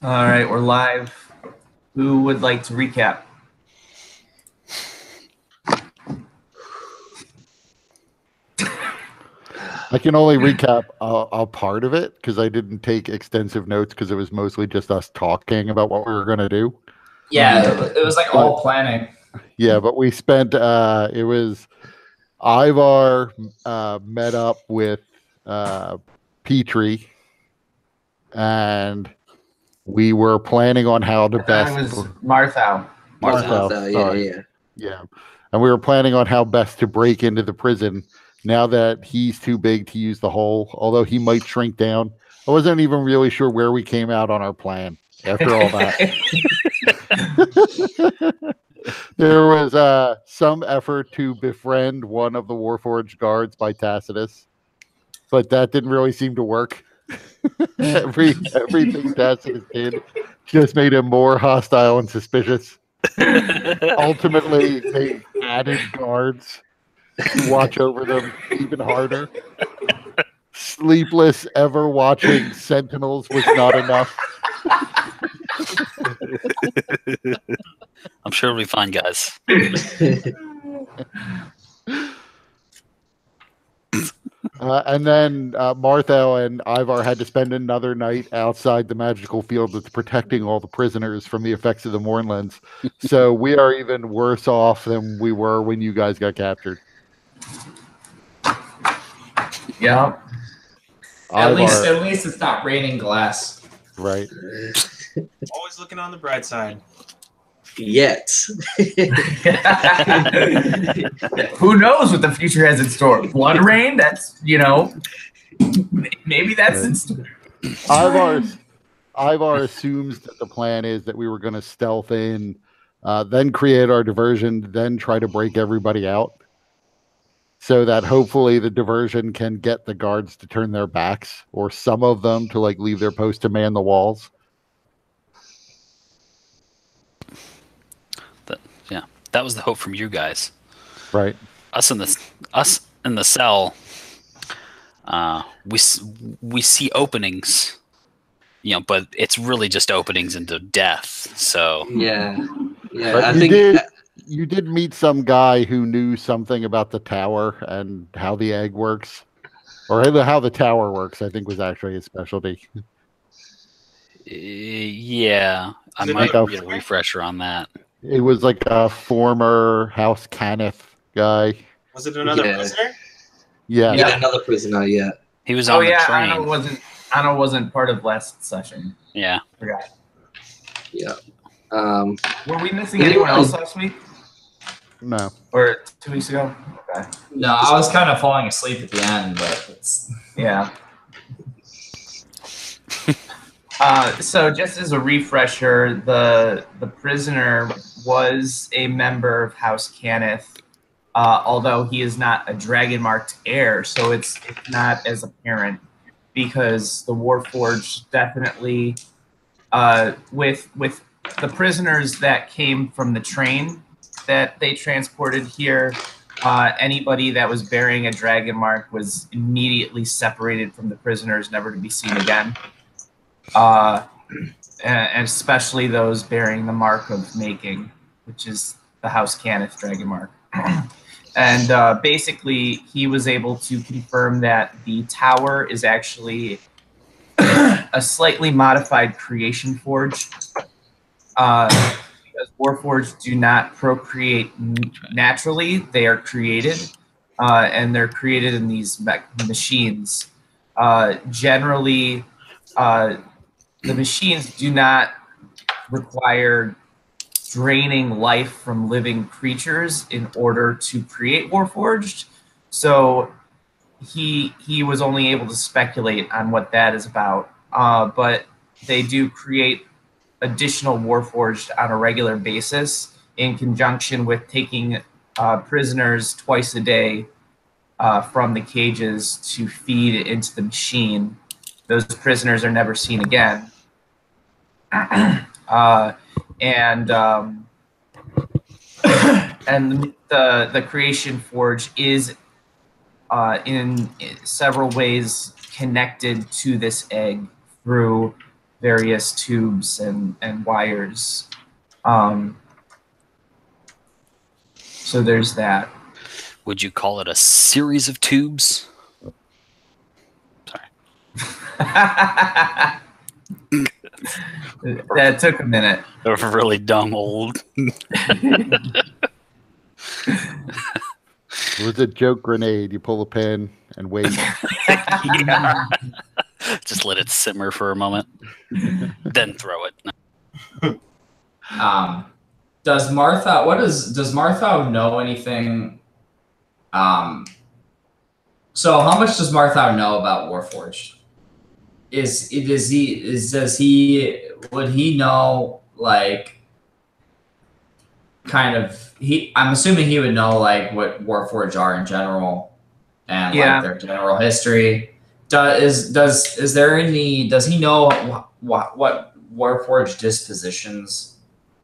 All right, we're live. Who would like to recap? I can only recap a part of it because I didn't take extensive notes because it was mostly just us talking about what we were going to do. Yeah, it was like all planning. Yeah, but we spent, it was Ivar met up with Petrie, and we were planning on how to best. It was Marthau. Yeah. And we were planning on how best to break into the prison now that he's too big to use the hole, although he might shrink down. I wasn't even really sure where we came out on our plan after all that. There was some effort to befriend one of the Warforged guards by Tacitus, but that didn't really seem to work. Everything Tacitus did just made him more hostile and suspicious. Ultimately, they added guards to watch over them even harder. Sleepless, ever watching sentinels was not enough. I'm sure it'll be fine, guys. And then Martha and Ivar had to spend another night outside the magical field that's protecting all the prisoners from the effects of the Mournlands. So we are even worse off than we were when you guys got captured. Yeah. At least it's not raining glass. Right. Always looking on the bright side. Yet. Who knows what the future has in store? Blood rain? That's, maybe that's in store. Ivar assumes that the plan is that we were going to stealth in, then create our diversion, then try to break everybody out, so that hopefully the diversion can get the guards to turn their backs, or some of them to leave their post to man the walls. That was the hope from you guys, right? Us in the cell, we see openings, but it's really just openings into death. So yeah. I think you did meet some guy who knew something about the tower and how the egg works, or how the tower works. I think was actually his specialty. Yeah, I might need a refresher on that. It was like a former House Cannith guy. Was it another prisoner? Yeah, another prisoner. Yeah, he was on the train. Anna wasn't part of last session. Yeah, forgot. Yeah. Were we missing anyone else last week? No. Or 2 weeks ago? Okay. No, I was kind of falling asleep at the end, but it's yeah. So just as a refresher, the prisoner was a member of House Cannith, although he is not a dragon-marked heir, so it's not as apparent, because the Warforged definitely, with the prisoners that came from the train that they transported here, anybody that was bearing a dragon mark was immediately separated from the prisoners, never to be seen again. And especially those bearing the mark of making, which is the House Cannith dragon mark. And basically, he was able to confirm that the tower is actually a slightly modified creation forge. Because Warforged do not procreate naturally, they are created, and they're created in these machines. Generally, the machines do not require draining life from living creatures in order to create Warforged. So he was only able to speculate on what that is about. But they do create additional Warforged on a regular basis in conjunction with taking prisoners twice a day from the cages to feed into the machine. Those prisoners are never seen again. And the creation forge is in several ways connected to this egg through various tubes and wires. So there's that. Would you call it a series of tubes? Sorry. That took a minute. A really dumb old. It was a joke grenade. You pull a pin and wait. Just let it simmer for a moment, then throw it. Does Martha know anything? So how much does Martha know about Warforged? Would he know, like, kind of, I'm assuming he would know, like, what Warforged are in general and like their general history. Does he know what Warforged dispositions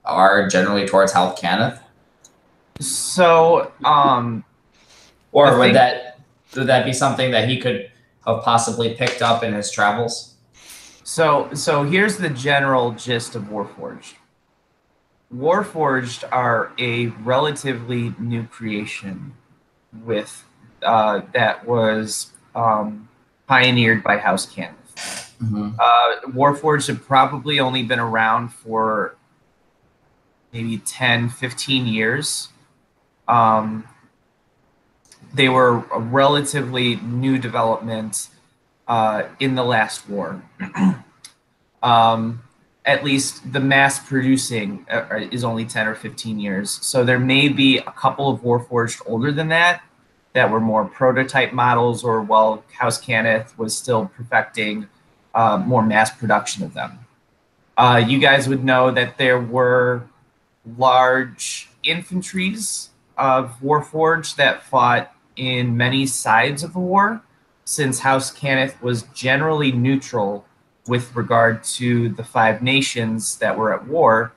are generally towards Health Kenneth? So, or would that be something that he could have possibly picked up in his travels? So here's the general gist of Warforged. Warforged are a relatively new creation with that was pioneered by House Kenneth. Warforged have probably only been around for maybe 10, 15 years. They were a relatively new development in the last war. At least the mass producing is only 10 or 15 years. So there may be a couple of Warforged older than that were more prototype models, or while House Kenneth was still perfecting more mass production of them. You guys would know that there were large infantries of Warforged that fought in many sides of the war, since House Kenneth was generally neutral with regard to the 5 nations that were at war.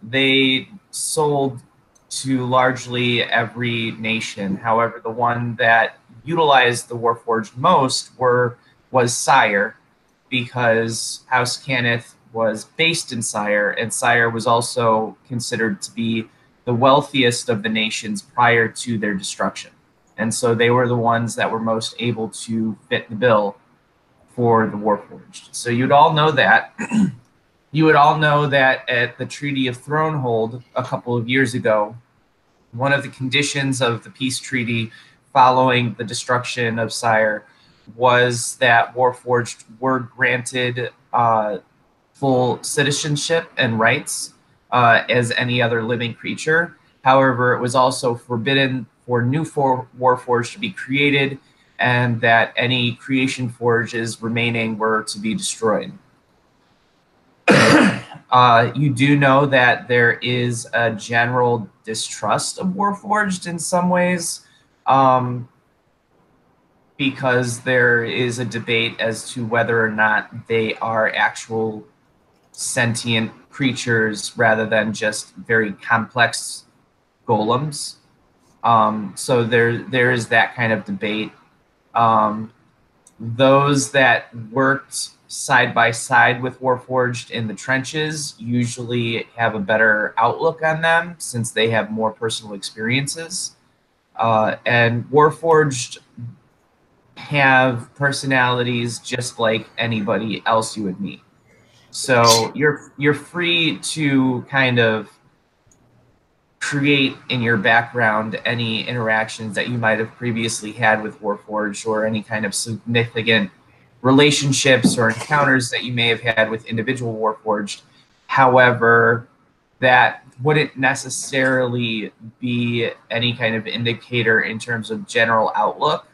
They sold to largely every nation. However, the one that utilized the Warforged most was Sire, because House Kenneth was based in Sire, and Sire was also considered to be the wealthiest of the nations prior to their destruction. And so they were the ones that were most able to fit the bill for the Warforged. So you'd all know that. You would all know that at the Treaty of Thronehold a couple of years ago, one of the conditions of the peace treaty following the destruction of Sire was that Warforged were granted full citizenship and rights as any other living creature. However, it was also forbidden for new Warforged to be created, and that any creation forges remaining were to be destroyed. You do know that there is a general distrust of Warforged in some ways, because there is a debate as to whether or not they are actual sentient creatures rather than just very complex golems. So there is that kind of debate. Those that worked side by side with Warforged in the trenches usually have a better outlook on them, since they have more personal experiences. And Warforged have personalities just like anybody else you would meet. So you're free to kind of create in your background any interactions that you might have previously had with Warforged, or any kind of significant relationships or encounters that you may have had with individual Warforged. However, that wouldn't necessarily be any kind of indicator in terms of general outlook,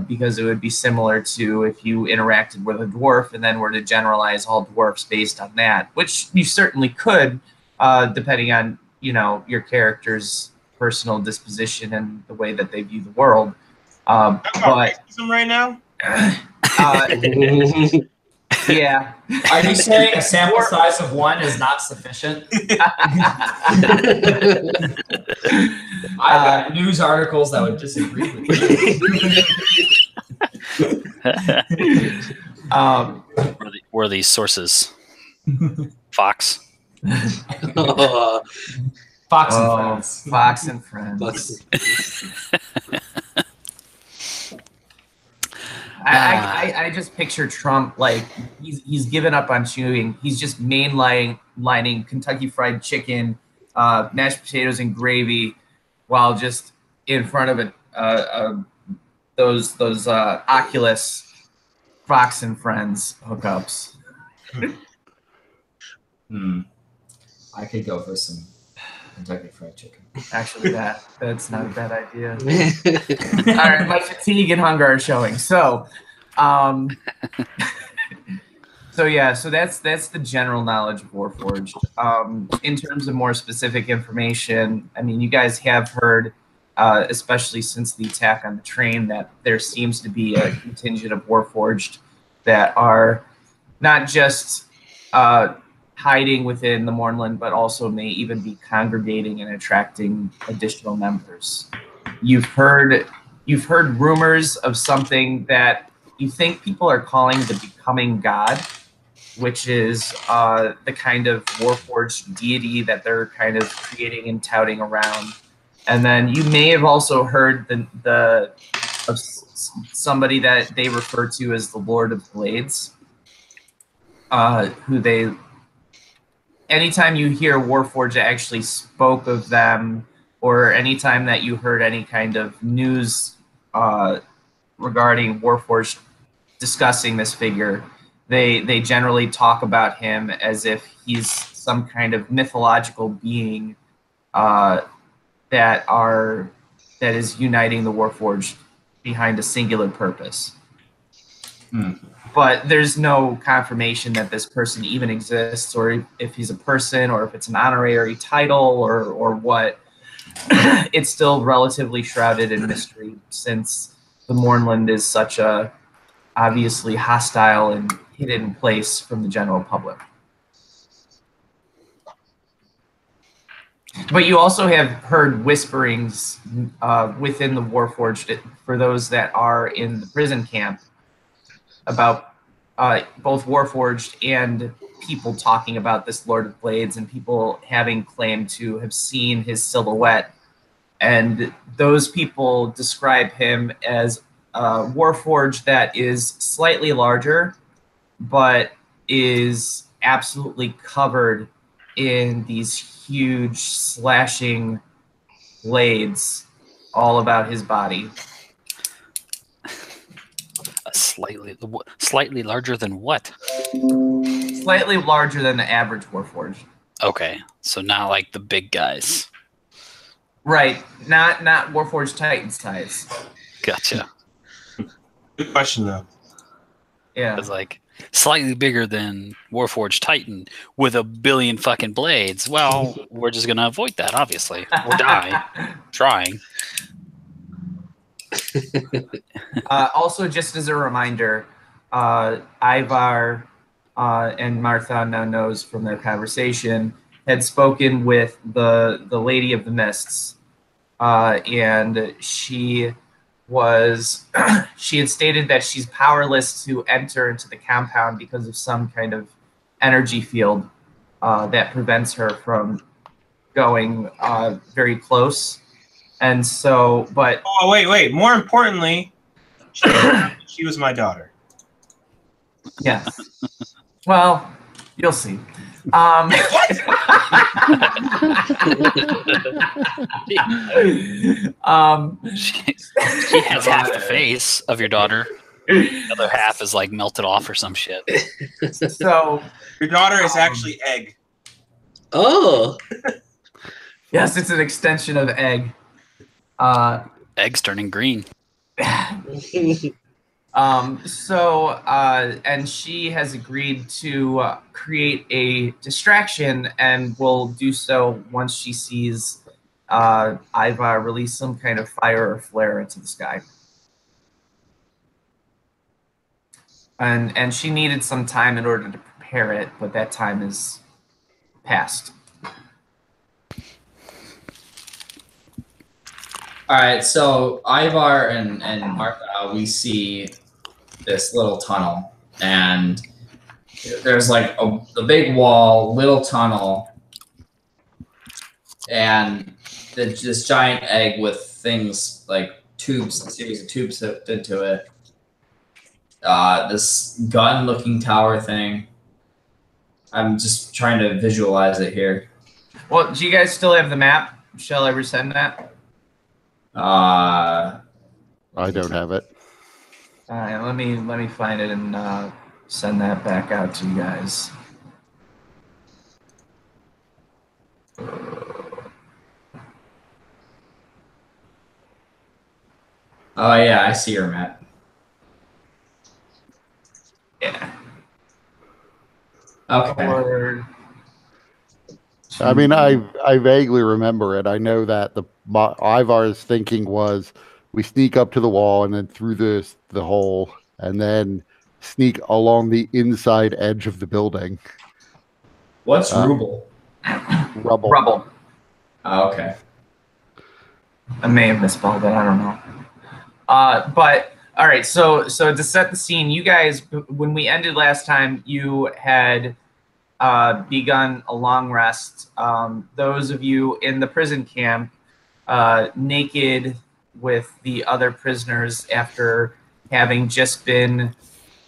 because it would be similar to if you interacted with a dwarf and then were to generalize all dwarfs based on that, which you certainly could, depending on your character's personal disposition and the way that they view the world. But racism right now. Yeah. Are you saying a sample size of 1 is not sufficient? I've got news articles that would disagree with you. Were Where are these sources? Fox. Fox and Friends. Fox and Friends. I just picture Trump like he's given up on chewing. He's just lining Kentucky Fried Chicken, mashed potatoes and gravy, while just in front of those Oculus Fox and Friends hookups. I could go for some Kentucky Fried Chicken. Actually, that's not a bad idea. All right, my fatigue and hunger are showing. So, so that's the general knowledge of Warforged. In terms of more specific information, I mean, you guys have heard, especially since the attack on the train, that there seems to be a contingent of Warforged that are not just hiding within the Mournland, but also may even be congregating and attracting additional members. You've heard rumors of something that you think people are calling the Becoming God, which is the kind of Warforged deity that they're kind of creating and touting around. And then you may have also heard of somebody that they refer to as the Lord of Blades, who they. Anytime you hear Warforged actually spoke of them, or anytime that you heard any kind of news regarding Warforged discussing this figure, they generally talk about him as if he's some kind of mythological being that is uniting the Warforged behind a singular purpose. But there's no confirmation that this person even exists, or if he's a person, or if it's an honorary title, or what. It's still relatively shrouded in mystery, since the Mournland is such a obviously hostile and hidden place from the general public. But you also have heard whisperings within the Warforged, for those that are in the prison camp, about both Warforged and people talking about this Lord of Blades, and people having claimed to have seen his silhouette. And those people describe him as a Warforged that is slightly larger, but is absolutely covered in these huge slashing blades all about his body. Slightly larger than what? Slightly larger than the average Warforged. Okay, so not like the big guys. Right, not Warforged Titan size. Gotcha. Good question though. Yeah, It's like slightly bigger than Warforged Titan with a billion fucking blades. Well, we're just gonna avoid that, obviously, or die trying. Also, just as a reminder, Ivar and Martha now knows from their conversation had spoken with the Lady of the Mists, and she had stated that she's powerless to enter into the compound because of some kind of energy field that prevents her from going very close. And so, but Oh wait! More importantly, she was my daughter. yes. Well, you'll see. She has half the face of your daughter. The other half is like melted off or some shit. So Your daughter is actually Egg. Oh. yes, it's an extension of Egg. Eggs turning green. And she has agreed to create a distraction, and will do so once she sees Iva release some kind of fire or flare into the sky. And she needed some time in order to prepare it, but that time is past. All right, so Ivar and Martha, we see this little tunnel, and there's like a big wall, little tunnel, and this giant egg with things like tubes, a series of tubes hooked into it. This gun-looking tower thing. I'm just trying to visualize it here. Well, do you guys still have the map? Shall I resend that? I don't have it. All right, let me find it and send that back out to you guys. Oh yeah, I see your map. Yeah. Okay. I mean, I vaguely remember it. I know that Ivar's thinking was we sneak up to the wall and then through the hole and then sneak along the inside edge of the building. What's rubble? Rubble. Rubble. Oh, okay. I may have misspelled it. I don't know. But all right. So to set the scene, you guys, when we ended last time, you had begun a long rest. Those of you in the prison camp, naked with the other prisoners after having just been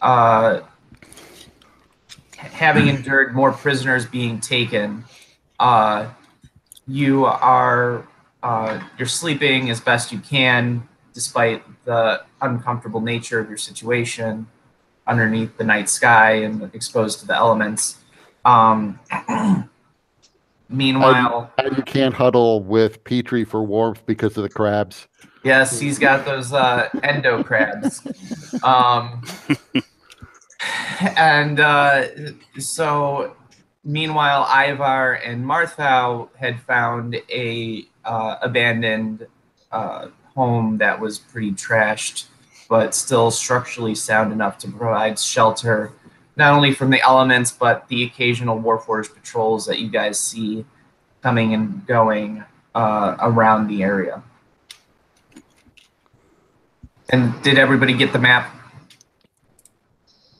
having endured more prisoners being taken, you are you're sleeping as best you can despite the uncomfortable nature of your situation underneath the night sky and exposed to the elements. Meanwhile, and you can't huddle with Petrie for warmth because of the crabs. yes, he's got those endo crabs. So meanwhile, Ivar and Marthau had found a abandoned home that was pretty trashed, but still structurally sound enough to provide shelter, not only from the elements, but the occasional Warforged patrols that you guys see coming and going around the area. And did everybody get the map?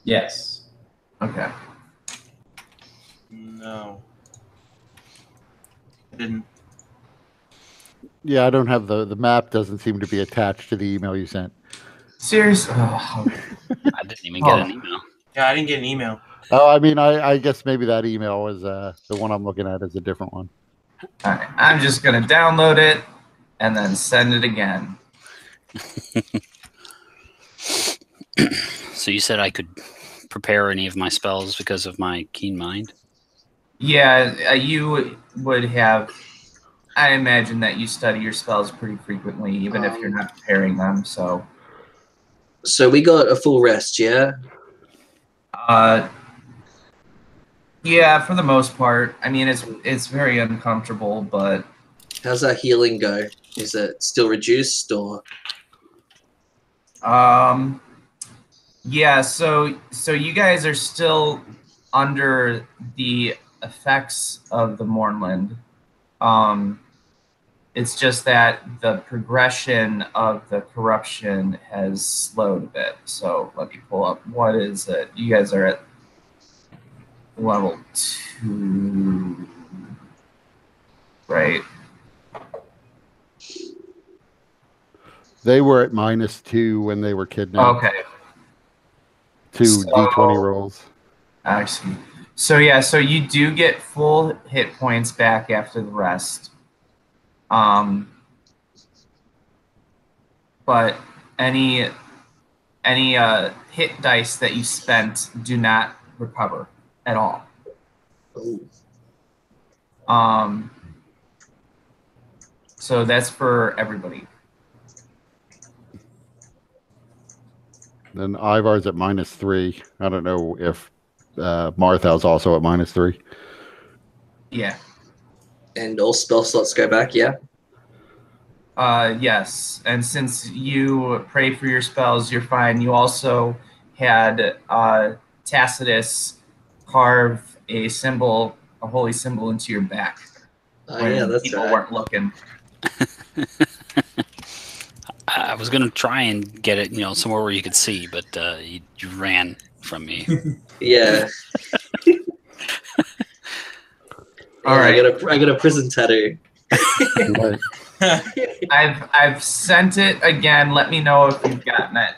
Yes. Okay. No. I didn't. Yeah, I don't have the map. Doesn't seem to be attached to the email you sent. Seriously? I didn't even get an email. Yeah, I didn't get an email. Oh, I mean, I guess maybe that email was the one I'm looking at is a different one. All right, I'm just going to download it and then send it again. So you said I could prepare any of my spells because of my keen mind? Yeah, you would have. I imagine that you study your spells pretty frequently, even if you're not preparing them. So we got a full rest, yeah? Yeah, for the most part. I mean, it's very uncomfortable, but How's that healing go? Is it still reduced or? yeah. So you guys are still under the effects of the Mornland. It's just that the progression of the corruption has slowed a bit. So let me pull up. What is it? You guys are at level 2, right? They were at -2 when they were kidnapped. Okay. 2 So- D20 rolls. I see. So yeah, so you do get full hit points back after the rest. But any hit dice that you spent do not recover at all. Ooh. So that's for everybody. Then Ivar's at -3. I don't know if Marthau's also at -3. Yeah. And all spell slots go back, yeah? Yes. And since you pray for your spells, you're fine. You also had Tacitus carve a symbol, a holy symbol, into your back. Oh, yeah, that's people right. weren't looking. I was going to try and get it, somewhere where you could see, but you ran from me. Yeah. All right. I got a prison tattoo. I've sent it again. Let me know if you've gotten it.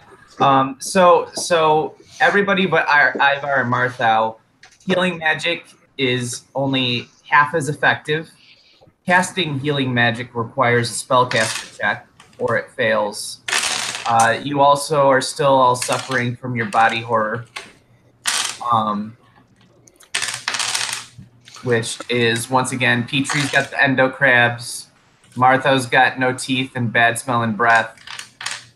So everybody but Ivar and Marthau, healing magic is only half as effective. Casting healing magic requires a spellcaster check, or it fails. You also are still all suffering from your body horror, which is, once again, Petrie's got the endo crabs, Marthau's got no teeth and bad smelling breath,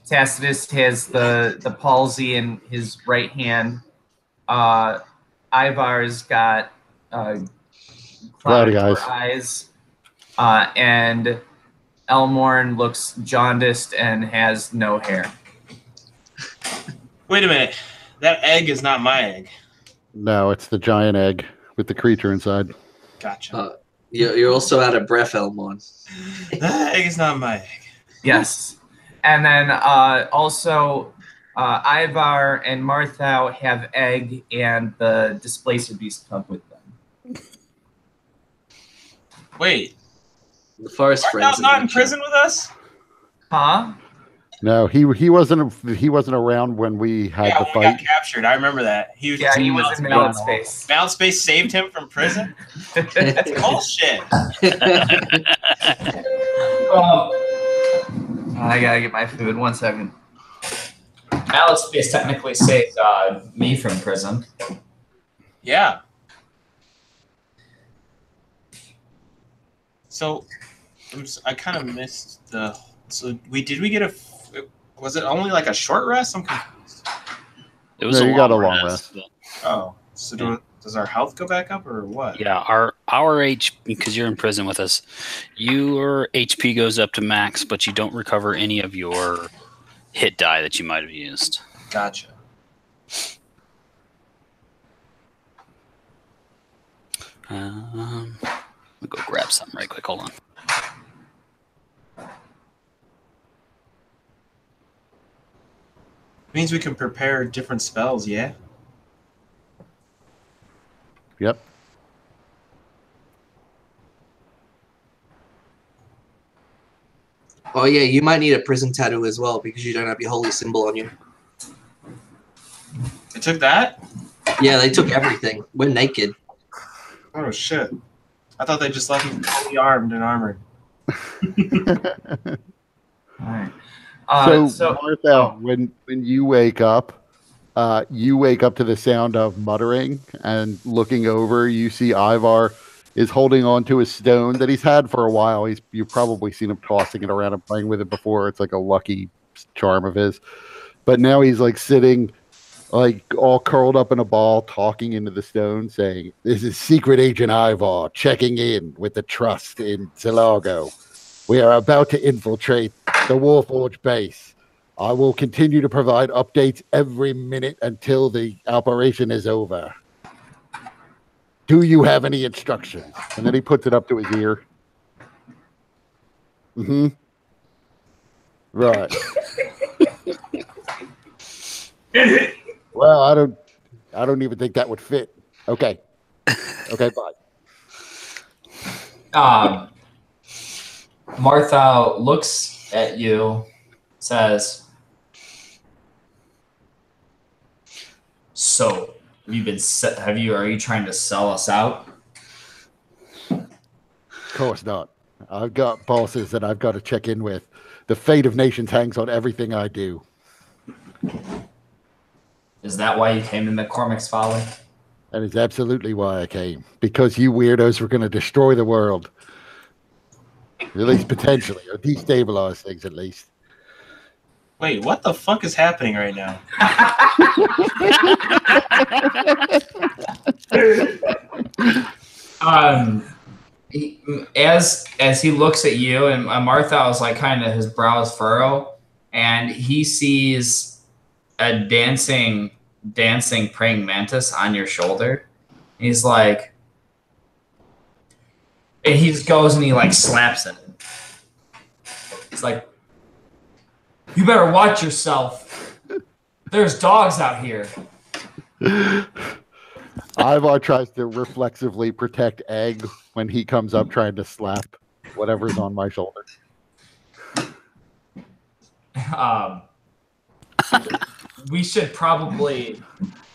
Tacitus has the palsy in his right hand, Ivar's got cloudy eyes, and Elmorn looks jaundiced and has no hair. Wait a minute. That egg is not my egg. No, it's the giant egg with the creature inside. Gotcha. You're also out of breath, Elmon. That egg is not my egg. Yes. And then also Ivar and Marthau have egg and the Displacer Beast cub with them. Wait. The forest friends. Not in prison with us? Huh? No, he wasn't around when we had the we fight. got captured. I remember that. He was He was in Mallet Space. Mallet Space saved him from prison? That's bullshit. I gotta get my food. 1 second. Mallet Space technically saved me from prison. Yeah. So, I kind of missed the. So did we get a? Was it only like a short rest? I'm confused. It was you got a long rest. Oh, so does our health go back up or what? Yeah, our HP, because you're in prison with us, your HP goes up to max, but you don't recover any of your hit die that you might have used. Gotcha. Let me go grab something right quick. Hold on. Means we can prepare different spells, yeah? Yep. Oh yeah, you might need a prison tattoo as well because you don't have your holy symbol on you. They took that? Yeah, they took everything. We're naked. Oh shit. I thought they just left me fully armed and armored. All right. So Martha, when you wake up to the sound of muttering, and looking over, you see Ivar is holding on to a stone that he's had for a while. You've probably seen him tossing it around and playing with it before. It's like a lucky charm of his. But now he's like sitting, like all curled up in a ball, talking into the stone, saying, "This is Secret Agent Ivar checking in with the Trust in Zilago. We are about to infiltrate the Warforged base. I will continue to provide updates every minute until the operation is over. Do you have any instructions?" And then he puts it up to his ear. Mm-hmm. Right. Well, I don't even think that would fit. Okay. Okay, bye. Martha looks at you, says, "So, are you trying to sell us out?" Of course not. I've got bosses that I've got to check in with. The fate of nations hangs on everything I do. Is that why you came to McCormick's, Folly? That is absolutely why I came. Because you weirdos were going to destroy the world. At least potentially, or destabilize things at least. Wait, what the fuck is happening right now? As he looks at you, and Martha is like kind of his brows furrow, and he sees a dancing praying mantis on your shoulder. He's like, and he just goes and he like slaps it. It's like, "You better watch yourself. There's dogs out here." Ivar tries to reflexively protect Egg when he comes up trying to slap whatever's on my shoulder. We should probably.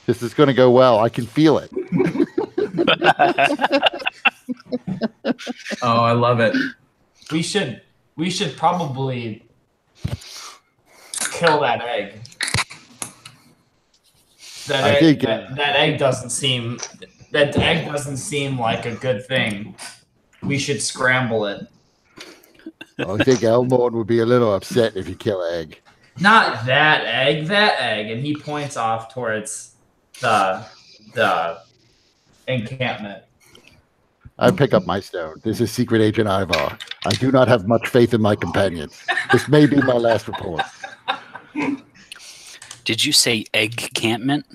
This is going to go well. I can feel it. Oh, I love it. We should probably kill that egg. That egg doesn't seem like a good thing. We should scramble it. I think Elmore would be a little upset if you kill Egg. Not that egg, and he points off towards the encampment. I pick up my stone. This is Secret Agent Ivar. I do not have much faith in my companions. This may be my last report. Did you say egg campment?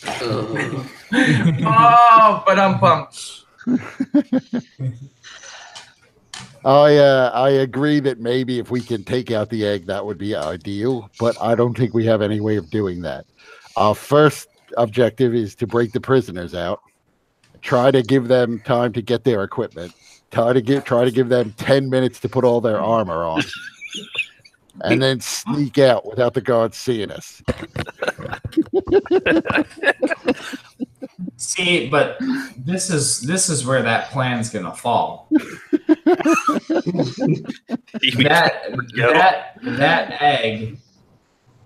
Oh, but I'm pumped. I agree that maybe if we can take out the egg, that would be ideal, but I don't think we have any way of doing that. Our first objective is to break the prisoners out, try to give them time to get their equipment, try to give them 10 minutes to put all their armor on, and then sneak out without the guards seeing us. See, but this is where that plan's gonna fall. that egg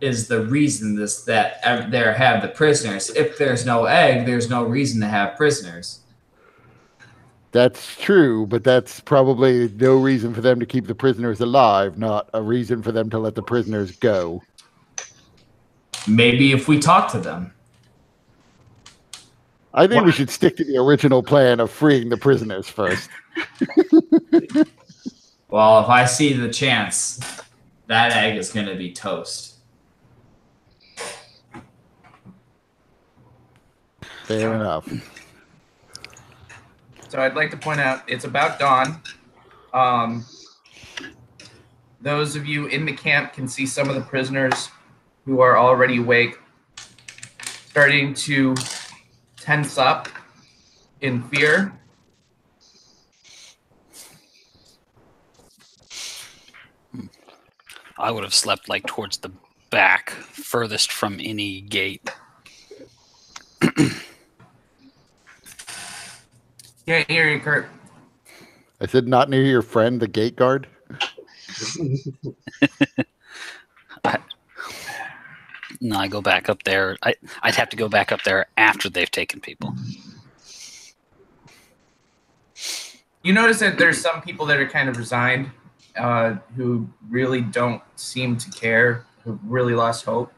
is the reason that there have the prisoners. If there's no egg, there's no reason to have prisoners. That's true, but that's probably no reason for them to keep the prisoners alive, not a reason for them to let the prisoners go. Maybe if we talk to them. I think we should stick to the original plan of freeing the prisoners first. Well, if I see the chance, that egg is going to be toast. Fair enough. So I'd like to point out it's about dawn. Those of you in the camp can see some of the prisoners who are already awake starting to tense up in fear. I would have slept like towards the back, furthest from any gate. Can't hear you, Kurt. I said not near your friend, the gate guard. No, I go back up there. I'd have to go back up there after they've taken people. You notice that there's some people that are kind of resigned, who really don't seem to care, who really lost hope.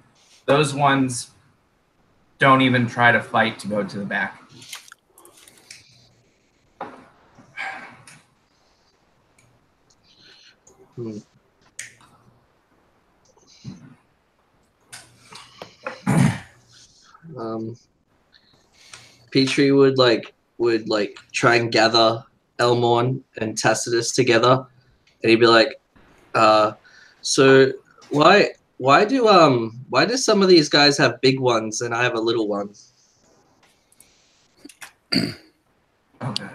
Those ones don't even try to fight to go to the back. Petrie would try and gather Elmorn and Tacitus together, and he'd be like, so why do some of these guys have big ones and I have a little one? Okay.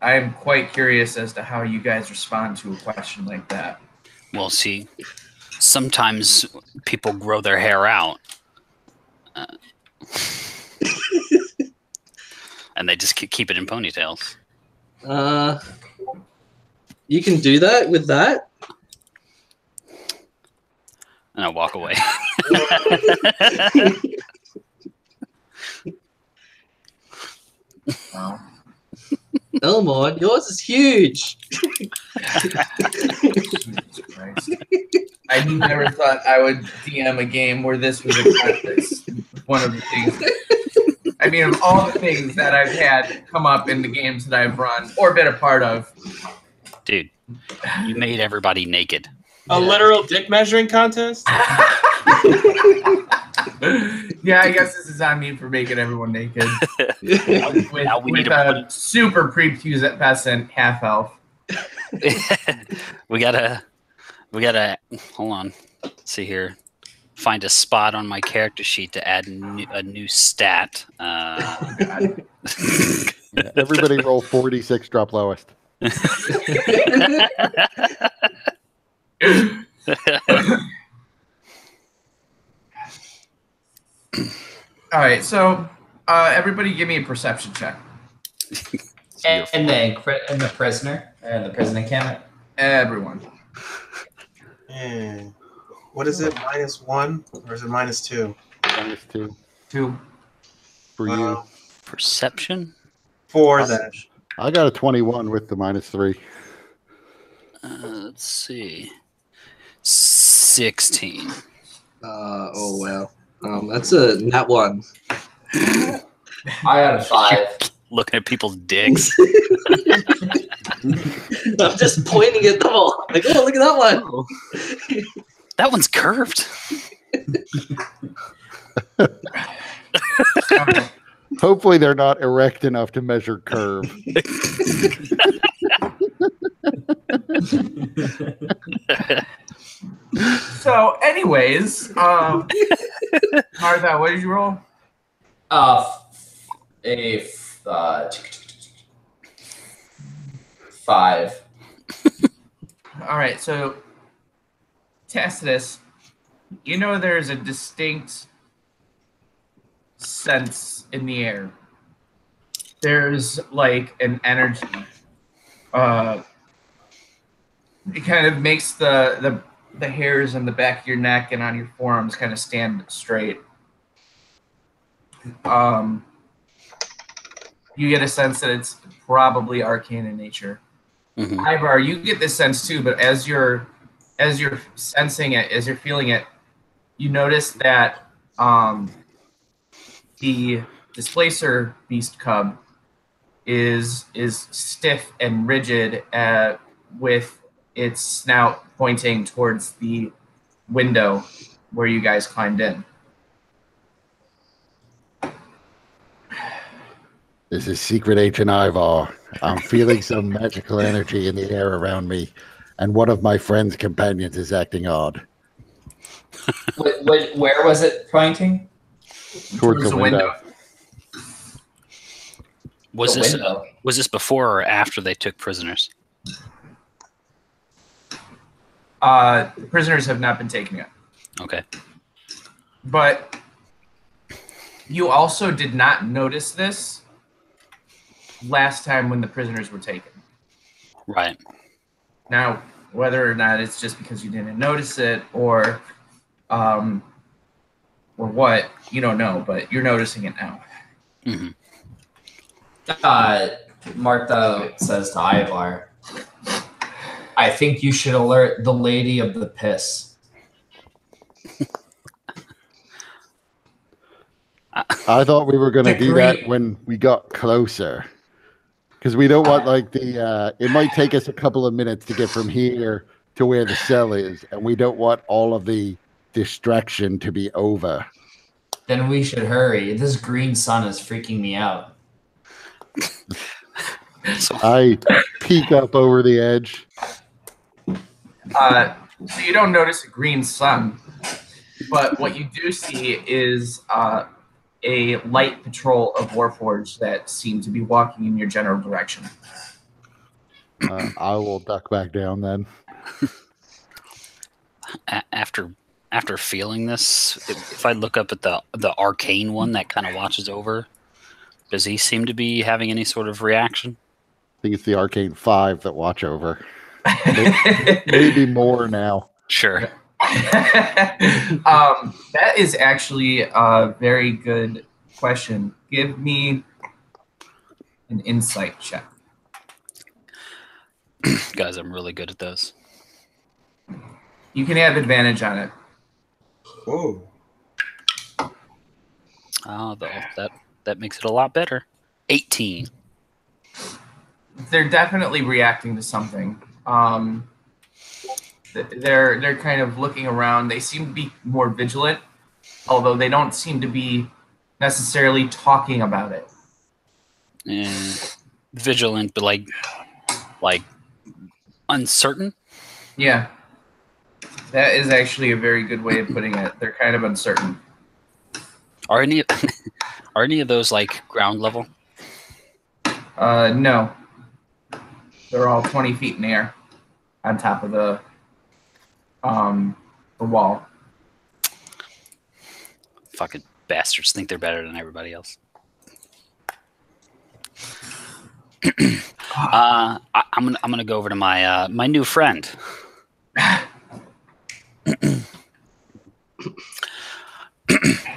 I'm quite curious as to how you guys respond to a question like that. Well, see, sometimes people grow their hair out. And they just keep it in ponytails. You can do that with that? And I walk away. Wow. Elmore, yours is huge. Jesus Christ. I never thought I would DM a game where this was a practice. One of the things. I mean, of all the things that I've had come up in the games that I've run or been a part of. Dude, you made everybody naked. A literal dick measuring contest? Yeah, I guess this is on me for making everyone naked. Now we need a super prepubescent half elf. we gotta hold on. Let's see here. find a spot on my character sheet to add a new stat. Yeah, everybody roll 46, drop lowest. All right, so everybody give me a perception check. And the prisoner and the prison encampment. Everyone. What is it? -1 or is it -2? -2 2. for you. Perception? 4 then. I got a 21 with the -3. Let's see. 16. Oh wow. That's a nat 1. I got a 5. Looking at people's dicks. I'm just pointing at them all. Like, oh, look at that one. Oh. That one's curved. Hopefully they're not erect enough to measure curve. So, anyways, Martha, what did you roll? A 5. All right, so Tacitus, you know there's a distinct sense in the air. There's like an energy. It kind of makes the hairs on the back of your neck and on your forearms kind of stand straight. You get a sense that it's probably arcane in nature. Mm-hmm. Ivar, you get this sense too, but as you're sensing it, as you're feeling it, you notice that the displacer beast cub is stiff and rigid, with its snout pointing towards the window where you guys climbed in. This is Secret Agent Ivar. I'm feeling some magical energy in the air around me, and one of my friend's companions is acting odd. Where was it pointing? Towards the window. Was this before or after they took prisoners? The prisoners have not been taken yet. Okay. But you also did not notice this last time when the prisoners were taken. Right. Now, whether or not it's just because you didn't notice it or what, you don't know, but you're noticing it now. Mm-hmm. Martha says to Ivar, I think you should alert the Lady of the Piss. I thought we were going to do that when we got closer. Because we don't want, like, it might take us a couple of minutes to get from here to where the cell is, and we don't want all of the distraction to be over. Then we should hurry. This green sun is freaking me out. So I peek up over the edge. So you don't notice a green sun, but what you do see is a light patrol of Warforged that seem to be walking in your general direction. I will duck back down then. after feeling this, if I look up at the arcane one that kind of watches over, does he seem to be having any sort of reaction? I think it's the Arcane 5 that watch over. Maybe more now. Sure. That is actually a very good question. Give me an insight check. Guys, I'm really good at those. You can have advantage on it. Whoa. Oh, that makes it a lot better. 18. They're definitely reacting to something. They're kind of looking around. They seem to be more vigilant, although they don't seem to be necessarily talking about it. Vigilant, but like uncertain. Yeah. That is actually a very good way of putting it. They're kind of uncertain. Are any of those like ground level? No. They're all 20 feet in the air on top of the wall. Fucking bastards think they're better than everybody else. I'm gonna go over to my my new friend.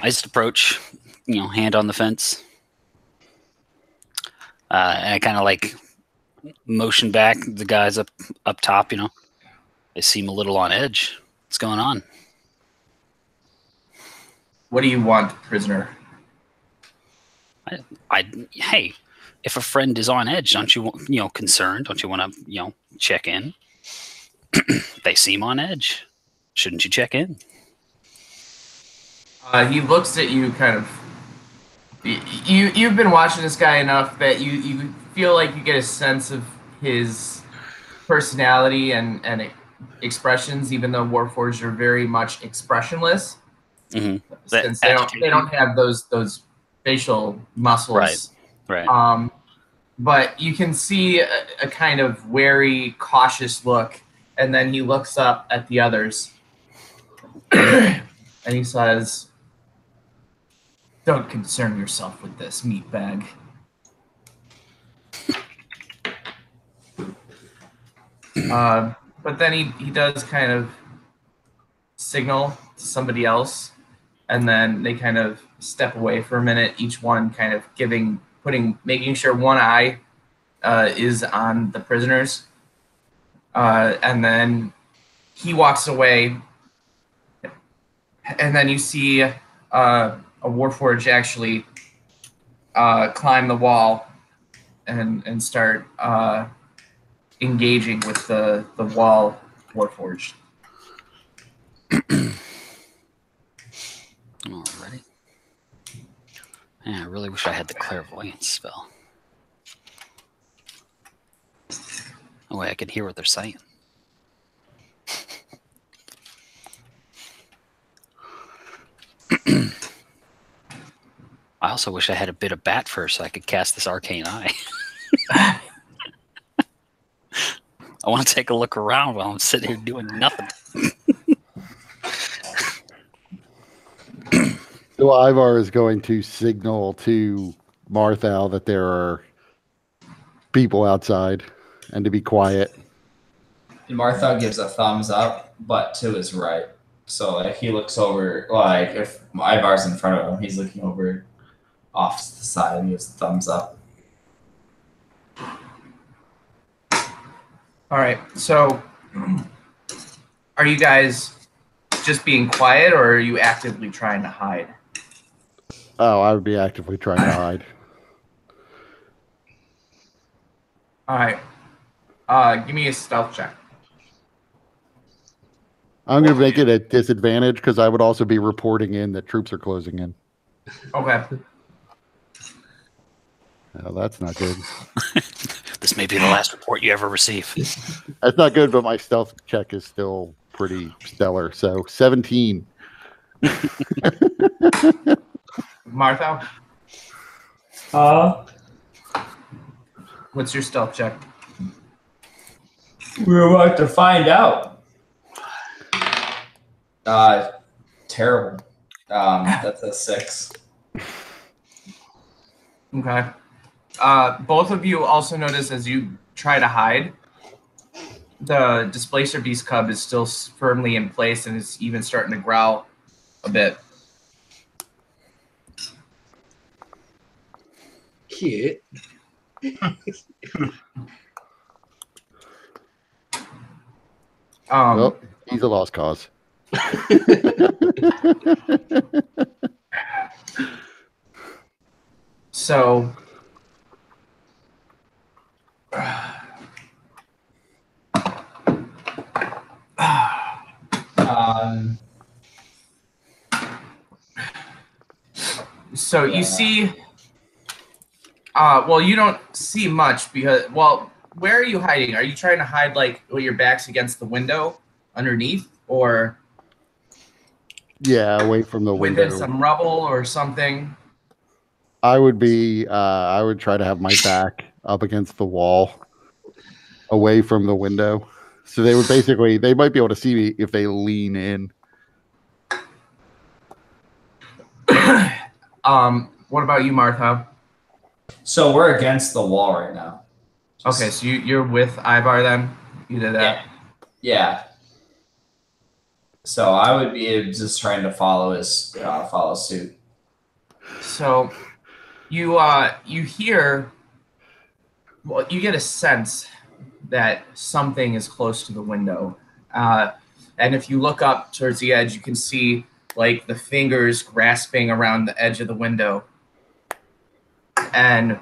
I just approach, hand on the fence, and I kind of like motion back the guys up top. They seem a little on edge. What's going on? What do you want, prisoner? Hey, if a friend is on edge, don't you concerned? Don't you want to check in? They seem on edge. Shouldn't you check in? He looks at you kind of. You've been watching this guy enough that you feel like you get a sense of his personality and expressions, even though Warforged are very much expressionless. Mm-hmm. Since they don't have those facial muscles. Right. But you can see a kind of wary, cautious look, and then he looks up at the others, and he says, "Don't concern yourself with this, meatbag." But then he does kind of signal to somebody else, and then they kind of step away for a minute, each one kind of making sure one eye is on the prisoners. And then he walks away, and then you see a Warforged actually climb the wall and start engaging with the wall Warforged. Alrighty. Man, I really wish I had the clairvoyance spell. Oh wait, I can hear what they're saying. I also wish I had a bit of bat first so I could cast this arcane eye. I want to take a look around while I'm sitting here doing nothing. So Ivar is going to signal to Marthal that there are people outside and to be quiet. And Marthal gives a thumbs up, but to his right. So he looks over, like if Ivar's in front of him, he's looking over off to the side and gives a thumbs up. All right, so are you guys just being quiet, or are you actively trying to hide? Oh, I would be actively trying to hide. All right. Give me a stealth check. I'm going to make it a disadvantage because I would also be reporting in that troops are closing in. Okay. Oh, that's not good. This may be the last report you ever receive. That's not good, but my stealth check is still pretty stellar. So 17. Martha? What's your stealth check? We're about to find out. Terrible. That's a 6. Okay. Both of you also notice as you try to hide, the Displacer Beast cub is still firmly in place and is even starting to growl a bit. Cute. Well, he's a lost cause. So so you see well, you don't see much because, well, where are you hiding? Are you trying to hide like your back's against the window underneath? or Yeah, away from the within window. some rubble or something? I would try to have my back up against the wall, away from the window. So they might be able to see me if they lean in. What about you, Martha? So we're against the wall right now. Okay, so you're with Ivar then? You did that? Yeah. So I would be just trying to follow suit. So you hear, well, you get a sense that something is close to the window. And if you look up towards the edge, you can see like the fingers grasping around the edge of the window. And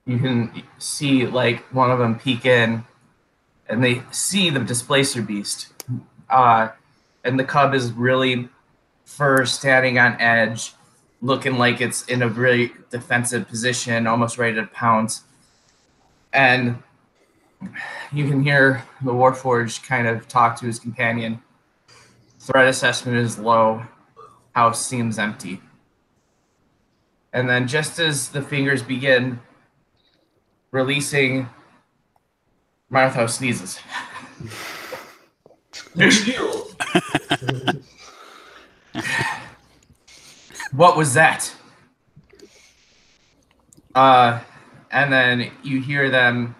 you can see like one of them peek in and they see the displacer beast. And the cub is really first standing on edge, looking like it's in a really defensive position, almost ready to pounce. And you can hear the Warforged kind of talk to his companion. Threat assessment is low. House seems empty. And then just as the fingers begin releasing, Martha sneezes. What was that? And then you hear them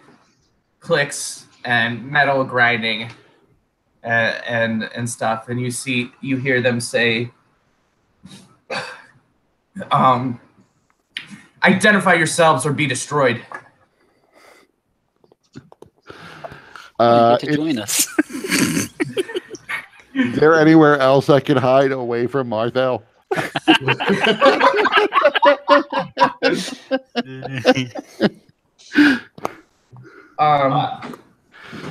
clicks and metal grinding and stuff, and you hear them say, identify yourselves or be destroyed. You get to join us. Is there anywhere else I can hide away from Marthel?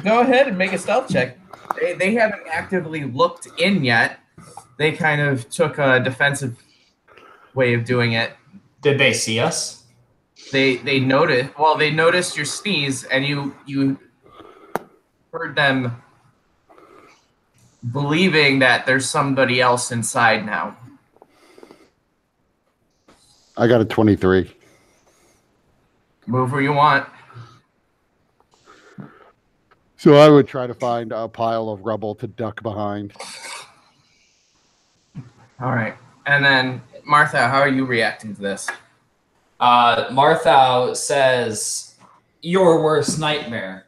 Go ahead and make a stealth check. They haven't actively looked in yet. They kind of took a defensive way of doing it. Did they see us? They noticed. Well, they noticed your sneeze, and you heard them believing that there's somebody else inside now. I got a 23. Move where you want. So I would try to find a pile of rubble to duck behind. All right. And then, Martha, how are you reacting to this? Martha says, "Your worst nightmare,"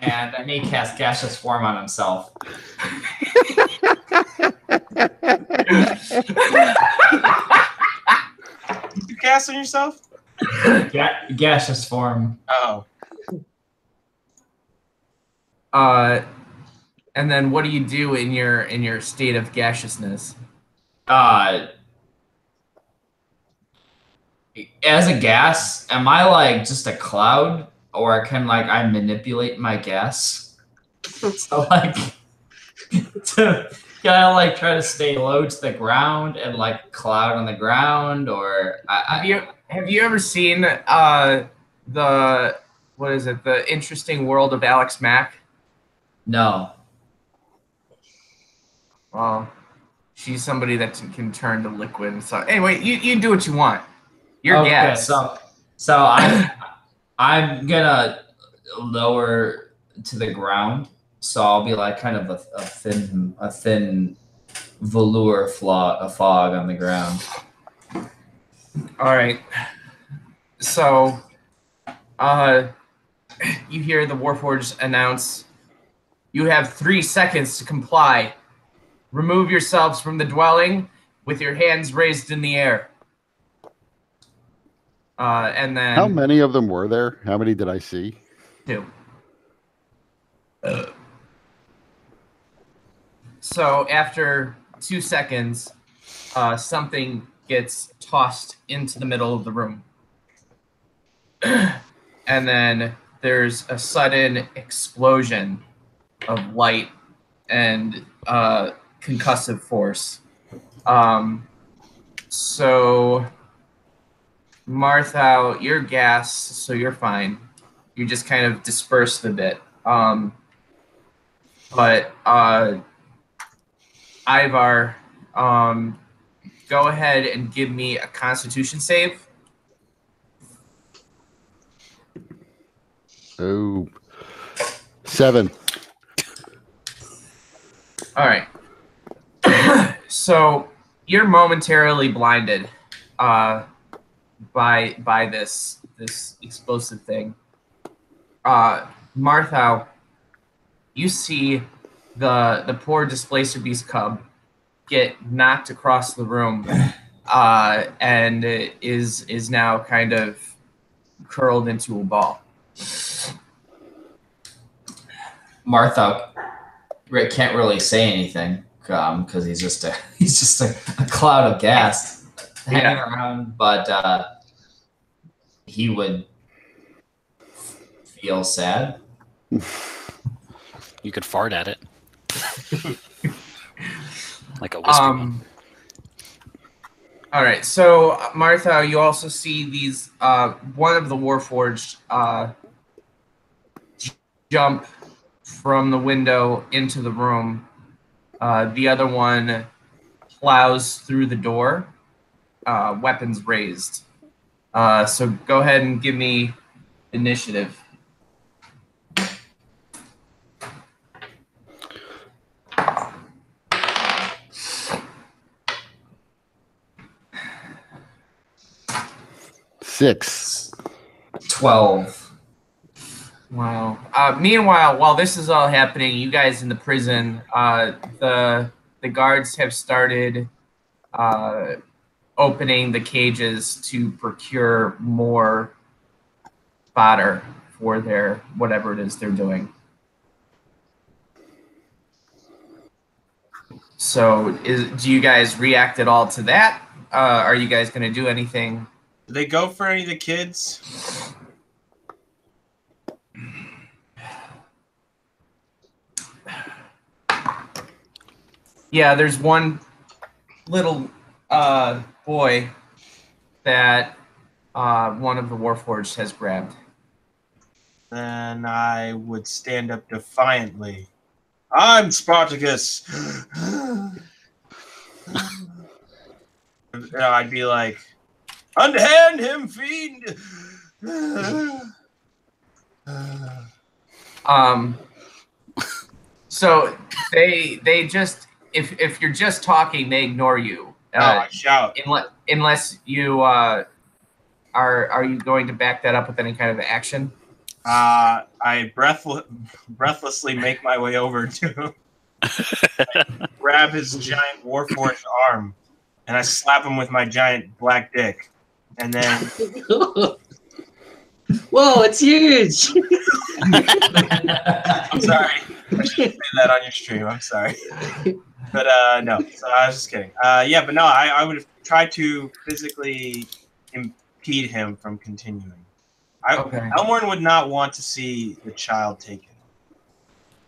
and then he casts gaseous form on himself. You cast on yourself? Gaseous form. Oh. And then what do you do in your state of gaseousness? As a gas, am I like just a cloud, or can like I manipulate my gas? So like, can I like try to stay low to the ground and like cloud on the ground, or have you ever seen the Interesting World of Alex Mack? No. Well, she's somebody that can turn to liquid. So anyway, you do what you want. You're gas. So I'm gonna lower to the ground. So I'll be like kind of a thin velour fog on the ground. All right. So, you hear the Warforged announce, "You have 3 seconds to comply. Remove yourselves from the dwelling with your hands raised in the air." And then... How many of them were there? How many did I see? 2. So after 2 seconds, something gets tossed into the middle of the room. And then there's a sudden explosion of light and concussive force. So, Martha, you're gas, so you're fine. You just kind of dispersed a bit. But Ivar, go ahead and give me a Constitution save. Oh, 7. All right. So you're momentarily blinded by this explosive thing. Martha, you see the poor Displacer Beast cub get knocked across the room, and is now kind of curled into a ball. Martha can't really say anything because he's just a cloud of gas hanging around, but he would feel sad. You could fart at it. Like a whisper one. All right, so Martha, you also see these. One of the Warforged jump from the window into the room. The other one plows through the door, weapons raised. So go ahead and give me initiative. Six. 12. Wow. Meanwhile, while this is all happening, you guys in the prison, the guards have started opening the cages to procure more fodder for their whatever it is they're doing. So, do you guys react at all to that? Are you guys going to do anything? Do they go for any of the kids? Yeah, there's one little boy that one of the Warforged has grabbed. Then I would stand up defiantly. I'm Spartacus. I'd be like, unhand him, fiend. So they just if you're just talking, they ignore you. I shout. Unless you are you going to back that up with any kind of action? I breathlessly make my way over to grab his giant Warforged arm, and I slap him with my giant black dick, and then. Whoa, it's huge! I'm sorry. I shouldn't say that on your stream. I'm sorry. But no, so I was just kidding. Yeah, but no, I would have tried to physically impede him from continuing. Okay. Elmorn would not want to see the child taken.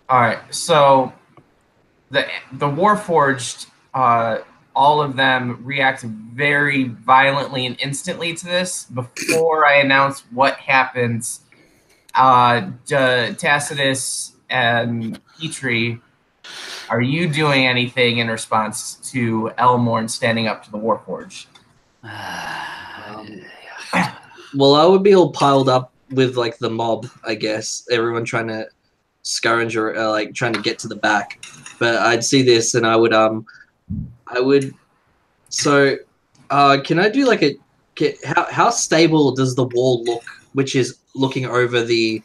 All right, so the Warforged, all of them react very violently and instantly to this. Before I announce what happens, Tacitus and Petrie, are you doing anything in response to Elmorn standing up to the Warforged? Well, I would be all piled up with like the mob, I guess. Everyone trying to scavenge or like trying to get to the back. But I'd see this and I would. So, can I do like how stable does the wall look? Which is looking over the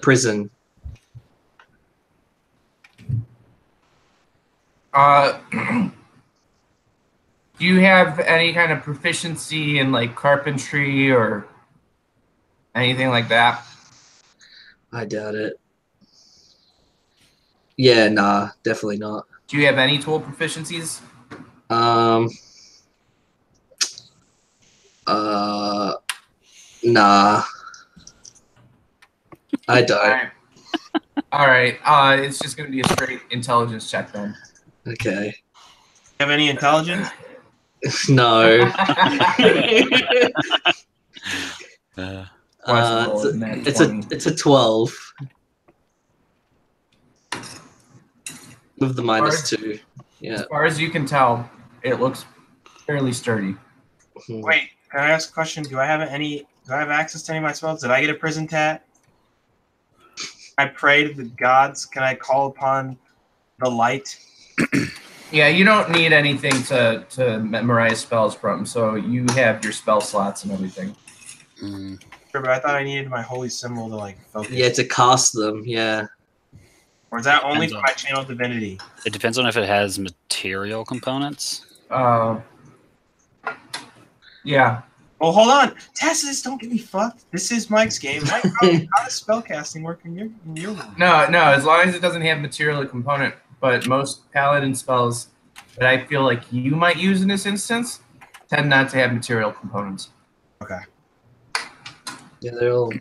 prison. Do you have any kind of proficiency in like carpentry or anything like that? I doubt it. Yeah, nah, definitely not. Do you have any tool proficiencies? Nah. I don't. All right. It's just going to be a straight intelligence check then. Okay. Have any intelligence? No. It's a 12. With the -2. Yeah. As far as you can tell, it looks fairly sturdy. Wait, can I ask a question? Do I have access to any of my spells? Did I get a prison tat? I pray to the gods. Can I call upon the light? Yeah, you don't need anything to memorize spells from, so you have your spell slots and everything. Sure, but I thought I needed my holy symbol to like focus. Yeah, to cast them. Yeah. Or is that only for my channel divinity? It depends on if it has material components. Yeah. Well, hold on, Tacitus, don't get me fucked. This is Mike's game. Mike, how does spellcasting work in your room? No, as long as it doesn't have material component. But most paladin spells that I feel like you might use in this instance tend not to have material components. Okay. Yeah, they're all. I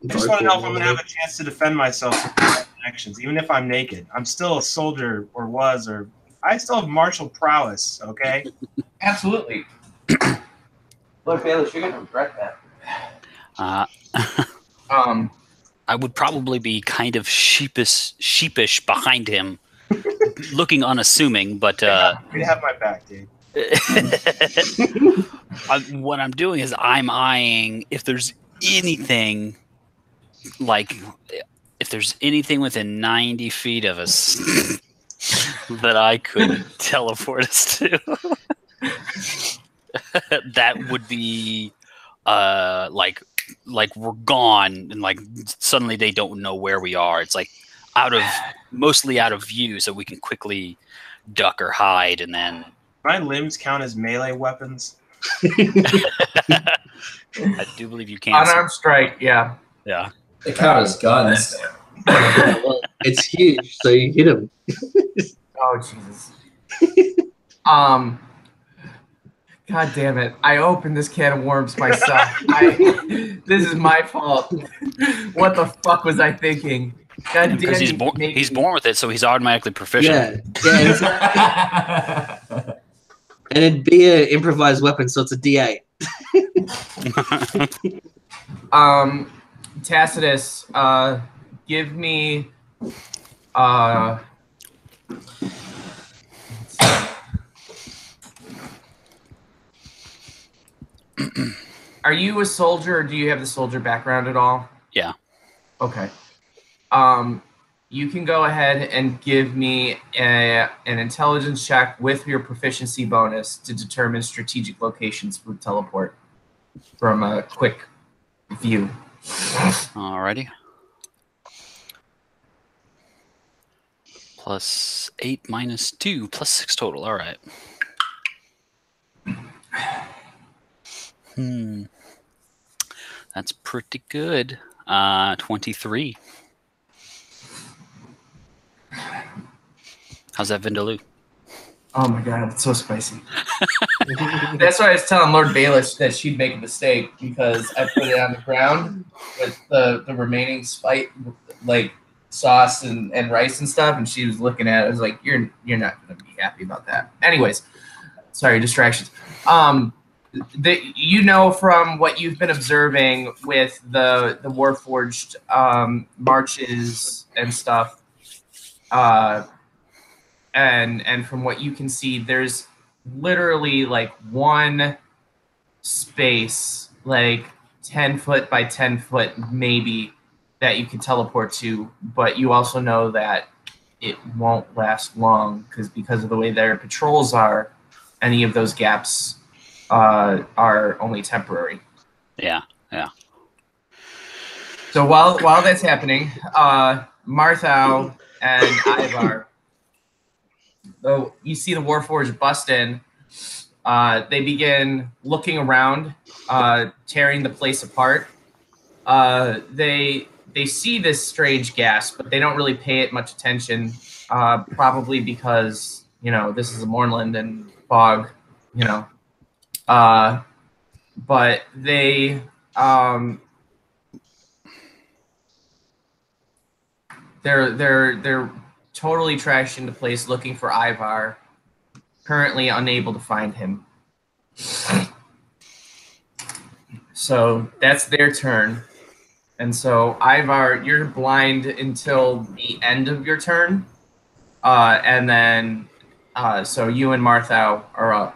just want to know if I'm gonna have a chance to defend myself from my actions, even if I'm naked. I'm still a soldier, or I still have martial prowess. Okay. Absolutely. Look, Baelish, you're gonna regret that. I would probably be kind of sheepish behind him, looking unassuming, but you have my back, dude. What I'm doing is I'm eyeing if there's anything within 90 feet of us that I could teleport us to. That would be like we're gone and like suddenly they don't know where we are. It's like mostly out of view, so we can quickly duck or hide, and then my limbs count as melee weapons. I do believe you can. Unarmed strike, yeah. Yeah. They count as guns. Well, it's huge, so you hit him. Oh Jesus. God damn it! I opened this can of worms myself. This is my fault. What the fuck was I thinking? God damn, because he's born with it, so he's automatically proficient. Yeah. And it'd be an improvised weapon, so it's a D8. Tacitus, give me Are you a soldier, or do you have the soldier background at all? Yeah. Okay. You can go ahead and give me an intelligence check with your proficiency bonus to determine strategic locations for teleport from a quick view. Alrighty. +8 - 2 +6 total. All right. That's pretty good. 23. How's that vindaloo? Oh my god, it's so spicy. That's why I was telling Lord Baelish that she'd make a mistake, because I put it on the ground with the remaining like sauce and rice and stuff, and she was looking at it. I was like, you're not gonna be happy about that. Anyways, sorry, distractions. You know, from what you've been observing with the Warforged marches and stuff, and from what you can see, there's literally like one space, like 10 foot by 10 foot maybe, that you can teleport to, but you also know that it won't last long because of the way their patrols are. Any of those gaps are only temporary. Yeah, yeah. So while that's happening, Marthau and Ivar, though you see the Warforged bust in, they begin looking around, tearing the place apart. They see this strange gas, but they don't really pay it much attention, probably because, this is a moorland and fog, but they're totally trashed into place looking for Ivar, currently unable to find him. So that's their turn. And so, Ivar, you're blind until the end of your turn. And then, so you and Martha are up.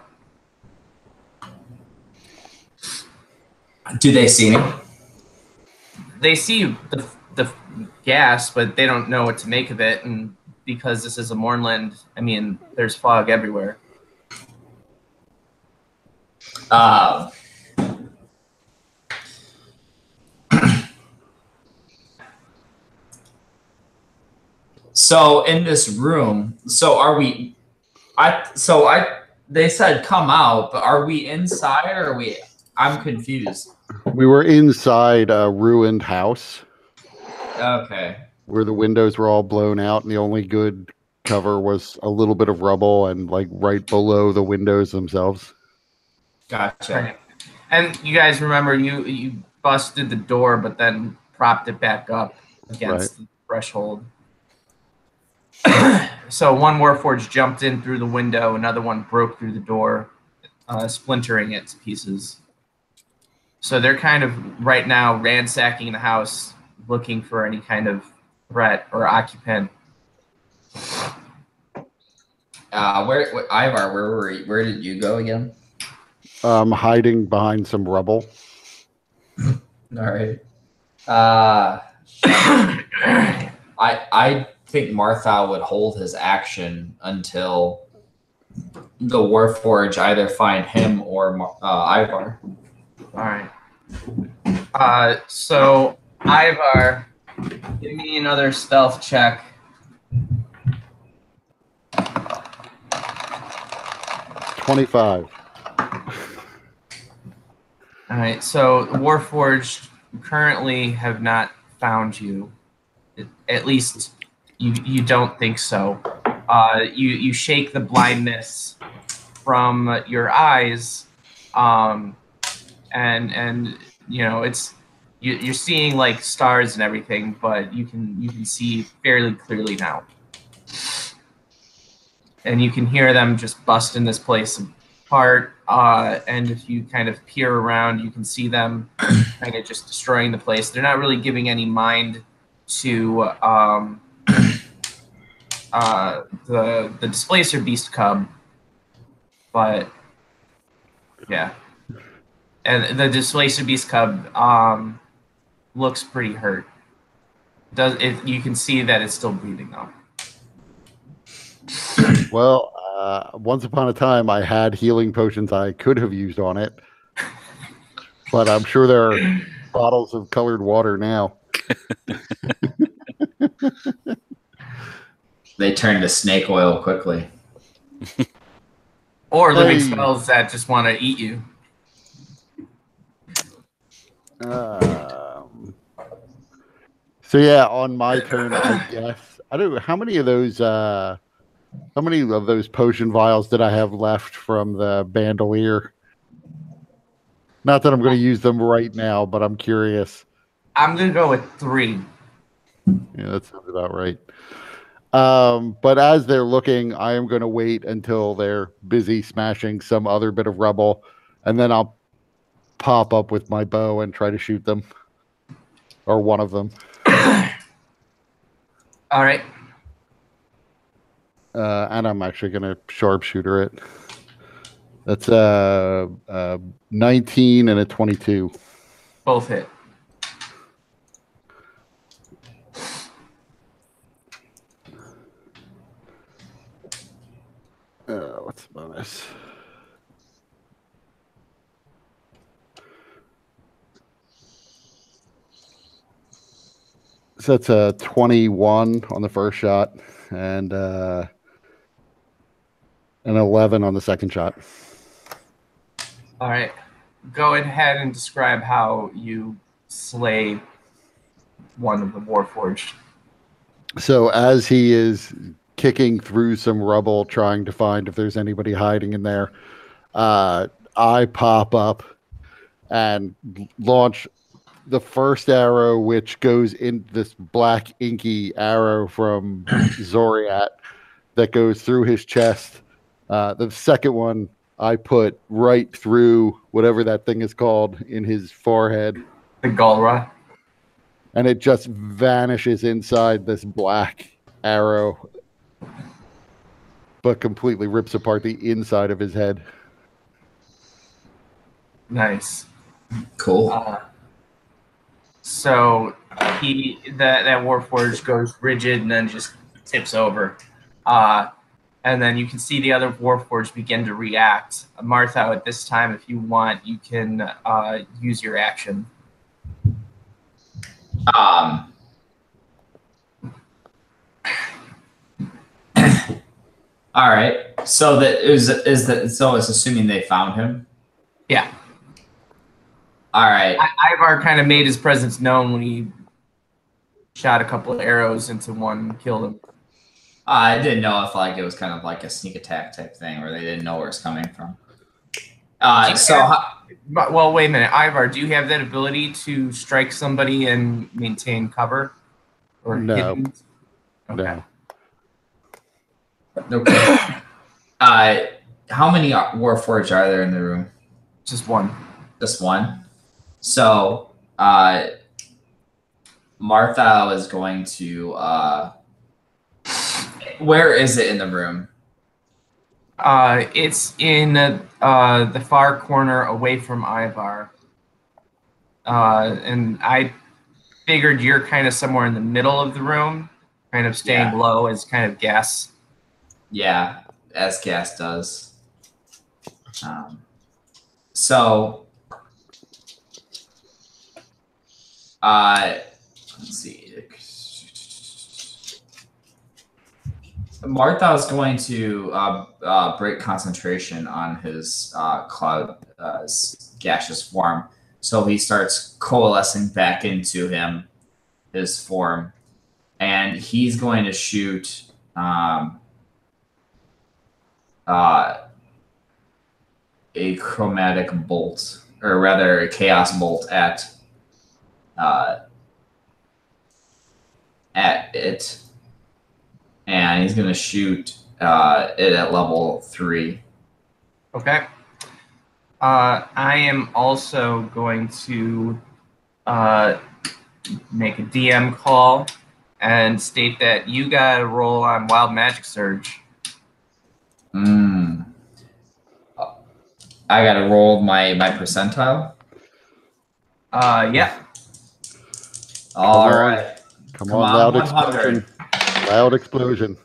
Do they see me? They see the gas, but they don't know what to make of it. And because this is a moorland, I mean, there's fog everywhere. So in this room, they said come out, but are we inside or are we? I'm confused. We were inside a ruined house. Okay. Where the windows were all blown out and the only good cover was a little bit of rubble and like right below the windows themselves. Gotcha. Right. And you guys remember you busted the door, but then propped it back up against the threshold. So one Warforged jumped in through the window, another one broke through the door, splintering it to pieces. So they're kind of right now ransacking the house, looking for any kind of threat or occupant. Ivar, where did you go again? Hiding behind some rubble. All right. I think Martha would hold his action until the Warforge either find him or Ivar. All right. So Ivar, give me another stealth check. 25. All right. So the Warforged currently have not found you. At least you don't think so. You shake the blindness from your eyes, and you know you're seeing like stars and everything, but you can see fairly clearly now, and you can hear them just busting this place apart. And if you kind of peer around, you can see them kind of just destroying the place. They're not really giving any mind to the Displacer Beast Cub, but yeah, and the Displacer Beast Cub looks pretty hurt. You can see that it's still breathing though. Well, once upon a time, I had healing potions I could have used on it, but I'm sure there are bottles of colored water now. They turn to snake oil quickly. Or living spells that just want to eat you. So yeah, on my turn, I guess I don't know how many of those potion vials did I have left from the bandolier? Not that I'm going to use them right now, but I'm curious. I'm going to go with 3. Yeah, that sounds about right. But as they're looking, I am going to wait until they're busy smashing some other bit of rubble, and then I'll pop up with my bow and try to shoot them, or one of them. All right. And I'm actually going to sharpshooter it. That's 19 and a 22. Both hit. What's the bonus? So that's a 21 on the first shot and an 11 on the second shot. All right. Go ahead and describe how you slay one of the Warforged. So as he is kicking through some rubble, trying to find if there's anybody hiding in there, I pop up and launch the first arrow, which goes in this black inky arrow from Zoriat that goes through his chest. The second one I put right through whatever that thing is called in his forehead. The Galra. And it just vanishes inside this black arrow. but completely rips apart the inside of his head. Nice. Cool. So that Warforged goes rigid and then just tips over. And then you can see the other Warforged begin to react. Martha, at this time, if you want, you can use your action. All right. So so it's assuming they found him. Yeah. All right. Ivar kind of made his presence known when he shot a couple of arrows into one and killed him. I didn't know if like it was kind of like a sneak attack type thing, where they didn't know where it's coming from. Well, wait a minute, Ivar. Do you have that ability to strike somebody and maintain cover? Or No. hidden? Okay. No. Okay. How many Warforged are there in the room? Just one. Just one. So, Martha is going to. Where is it in the room? It's in the far corner away from Ivar. And I figured you're kind of somewhere in the middle of the room, kind of staying low as kind of gas. Yeah, as gas does. So, let's see. Martha is going to break concentration on his cloud gaseous form. So he starts coalescing back into his form. And he's going to shoot a chromatic bolt, or rather a chaos bolt at it. And he's going to shoot it at level 3. Okay. I am also going to make a DM call and state that you got to roll on Wild Magic Surge. I got to roll my percentile? Yeah. All right. Come on, loud explosion. Loud explosion.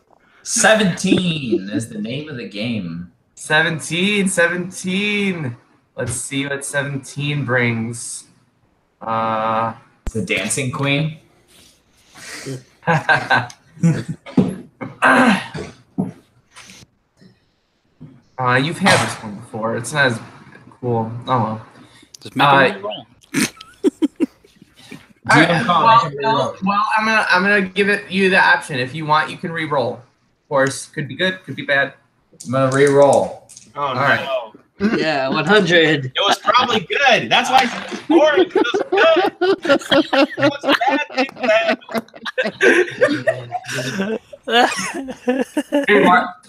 17 is the name of the game. 17. Let's see what 17 brings. It's a dancing queen. You've had this one before. It's not as cool. Oh well. Just make a roll. Well, I'm gonna give you the option. If you want, you can re-roll. Of course, could be good, could be bad. I'm gonna re-roll. Oh, All no. right. Yeah, 100. It was probably good. That's why it's boring. It was good. What's bad things bad?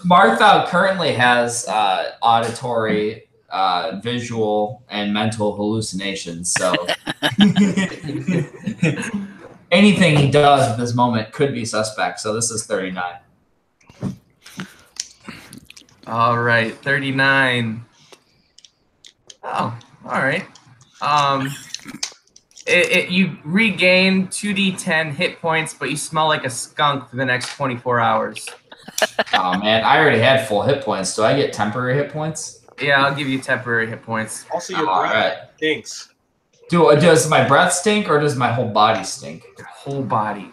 Martha currently has auditory, visual, and mental hallucinations. So anything he does at this moment could be suspect. So this is 39. All right, 39. Oh, all right. You regain 2d10 hit points, but you smell like a skunk for the next 24 hours. Oh man, I already had full hit points. Do I get temporary hit points? Yeah, I'll give you temporary hit points. Also, your All breath right. stinks. Does my breath stink or does my whole body stink? Your whole body.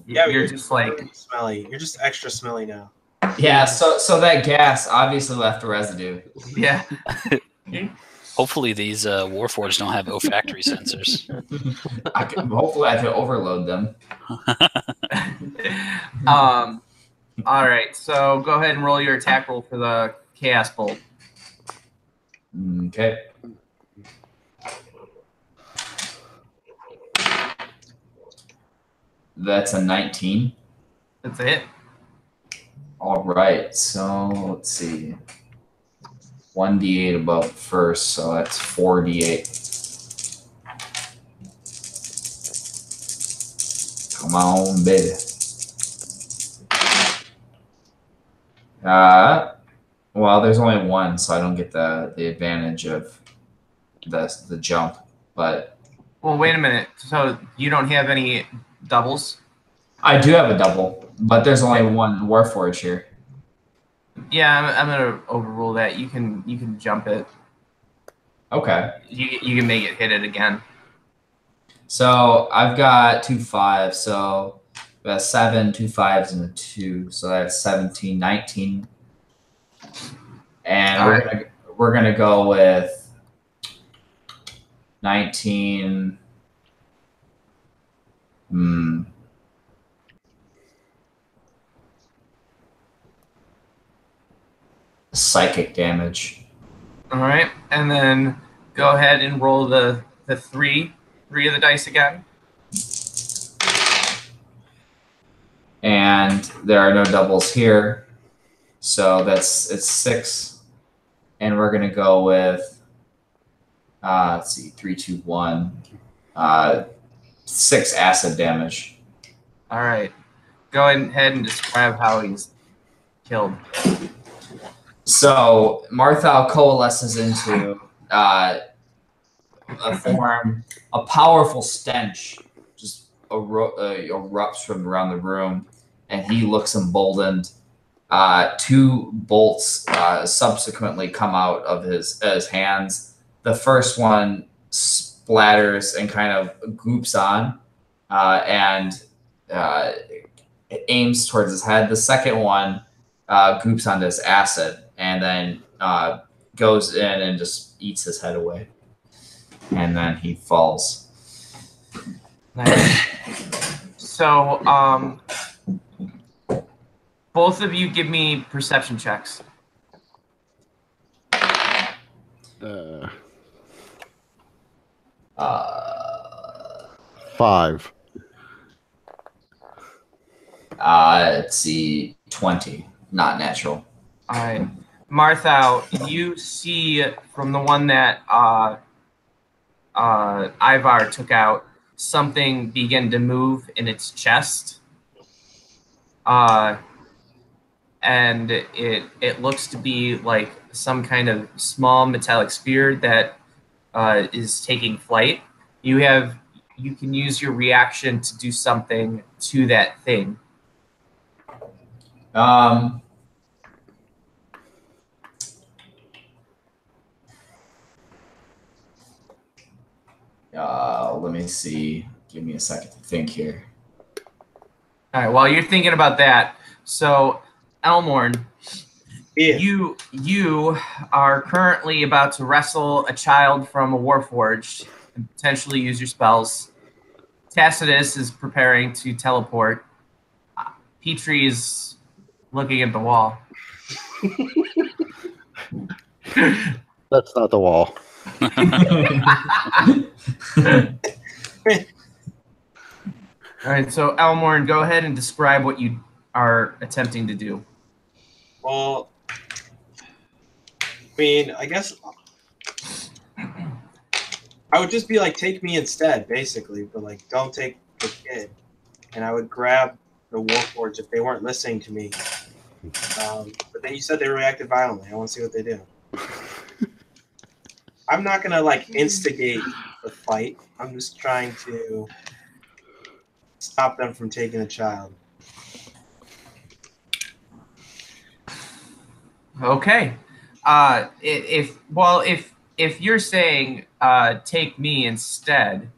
Yeah, You're just like smelly. You're just extra smelly now. Yeah, so that gas obviously left a residue. yeah. Hopefully these Warforged don't have olfactory sensors. Hopefully I can overload them. All right, so go ahead and roll your attack roll for the Chaos Bolt. Okay. That's a 19. That's a hit. All right, so let's see. 1d8 above first, so that's 4d8. Come on, baby. Well, there's only one, so I don't get the advantage of the jump. But Well, wait a minute. So you don't have any doubles? I do have a double, but there's only one Warforged here. Yeah, I'm gonna overrule that. You can jump it. Okay. You can make it hit it again. So I've got 2 5s, so we got 7, 2 5s, and a 2, so that's 17, 19. And we're gonna go with 19. Psychic damage. All right, and then go ahead and roll the three of the dice again. And there are no doubles here, so it's 6. And we're gonna go with let's see, 3, 2, 1, 6 acid damage. All right, go ahead and describe how he's killed. So Marthal coalesces into a powerful stench just erupts from around the room, and he looks emboldened. 2 bolts subsequently come out of his hands. The first one splatters and kind of goops on, and it aims towards his head. The second one goops onto his acid, and then goes in and just eats his head away. And then he falls. Nice. So, both of you give me perception checks. 5. Let's see, 20. Not natural. All right. Martha, you see from the one that Ivar took out, something begin to move in its chest. And it looks to be like some kind of small metallic sphere that is taking flight. You can use your reaction to do something to that thing. Let me see. Give me a second to think here. All right. While you're thinking about that, so Elmorn, Yeah. you are currently about to wrestle a child from a Warforged and potentially use your spells. Tacitus is preparing to teleport. Petrie is looking at the wall. That's not the wall. All right, so Elmorn, go ahead and describe what you are attempting to do. Well, I mean, I guess I would just be like, take me instead, basically, but like, don't take the kid. And I would grab the Warforged if they weren't listening to me. But then you said they reacted violently. I want to see what they do. I'm not gonna like instigate the fight. I'm just trying to stop them from taking the child. Okay. If you're saying take me instead,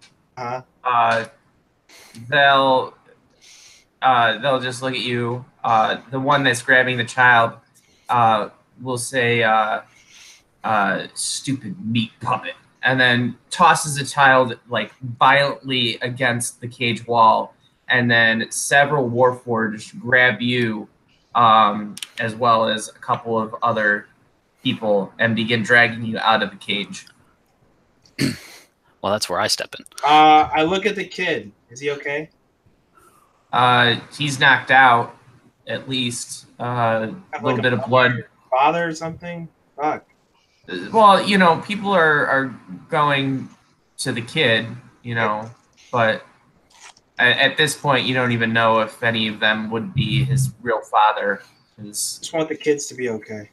they'll just look at you. The one that's grabbing the child will say, stupid meat puppet, and then tosses the child like violently against the cage wall, and then several Warforged grab you as well as a couple of other people and begin dragging you out of the cage. Well, that's where I step in. I look at the kid. Is he okay? He's knocked out, at least. A little bit of blood. Father or something? Fuck. Well, you know, people are going to the kid, you know, but at this point, you don't even know if any of them would be his real father. Just want the kids to be okay.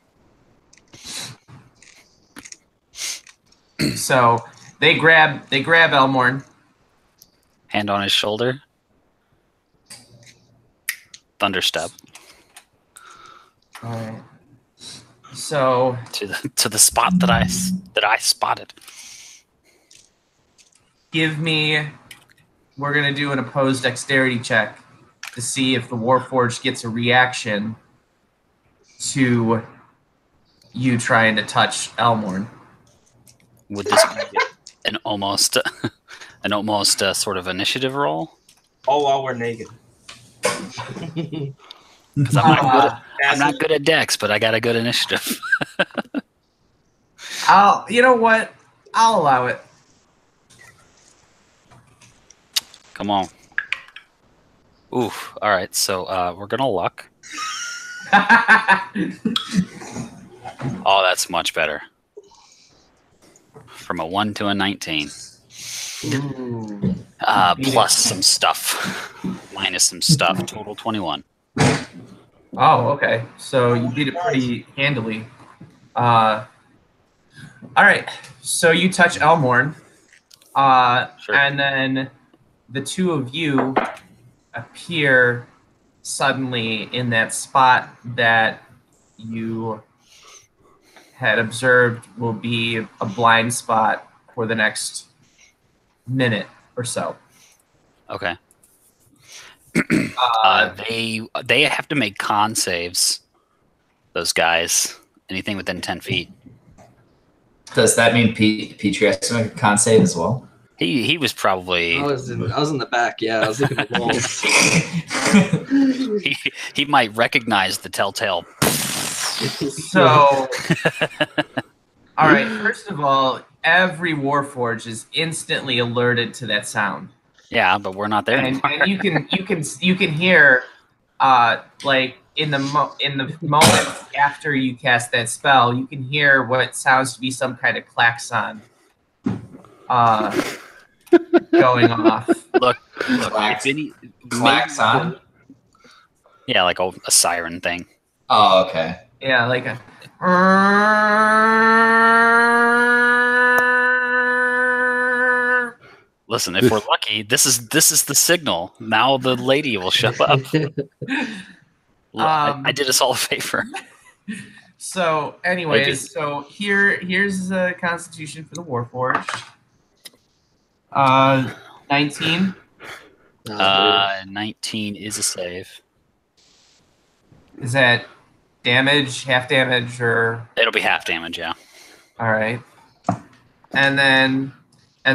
So they grab Elmorn. Hand on his shoulder. Thunderstep All right. So to the spot that I spotted. We're gonna do an opposed dexterity check to see if the Warforged gets a reaction to you trying to touch Elmorn. Would this be an almost sort of initiative roll? All while we're naked. Because I'm not good at dex, but I got a good initiative. You know what? I'll allow it. Come on. Oof. All right. So we're gonna luck. Oh, that's much better. From a 1 to a 19. Plus some stuff. Minus some stuff. Total 21. Oh, okay. So you beat it pretty handily. All right. So you touch Elmorn. Sure. And then the two of you appear suddenly in that spot that you had observed will be a blind spot for the next minute or so. Okay. They have to make con saves. Those guys. Anything within 10 feet. Does that mean Petrie has to make a con save as well? He was probably. I was in the back. Yeah, I was looking at the walls. he might recognize the telltale. So, all right. First of all, every Warforged is instantly alerted to that sound. Yeah, but we're not there and anymore. you can hear, like in the moment after you cast that spell, you can hear what sounds to be some kind of klaxon, going off. Look, Klaxon? Yeah, like a siren thing. Oh, okay. Yeah, like a. Listen, if we're lucky, this is the signal. Now the lady will show up. I did us all a favor. So, anyways, so here's the Constitution for the Warforged. 19. 19 is a save. Is that damage, half damage, or? It'll be half damage, yeah. All right. And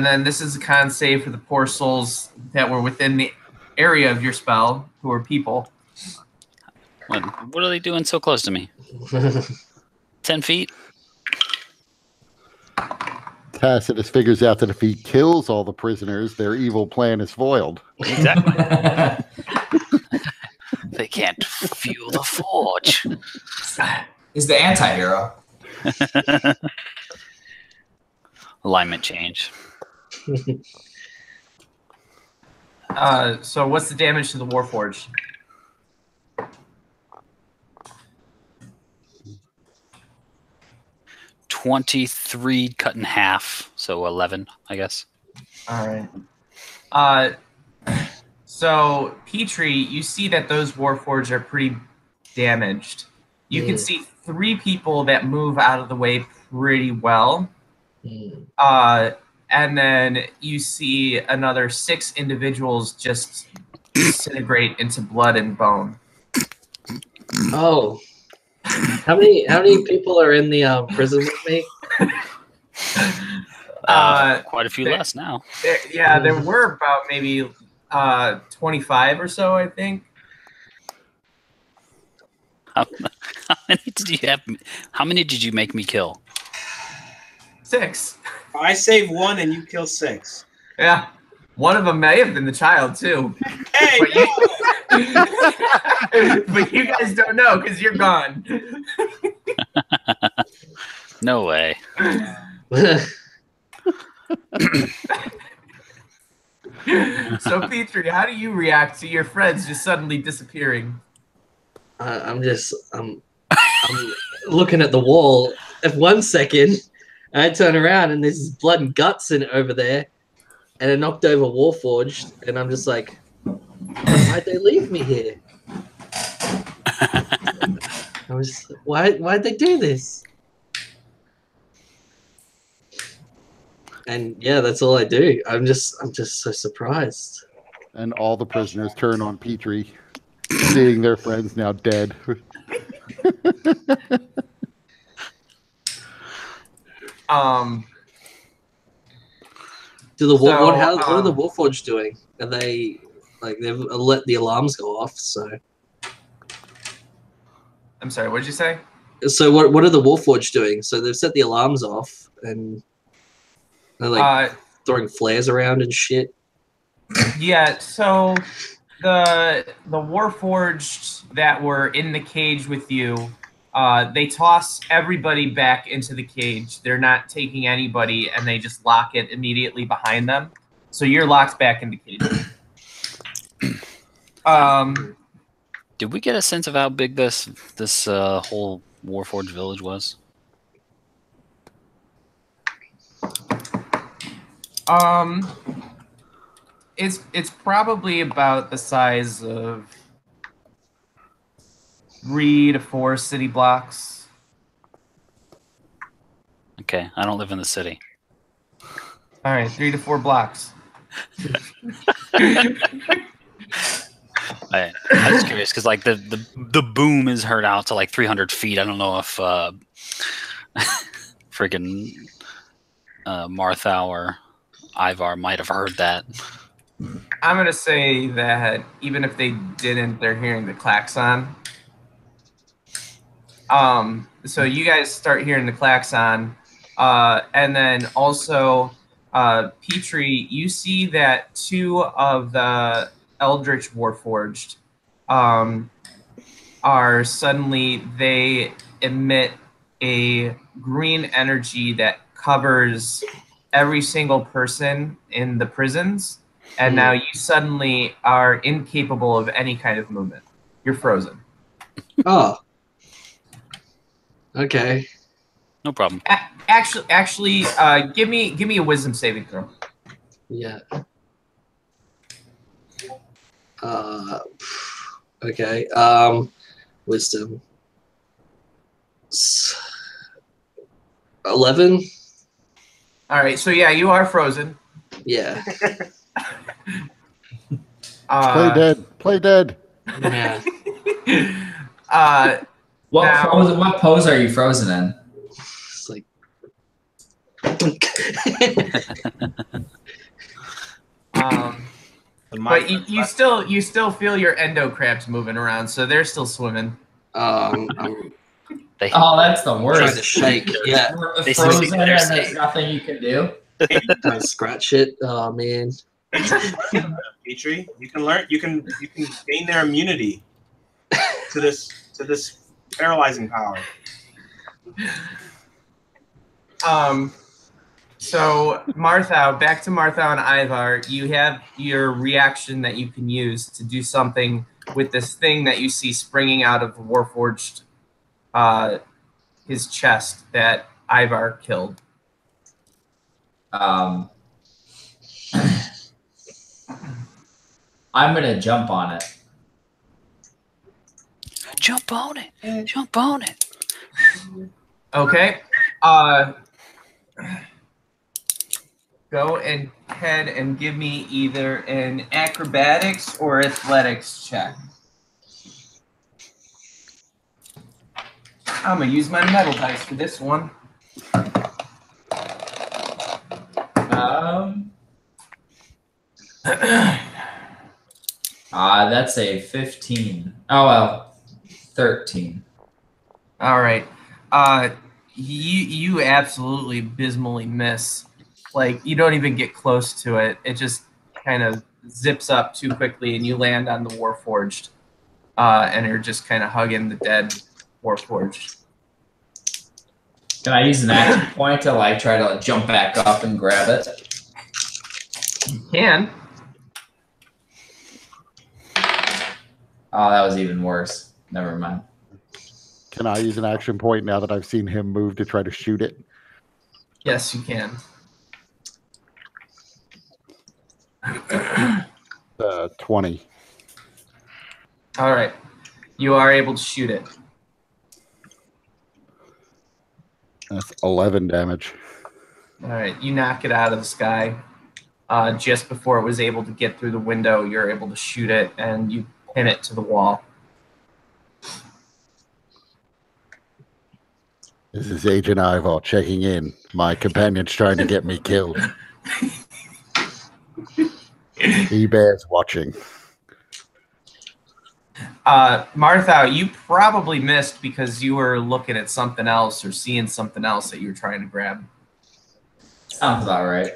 then this is a con save for the poor souls that were within the area of your spell, who are people. What are they doing so close to me? 10 feet? Tacitus figures out that if he kills all the prisoners, their evil plan is foiled. Exactly. They can't fuel the forge. He's the anti-hero. Alignment change. So what's the damage to the Warforged? $23 cut in half, so 11, I guess. All right. So Petrie, you see that those Warforged are pretty damaged. You can see 3 people that move out of the way pretty well. And then you see another 6 individuals just disintegrate into blood and bone. Oh. How many people are in the prison with me? Quite a few less now. There were about maybe 25 or so, I think. How many did you have? How many did you make me kill? 6. I save 1 and you kill 6. Yeah. One of them may have been the child, too. Hey, But you guys don't know because you're gone. No way. So, Petrie, how do you react to your friends just suddenly disappearing? I'm looking at the wall. At 1 second, I turn around and there's blood and guts in it over there, and a knocked over Warforged, and I'm just like, why'd they leave me here? I was why'd they do this? And yeah, that's all I do. I'm just so surprised. And all the prisoners turn on Petrie, seeing their friends now dead. What are the Warforged doing? Are they like they've let the alarms go off? So I'm sorry, what did you say? So what are the Warforged doing? So they've set the alarms off and they're like throwing flares around and shit. Yeah, so the Warforged that were in the cage with you, they toss everybody back into the cage. They're not taking anybody, and they just lock it immediately behind them. So you're locked back in the cage. Did we get a sense of how big this whole Warforged village was? It's probably about the size of 3 to 4 city blocks. Okay, I don't live in the city. All right, 3 to 4 blocks. I'm just curious because like the boom is heard out to like 300 feet. I don't know if freaking Marthau or Ivar might have heard that. I'm gonna say that even if they didn't, they're hearing the klaxon. So you guys start hearing the klaxon, and then also Petrie, you see that 2 of the Eldritch Warforged are suddenly, they emit a green energy that covers every single person in the prisons, and now you suddenly are incapable of any kind of movement. You're frozen. Oh. Okay. No problem. Actually, give me a wisdom saving throw. Yeah. Okay. Wisdom. 11. All right. So yeah, you are frozen. Yeah. Play dead. Play dead. Yeah. What pose are you frozen in? It's like. But you still feel your endo crabs moving around, so they're still swimming. I'm that's the worst. trying to shake. Yeah. Frozen and there's nothing you can do. Trying to scratch it. Oh man. Petrie, you can gain their immunity to this paralyzing power. So Marthau, back to Marthau and Ivar, you have your reaction that you can use to do something with this thing that you see springing out of the Warforged, his chest that Ivar killed. I'm gonna jump on it. Jump on it. Jump on it. Okay. Go ahead and give me either an acrobatics or athletics check. I'm going to use my metal dice for this one. That's a 15. Oh, well, 13. All right. You absolutely abysmally miss. Like, you don't even get close to it. It just kind of zips up too quickly, and you land on the Warforged. And you're just kind of hugging the dead Warforged. Can I use an action point to like try to jump back up and grab it? You can. Oh, that was even worse. Never mind. Can I use an action point now that I've seen him move to try to shoot it? Yes, you can. 20. All right. You are able to shoot it. That's 11 damage. All right. You knock it out of the sky. Just before it was able to get through the window, you're able to shoot it, and you pin it to the wall. This is Agent Ivor checking in. My companion's trying to get me killed. He bears watching. Martha, you probably missed because you were looking at something else or seeing something else that you were trying to grab. Sounds about right.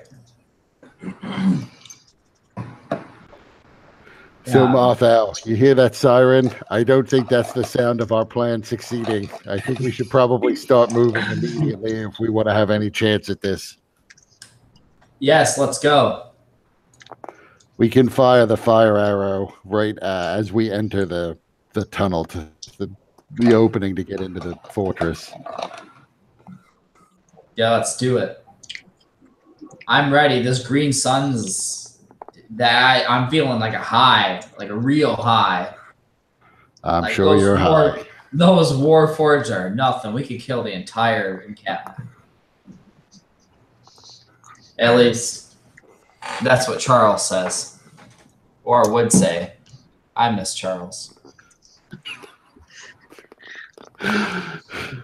So, Martha, you hear that siren? I don't think that's the sound of our plan succeeding. I think we should probably start moving immediately if we want to have any chance at this. Yes, let's go. We can fire the fire arrow right as we enter the tunnel to the opening to get into the fortress. Yeah, let's do it. I'm ready. This green sun's that I'm feeling like a high, like a real high. I'm like sure you're high. Those Warforged are nothing. We could kill the entire encampment. At least that's what Charles says. Or would say. I miss Charles.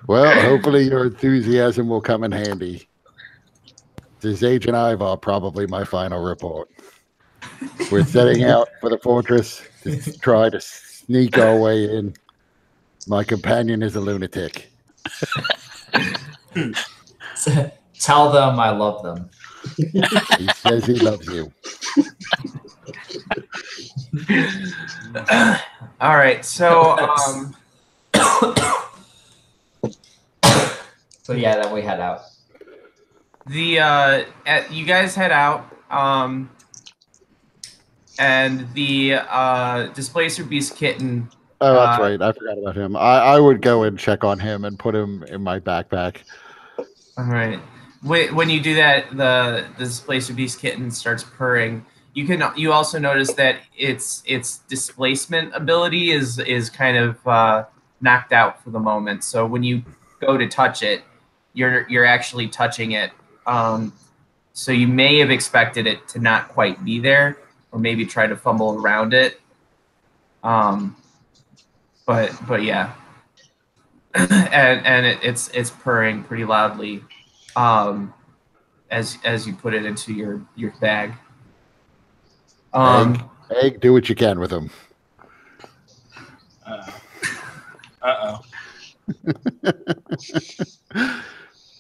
Well, hopefully your enthusiasm will come in handy. This is Agent Ivor, probably my final report. We're setting out for the fortress to try to sneak our way in. My companion is a lunatic. Tell them I love them. He says he loves you. All right, so so yeah, then we head out. You guys head out, and the Displacer Beast kitten. Oh, that's right. I forgot about him. I would go and check on him and put him in my backpack. All right. When you do that, the Displacer Beast kitten starts purring. You also notice that its displacement ability is kind of knocked out for the moment. So when you go to touch it, you're actually touching it. So you may have expected it to not quite be there, or maybe try to fumble around it. But yeah, and it's purring pretty loudly, as you put it into your bag. Egg, do what you can with him.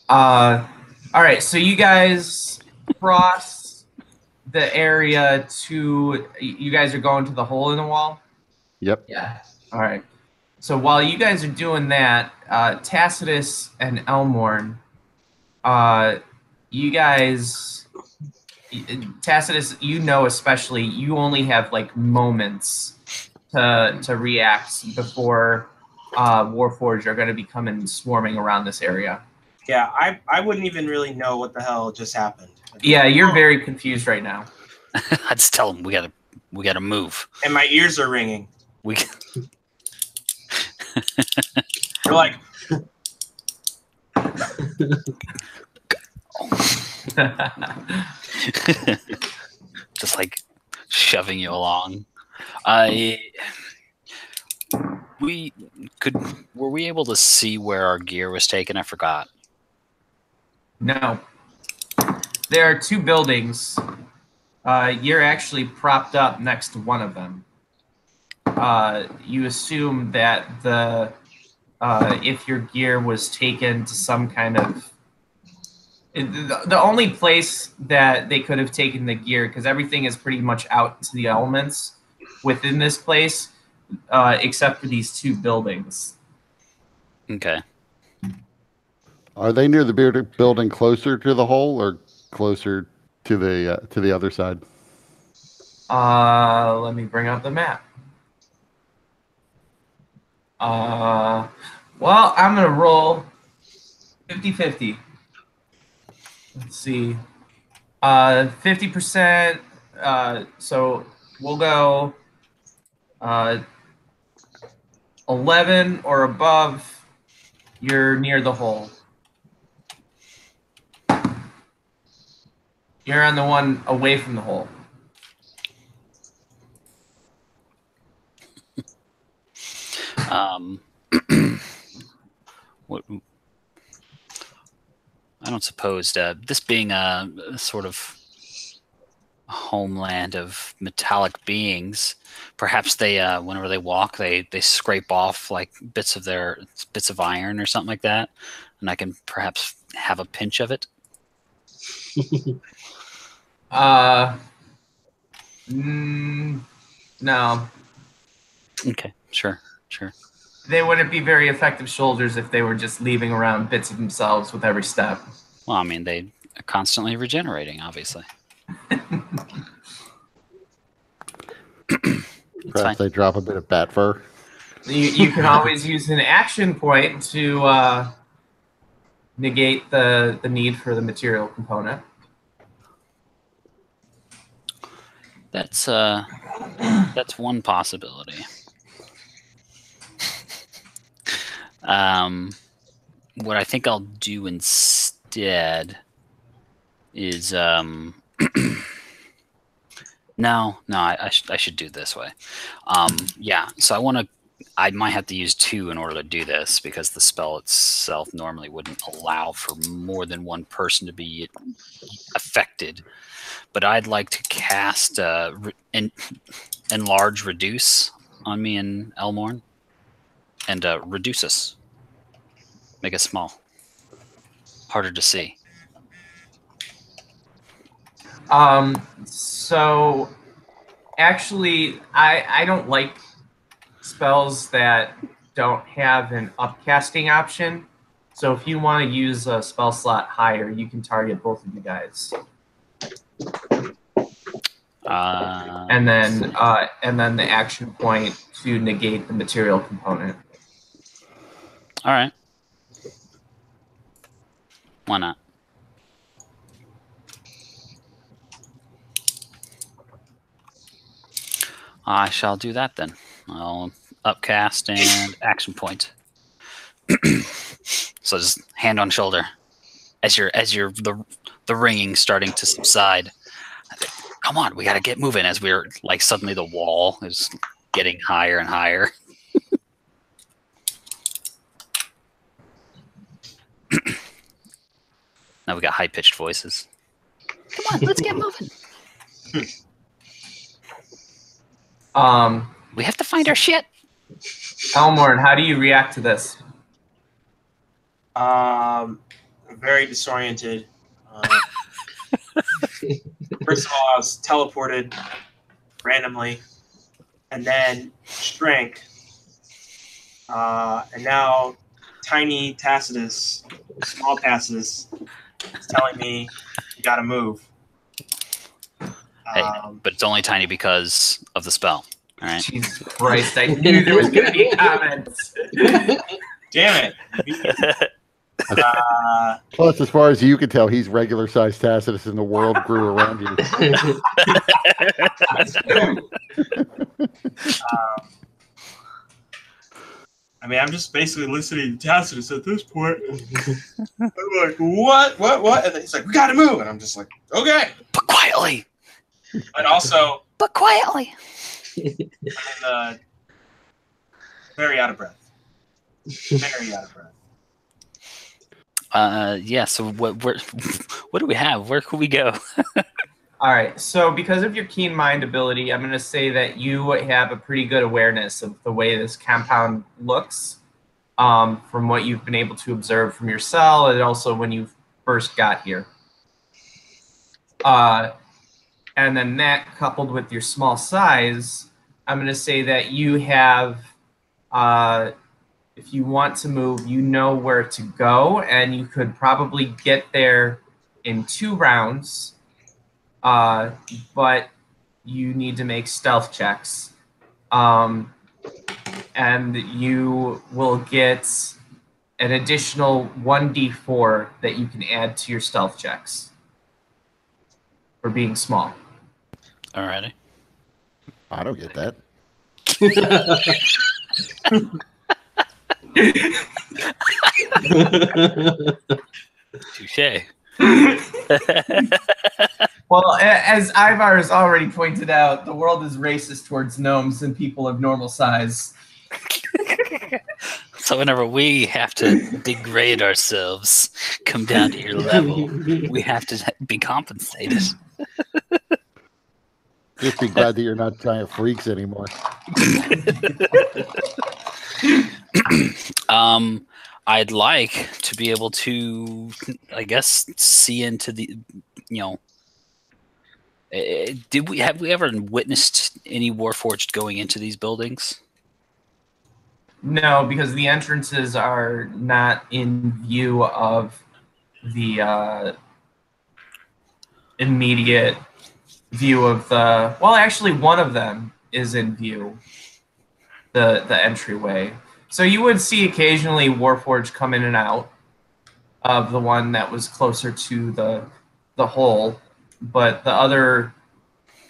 All right, so you guys cross the area to. You guys are going to the hole in the wall? Yep. Yeah. All right. So while you guys are doing that, Tacitus and Elmorn, you guys, Tacitus, especially, you only have like moments to react before Warforged are going to be coming swarming around this area. Yeah, I wouldn't even really know what the hell just happened. Yeah, you're very confused right now. I just tell them we gotta move. And my ears are ringing. We They're like, just like shoving you along. Were we able to see where our gear was taken? I forgot. No. There are two buildings. You're actually propped up next to one of them. You assume that if your gear was taken to some kind of... The only place that they could have taken the gear, because everything is pretty much out to the elements within this place, except for these two buildings. Okay. Are they near the building closer to the hole or closer to the other side? Let me bring up the map. Well, I'm going to roll 50-50. Let's see. 50%. So we'll go 11 or above. You're near the hole. You're on the one away from the hole. What? I don't suppose this being a sort of homeland of metallic beings, perhaps they, whenever they walk, they scrape off like bits of iron or something like that, and I can perhaps have a pinch of it. No. Okay, sure. They wouldn't be very effective soldiers if they were just leaving around bits of themselves with every step. Well, I mean, they are constantly regenerating, obviously. Perhaps they drop a bit of bat fur. You can always use an action point to negate the need for the material component. That's one possibility. What I think I'll do instead is no. I should do it this way. Yeah. So I might have to use 2 in order to do this because the spell itself normally wouldn't allow for more than one person to be affected. But I'd like to cast enlarge reduce on me and Elmorn, and reduce us. Make us small. Harder to see. So actually, I don't like spells that don't have an upcasting option. So if you want to use a spell slot higher, you can target both of you guys. And then the action point to negate the material component. All right. Why not? I shall do that then. I'll upcast and action point. So just hand on shoulder as the ringing starting to subside. Come on, we got to get moving. As we're like suddenly the wall is getting higher and higher. Now we got high-pitched voices. Come on, let's get moving. We have to find our shit. Elmorn, how do you react to this? Very disoriented. First of all, I was teleported randomly, and then shrank, and now tiny Tacitus, small Tacitus, is telling me you gotta move. Hey, but it's only tiny because of the spell. All right. Jesus Christ! I knew there was going to be comments. Damn it! Plus, as far as you can tell, he's regular-sized Tacitus, and the world grew around you. I mean, I'm just basically listening to Tacitus at this point. I'm like, what? And then he's like, we gotta move. And I'm just like, okay. But quietly. But also... But quietly. I'm very out of breath. Very out of breath. Yeah, so what do we have? Where could we go? All right, so because of your keen mind ability, I'm going to say that you have a pretty good awareness of the way this compound looks from what you've been able to observe from your cell and also when you first got here. And then that coupled with your small size, I'm going to say that you have, if you want to move, you know where to go, and you could probably get there in 2 rounds. But you need to make stealth checks. And and you will get an additional 1d4 that you can add to your stealth checks for being small. Alrighty. I don't get that. Touche. Well, as Ivar has already pointed out, the world is racist towards gnomes and people of normal size. So whenever we have to degrade ourselves, come down to your level, we have to be compensated. Just be glad that you're not giant freaks anymore. I'd like to be able to, I guess, see into the, have we ever witnessed any Warforged going into these buildings? No, because the entrances are not in view of the immediate view of the. Well, actually, one of them is in view. The entryway. So you would see occasionally Warforged come in and out of the one that was closer to the hole, but the other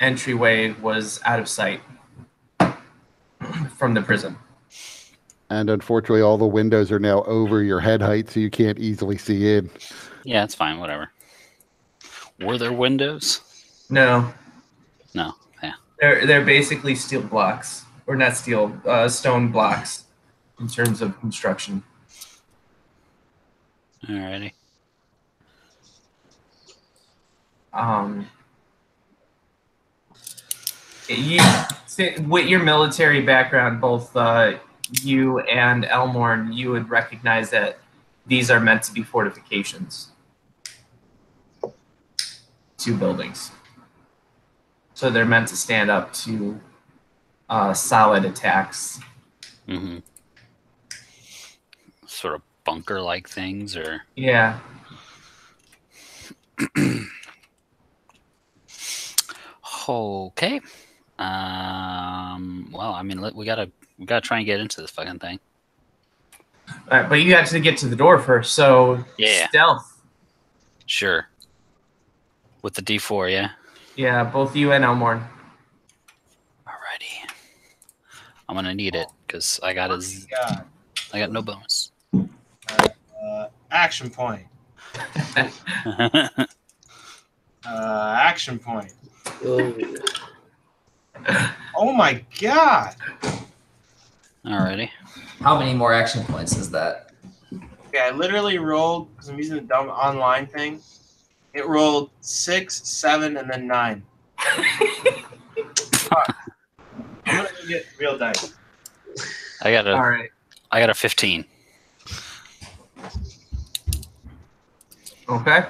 entryway was out of sight from the prison. And unfortunately, all the windows are now over your head height, so you can't easily see in. Yeah, it's fine. Whatever. Were there windows? No. No. Yeah. They're basically steel blocks, or not steel, stone blocks in terms of construction. Alrighty. With your military background, both you and Elmorn, you would recognize that these are meant to be fortifications. 2 buildings. So they're meant to stand up to solid attacks. Mm-hmm. Sort of bunker-like things, or? Yeah. Okay. Well, I mean, we gotta try and get into this fucking thing. All right, but you got to get to the door first, so yeah. Stealth. Sure. With the D4, yeah? Yeah, both you and Elmorn. Alrighty. I'm gonna need it, because I got no bonus. Action point. Action point. Oh my god! Alrighty. How many more action points is that? Okay, I literally rolled, because I'm using the dumb online thing. It rolled 6, 7, and then 9. I'm gonna go get real dice. I got All right. a 15. Okay.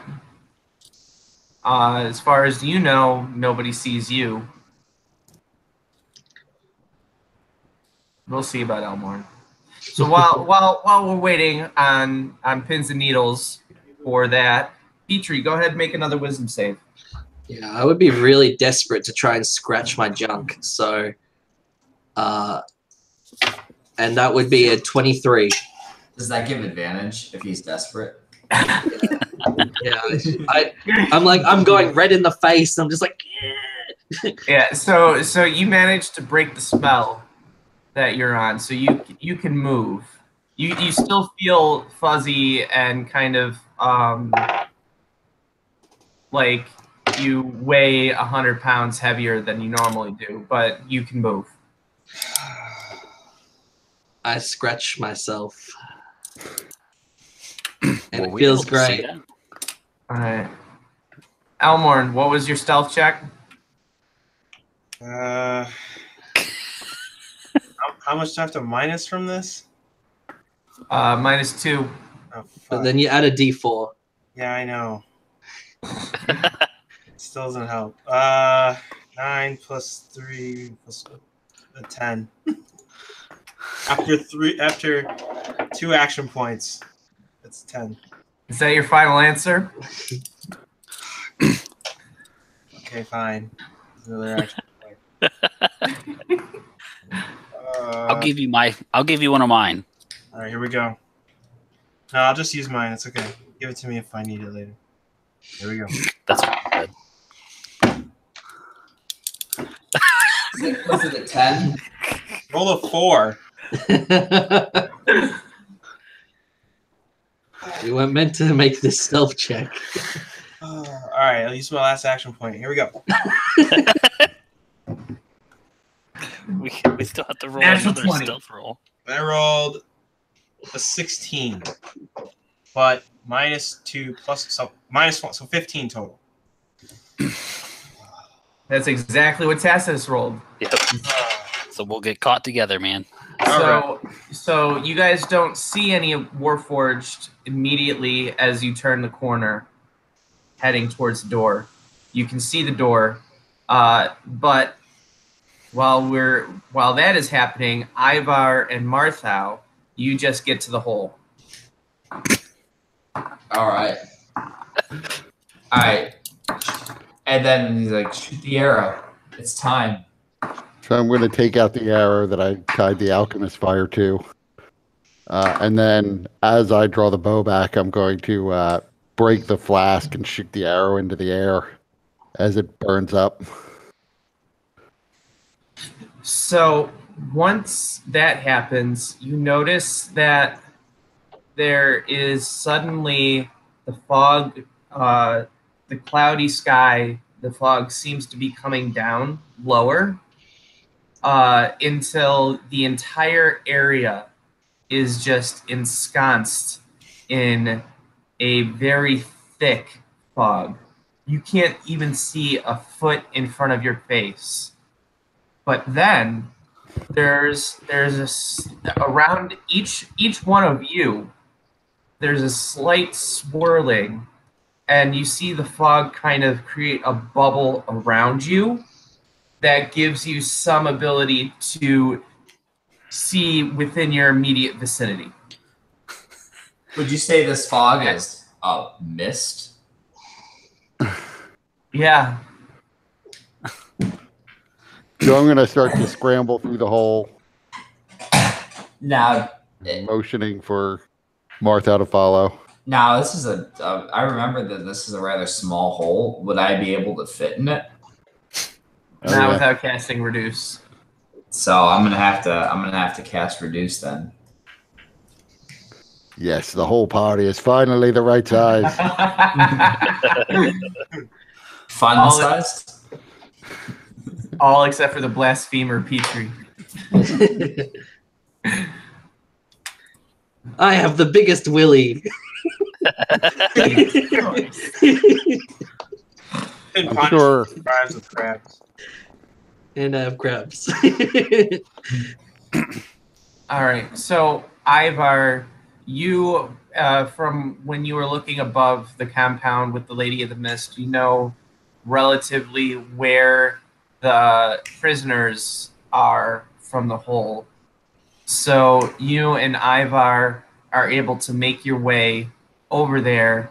As far as you know, nobody sees you. We'll see about Elmorn. So while we're waiting on pins and needles for that, Petrie, go ahead and make another wisdom save. Yeah, I would be really desperate to try and scratch my junk. So, and that would be a 23. Does that give advantage if he's desperate? Yeah, I'm going red in the face. I'm just like, Yeah. So you managed to break the spell that you're on, so you can move. You still feel fuzzy and kind of like you weigh 100 pounds heavier than you normally do, but you can move. I scratch myself. And Were it we feels able to see great. that? All right. Elmorn, what was your stealth check? How much do I have to minus from this? -2. Oh, But fuck. then you add a D4. Yeah, I know. Still doesn't help. 9 plus 3 plus 10. After 2 action points, it's 10. Is that your final answer? Okay, fine. Another action point. give you I'll give you one of mine. All right, here we go. No, I'll just use mine. It's okay. Give it to me if I need it later. Here we go. That's good. Was it a 10? Roll a 4. We weren't meant to make this stealth check. All right, I'll use my last action point. Here we go. We still have to roll Natural another 20. stealth roll. I rolled a 16, but -2 plus so -1, so 15 total. That's exactly what Tacitus rolled. Yep. So we'll get caught together, man. So you guys don't see any of Warforged immediately as you turn the corner, heading towards the door. You can see the door, but while that is happening, Ivar and Marthau, you just get to the hole. All right. And then he's like, shoot the arrow. It's time. So I'm going to take out the arrow that I tied the alchemist fire to. And then as I draw the bow back, I'm going to break the flask and shoot the arrow into the air as it burns up. So once that happens, you notice that there is suddenly the fog, the cloudy sky, the fog seems to be coming down lower until the entire area is just ensconced in a very thick fog. You can't even see a foot in front of your face. But then there's around each one of you, there's a slight swirling, and you see the fog kind of create a bubble around you that gives you some ability to see within your immediate vicinity. Would you say this fog is a mist? Yeah. So I'm going to start to scramble through the hole, Now, motioning for Martha to follow. now this is I remember that this is a rather small hole. Would I be able to fit in it? Oh, Not yeah. without casting Reduce. So I'm gonna have to cast Reduce then. Yes, the whole party is finally the right size. Fun All- sized. All except for the blasphemer Petrie. I have the biggest willy. And I'm punch sure. fries with crabs. And I have crabs. All right. So, Ivar, you, from when you were looking above the compound with the Lady of the Mist, you know relatively where the prisoners are from the hole. So you and Ivar are able to make your way over there.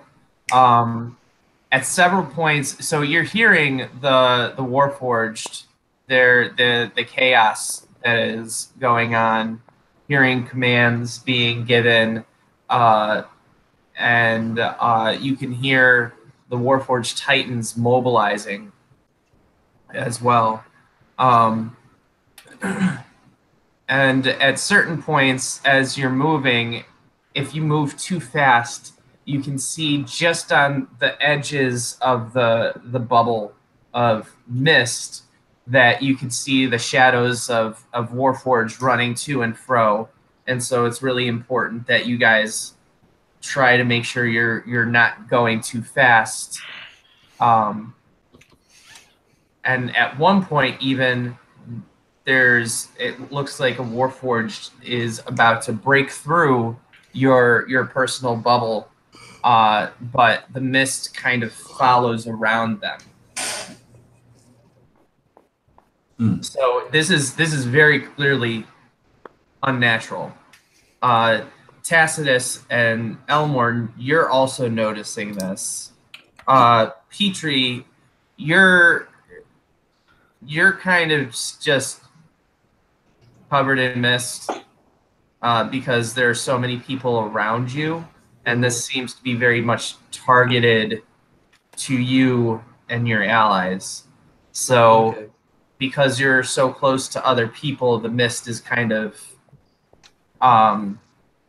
At several points, so you're hearing the Warforged, the chaos that is going on, hearing commands being given, and you can hear the Warforged Titans mobilizing as well. And at certain points, as you're moving, if you move too fast, you can see just on the edges of the bubble of mist that you can see the shadows of Warforged running to and fro. And so it's really important that you guys try to make sure you're not going too fast. And at one point, even it looks like a Warforged is about to break through your personal bubble, but the mist kind of follows around them. So this is very clearly unnatural. Tacitus and Elmore, you're also noticing this. Petrie, you're kind of just covered in mist because there are so many people around you, and this seems to be very much targeted to you and your allies. So, Okay. because you're so close to other people, the mist is kind of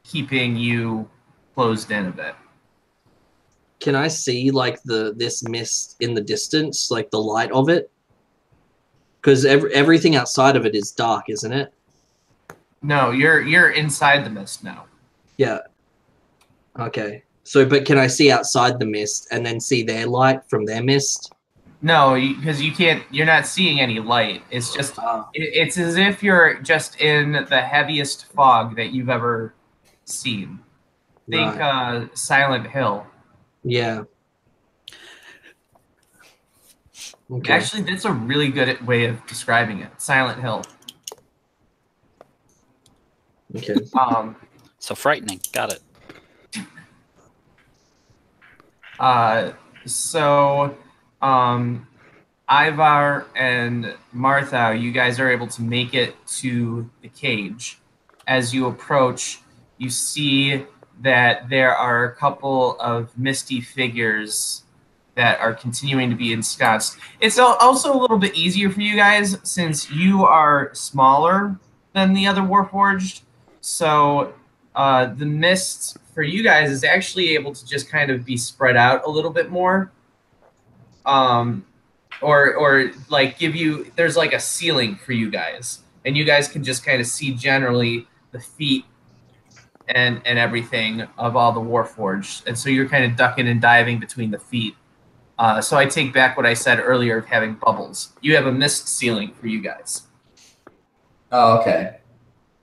keeping you closed in a bit. Can I see like this mist in the distance, like the light of it? Because everything outside of it is dark, isn't it? No, you're inside the mist now. Yeah. Okay. So, but can I see outside the mist and then see their light from their mist? No, because you can't. You're not seeing any light. It's just. Ah, It's as if you're just in the heaviest fog that you've ever seen. Think right. Silent Hill. Yeah. Okay. Actually, that's a really good way of describing it. Silent Hill. Okay. So frightening. Got it. So, Ivar and Martha, you guys are able to make it to the cage. As you approach, you see that there are a couple of misty figures that are continuing to be ensconced. It's also a little bit easier for you guys since you are smaller than the other Warforged. So the mist for you guys is actually able to just kind of be spread out a little bit more. Or like give you, there's like a ceiling for you guys, and you guys can just kind of see generally the feet and everything of all the Warforged, and so you're kind of ducking and diving between the feet. So I take back what I said earlier of having bubbles. You have a mist ceiling for you guys. Oh, okay.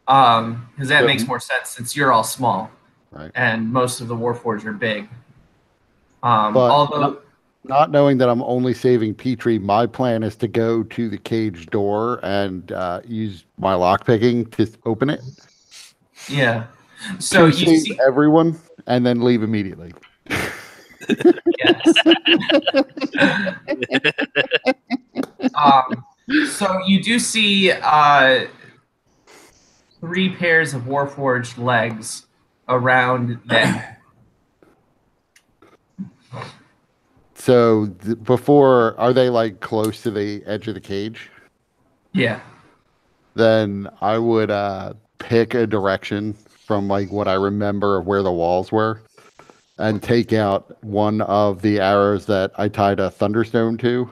Because that makes more sense since you're all small, Right. and most of the Warforged are big. But Although, not knowing that I'm only saving Petrie, my plan is to go to the cage door and use my lockpicking to open it. yeah. So to you save see, everyone and then leave immediately. yes. So you do see 3 pairs of Warforged legs around that. So before, are they like close to the edge of the cage? Yeah. Then I would pick a direction from like what I remember of where the walls were and take out one of the arrows that I tied a thunderstone to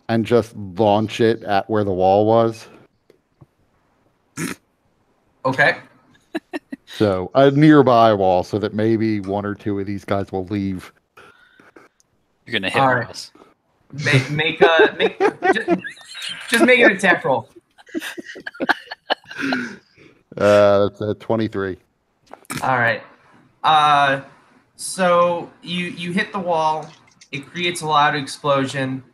and just launch it at where the wall was. Okay. So a nearby wall so that maybe 1 or 2 of these guys will leave. You're gonna hit All right. us. Just make an attack roll. That's a 23. All right. So you hit the wall. It creates a loud explosion.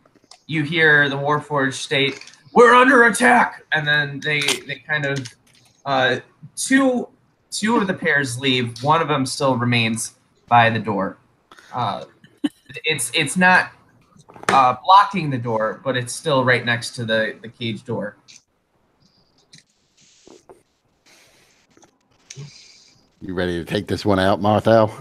You hear the Warforged state, "We're under attack!" And then they kind of two of the pairs leave. One of them still remains by the door. It's not blocking the door, but it's still right next to the cage door. You ready to take this one out, Marthal?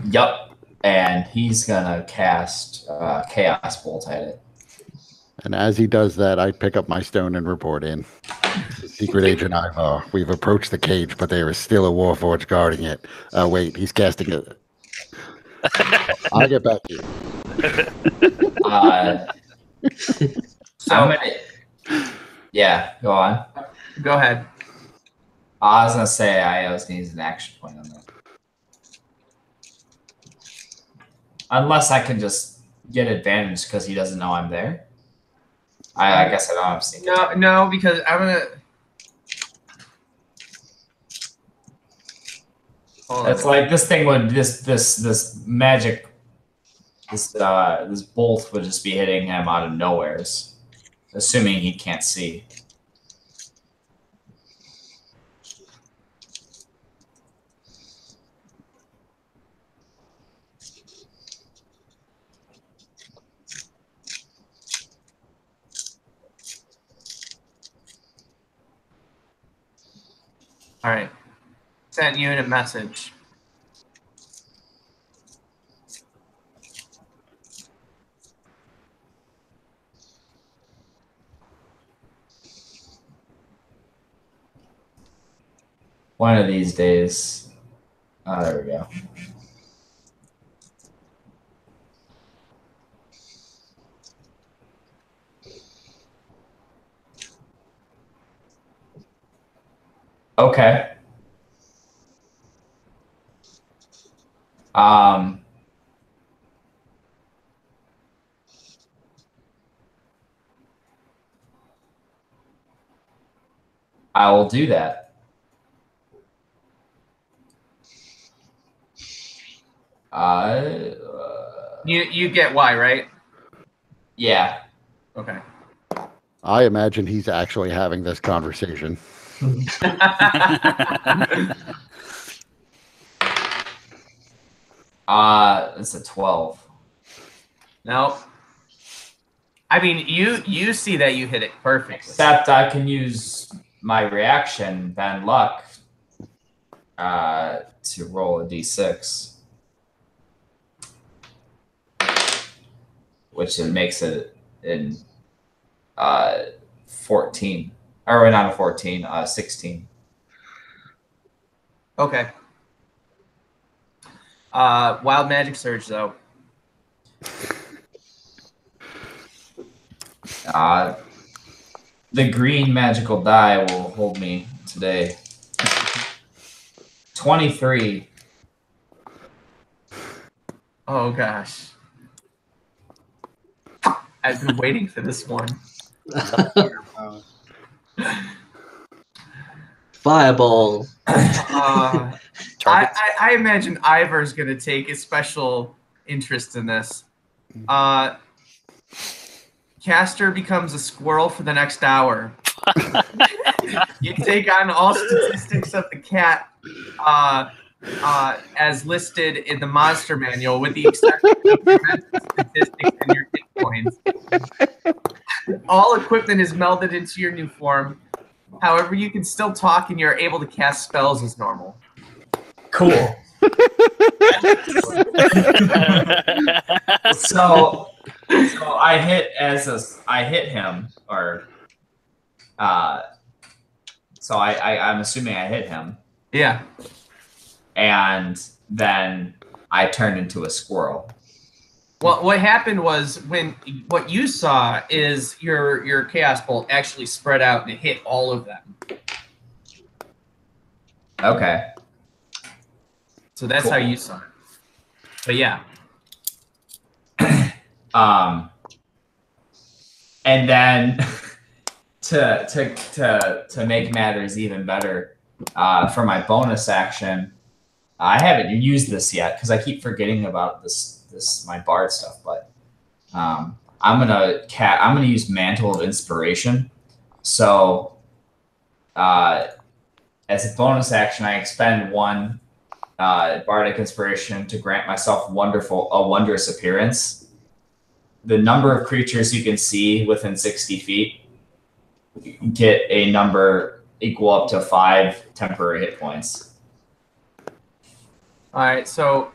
Yup. And he's gonna cast Chaos Bolt at it. And as he does that, I pick up my stone and report in. Secret Agent Ivar, we've approached the cage, but there is still a Warforged guarding it. Wait, he's casting it. I'll get back to you. So yeah, go on. Go ahead. I was gonna say I was gonna use an action point on that. Unless I can just get advantage because he doesn't know I'm there. I guess I don't have sneak attack. No, because I'm gonna. It's like this thing would this magic this bolt would just be hitting him out of nowheres, assuming he can't see. right. Sent unit message. One of these days. Oh, there we go. Okay. I will do that. You get why, right? Yeah. Okay. I imagine he's actually having this conversation. It's a 12. No. I mean, you see that you hit it perfectly. Except I can use my reaction, then luck, to roll a d6, which it makes it in 14, or not a 14, 16. Okay. Wild magic surge though. The green magical die will hold me today. 23. Oh gosh. I've been waiting for this one. Fireball. I imagine Ivor's going to take a special interest in this. Caster becomes a squirrel for the next hour. You take on all statistics of the cat as listed in the monster manual, with the exception of your mental statistics and your hit points. All equipment is melded into your new form. However, you can still talk and you're able to cast spells as normal. Cool. So I hit him, or so I'm assuming I hit him. Yeah. And then I turned into a squirrel. Well, what happened was what you saw is your chaos bolt actually spread out and it hit all of them. Okay. So that's Cool. how you saw it. But yeah. And then to make matters even better, for my bonus action, I haven't used this yet because I keep forgetting about this my bard stuff. But I'm gonna use Mantle of Inspiration. So as a bonus action, I expend one bardic inspiration to grant myself a wondrous appearance. The number of creatures you can see within 60 feet get a number equal up to 5 temporary hit points. All right. So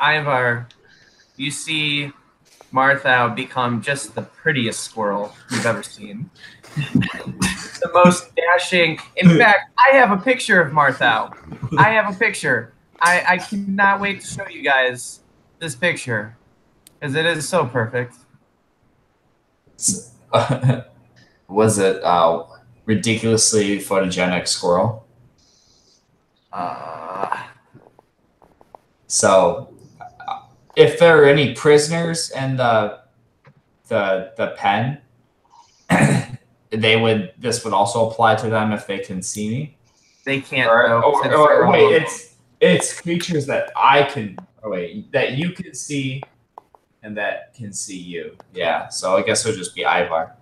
Ivar, you see Martha become just the prettiest squirrel you've ever seen. The most dashing. In fact, I have a picture of Martha. I have a picture. I cannot wait to show you guys this picture because it is so perfect. Was it ridiculously photogenic squirrel? So, if there are any prisoners in the pen, this would also apply to them if they can see me. They can't. It's creatures that that you can see and that can see you. Yeah, so I guess it'll just be Ivar.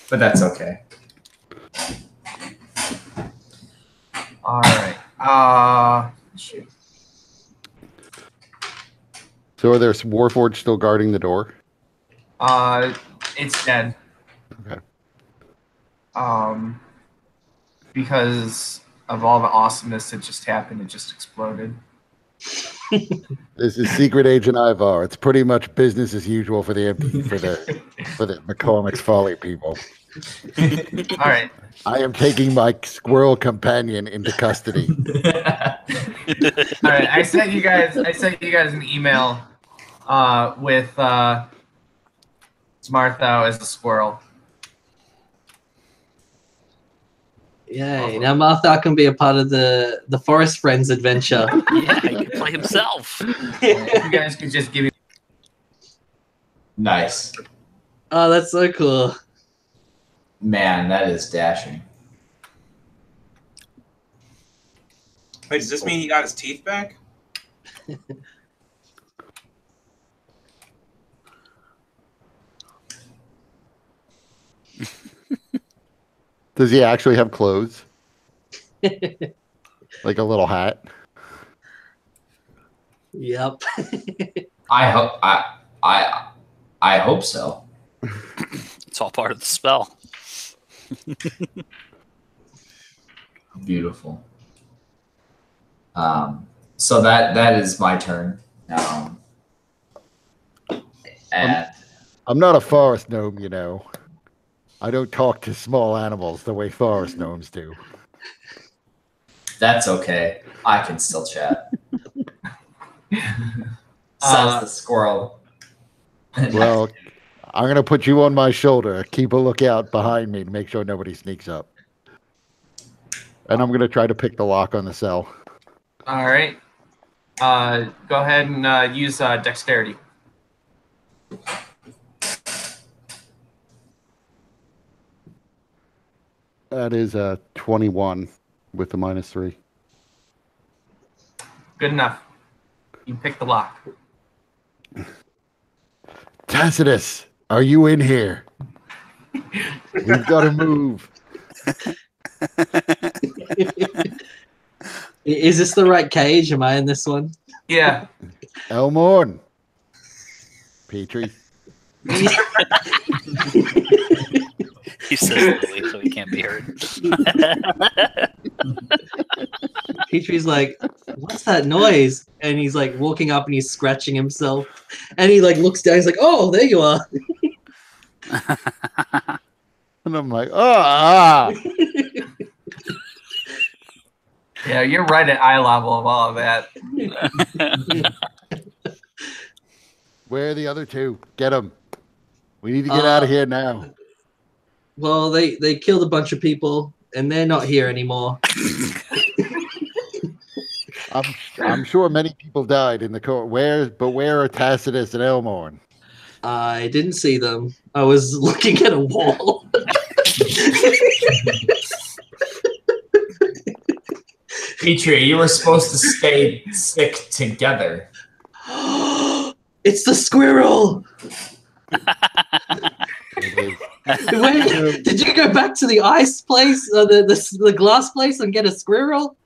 But that's okay. All right. Shoot. So are there Warforged still guarding the door? It's dead. Okay. Because of all the awesomeness that just happened, it just exploded. This is Secret Agent Ivar. It's pretty much business as usual for the McCormick's Folly people. All right. I am taking my squirrel companion into custody. All right. I sent you guys an email with Smartho as a squirrel. Yay! Now Martha can be a part of the Forest Friends adventure. Yeah, he can play himself. You guys could just give me. Nice. Oh, that's so cool. Man, that is dashing. Wait, does this mean he got his teeth back? Does he actually have clothes? Like a little hat? Yep. I hope so. It's all part of the spell. Beautiful. So that is my turn. And I'm not a forest gnome, you know. I don't talk to small animals the way forest gnomes do. that's okay. I can still chat. Says the squirrel. Well, I'm going to put you on my shoulder. Keep a lookout behind me to make sure nobody sneaks up. And I'm going to try to pick the lock on the cell. All right. Go ahead and use dexterity. That is 21 with the -3. Good enough. You pick the lock. Tacitus, are you in here? We've got to move. Is this the right cage? Am I in this one? Yeah. Elmorn. Petrie. He says Lily, so he can't be heard. Petrie's like, what's that noise? And he's like walking up and he's scratching himself. And he like looks down, he's like, oh, there you are. And I'm like, ah. Yeah, you're right at eye level of all of that. Where are the other two? Get them. We need to get out of here now. Well, they killed a bunch of people and they're not here anymore. I'm sure many people died in the court. Where are Tacitus and Elmorn? I didn't see them. I was looking at a wall. Petrie, you were supposed to stick together. It's the squirrel. Wait, did you go back to the ice place, the glass place, and get a squirrel?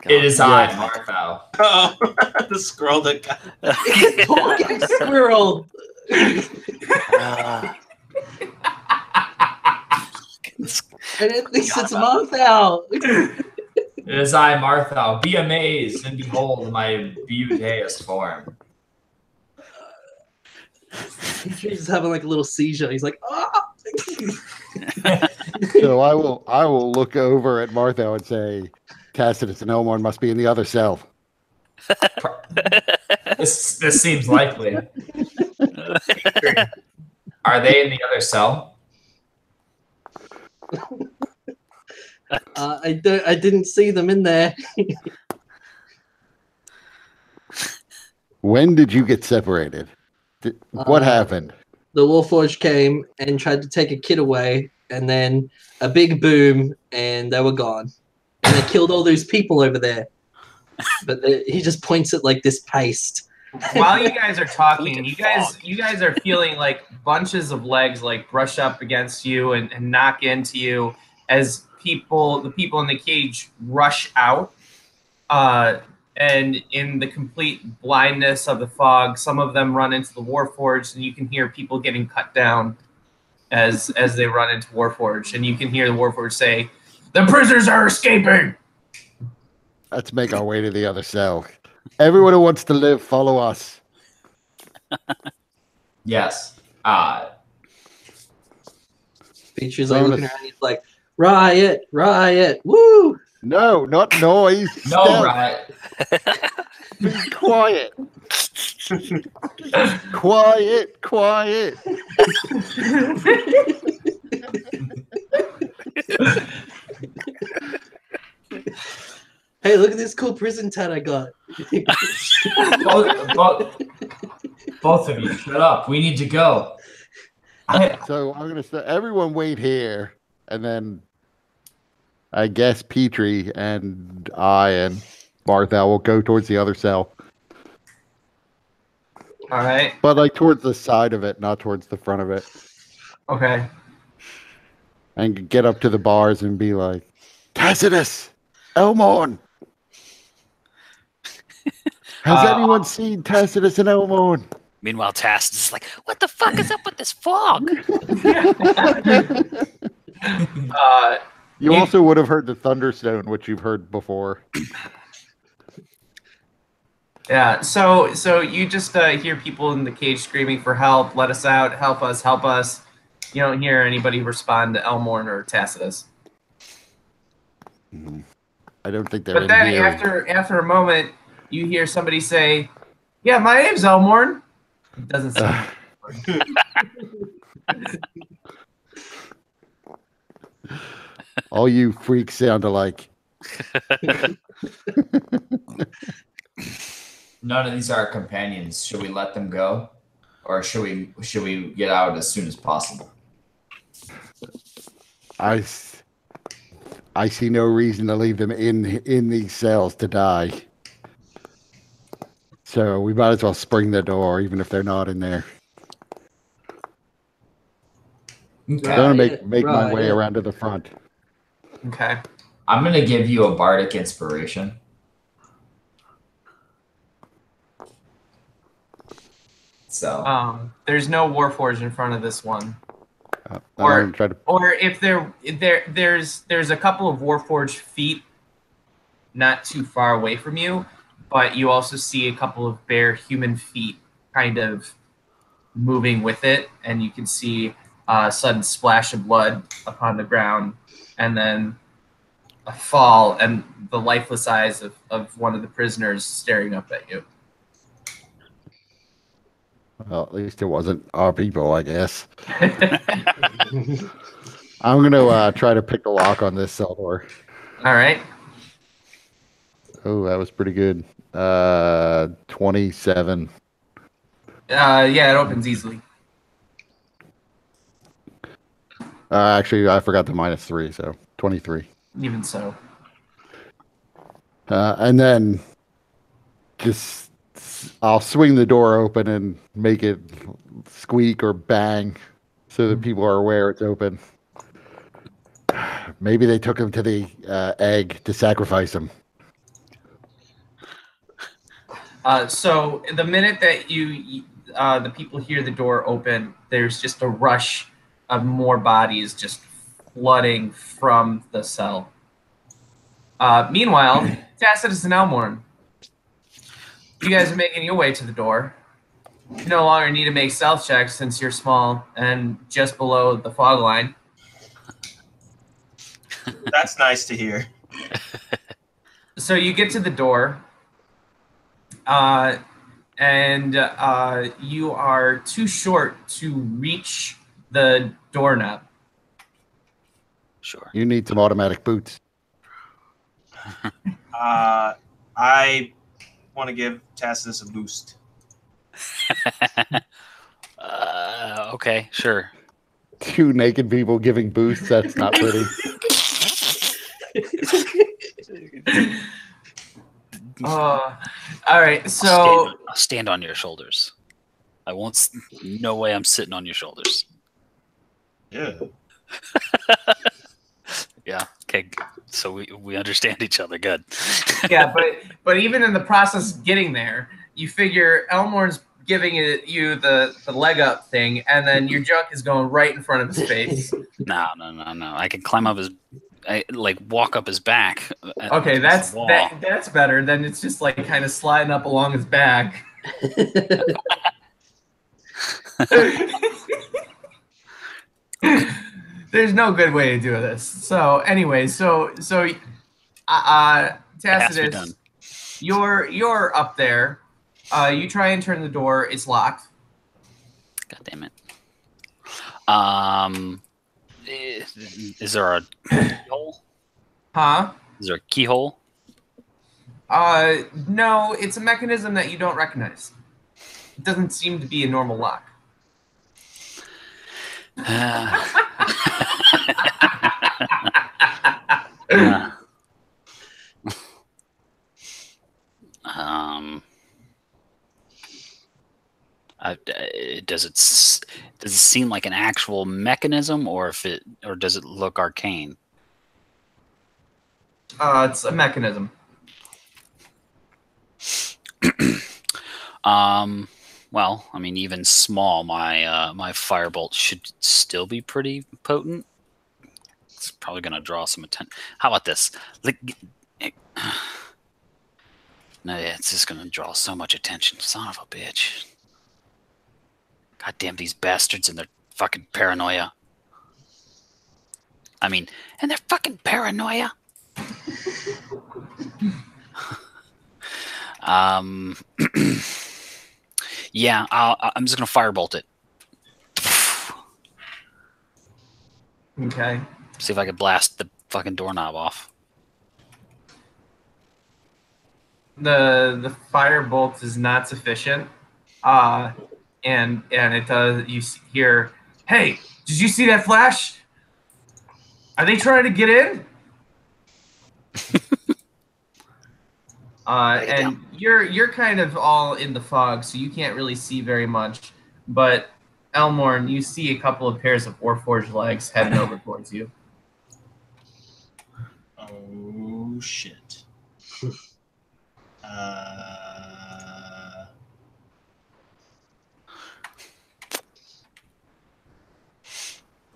It is I, Martho. Oh, the squirrel that got. It's a talking squirrel. And at least it's Martho. It is I, Martho. Be amazed and behold my beauteous form. He's having like a little seizure. He's like, ah. So I will look over at Martho and say, Tacitus and Elmorn must be in the other cell. This seems likely. Are they in the other cell? I didn't see them in there. When did you get separated? What happened? The Warforged came and tried to take a kid away, and then a big boom, and they were gone. And they killed all those people over there. But he just points at like this paste. While you guys are talking, you guys are feeling like bunches of legs like brush up against you and knock into you as the people in the cage rush out. And in the complete blindness of the fog, some of them run into the Warforged, and you can hear people getting cut down. as they run into Warforged, and you can hear the Warforged say, "The prisoners are escaping." Let's make our way to the other cell. Everyone who wants to live, follow us. Yes. Features like looking around. He's like, riot, riot, woo! No, not noise. No, Stealth. right. Be quiet. Quiet, quiet. Hey, look at this cool prison tat I got. Both of you, shut up. We need to go. So I'm gonna say everyone wait here, and then I guess Petrie and I and Martha will go towards the other cell. All right. But like towards the side of it, not towards the front of it. Okay. And get up to the bars and be like, Tacitus, Elmorn. Has anyone seen Tacitus and Elmorn? Meanwhile, Tacitus is like, what the fuck is up with this fog? You also would have heard the Thunderstone, which you've heard before. Yeah, so you just hear people in the cage screaming for help, let us out, help us, help us. You don't hear anybody respond to Elmorn or Tacitus. I don't think they're But in then here. after a moment, you hear somebody say, "Yeah, my name's Elmorn." It doesn't sound. All you freaks sound alike. None of these are our companions. Should we let them go, or should we get out as soon as possible? I see no reason to leave them in these cells to die. So we might as well spring the door, even if they're not in there. Okay. I'm gonna make my way around to the front. Okay. I'm gonna give you a bardic inspiration. So there's no Warforged in front of this one. Or if there's a couple of Warforged feet not too far away from you, but you also see a couple of bare human feet kind of moving with it, and you can see a sudden splash of blood upon the ground, and then a fall, and the lifeless eyes of one of the prisoners staring up at you. Well, at least it wasn't our people, I guess. I'm gonna try to pick the lock on this cell door. All right. Oh, that was pretty good. 27. Yeah, it opens easily. Actually, I forgot the -3, so 23. Even so. And then just I'll swing the door open and make it squeak or bang so that people are aware it's open. Maybe they took him to the egg to sacrifice him. So the minute that the people hear the door open, there's just a rush of more bodies just flooding from the cell. Meanwhile, Tacitus and Elmorn, you guys are making your way to the door. You no longer need to make stealth checks since you're small and just below the fog line. That's nice to hear. So you get to the door, and you are too short to reach the doorknob. Sure. You need some automatic boots. I want to give Tacitus a boost. Okay, sure. 2 naked people giving boosts, that's not pretty. All right, so I'll stand on your shoulders. I won't. No way I'm sitting on your shoulders. Yeah. Yeah. Okay. So we understand each other. Good. yeah, but even in the process of getting there, you figure Elmorn's giving you the leg up thing, and then your junk is going right in front of his face. No. I can climb up walk up his back. Okay, that's better. Then it's just like kind of sliding up along his back. There's no good way to do this. So anyway, Tacitus, you're up there. You try and turn the door. It's locked. God damn it. Is there a keyhole? Huh? Is there a keyhole? No. It's a mechanism that you don't recognize. It doesn't seem to be a normal lock. Does it seem like an actual mechanism, or does it look arcane? It's a mechanism. Well, I mean, even small, my firebolt should still be pretty potent. It's probably going to draw some attention. How about this? No, yeah, it's just going to draw so much attention. Son of a bitch. God damn these bastards and their fucking paranoia. I mean, and their fucking paranoia. Yeah, I'm just gonna firebolt it. Okay. See if I can blast the fucking doorknob off. The firebolt is not sufficient. And it does. You hear, "Hey, did you see that flash? Are they trying to get in?" And you're kind of all in the fog, so you can't really see very much. But Elmorn, you see a couple of pairs of Warforged legs heading over towards you. Oh shit.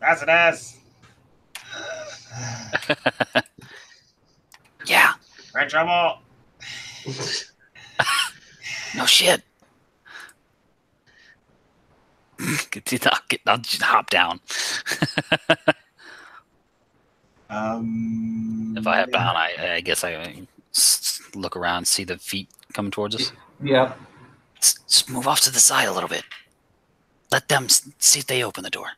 That's an ass. Yeah. We're in trouble. No shit. I'll just hop down. If I have bound, I guess I look around, see the feet coming towards us. Yep. Just move off to the side a little bit. Let them see if they open the door.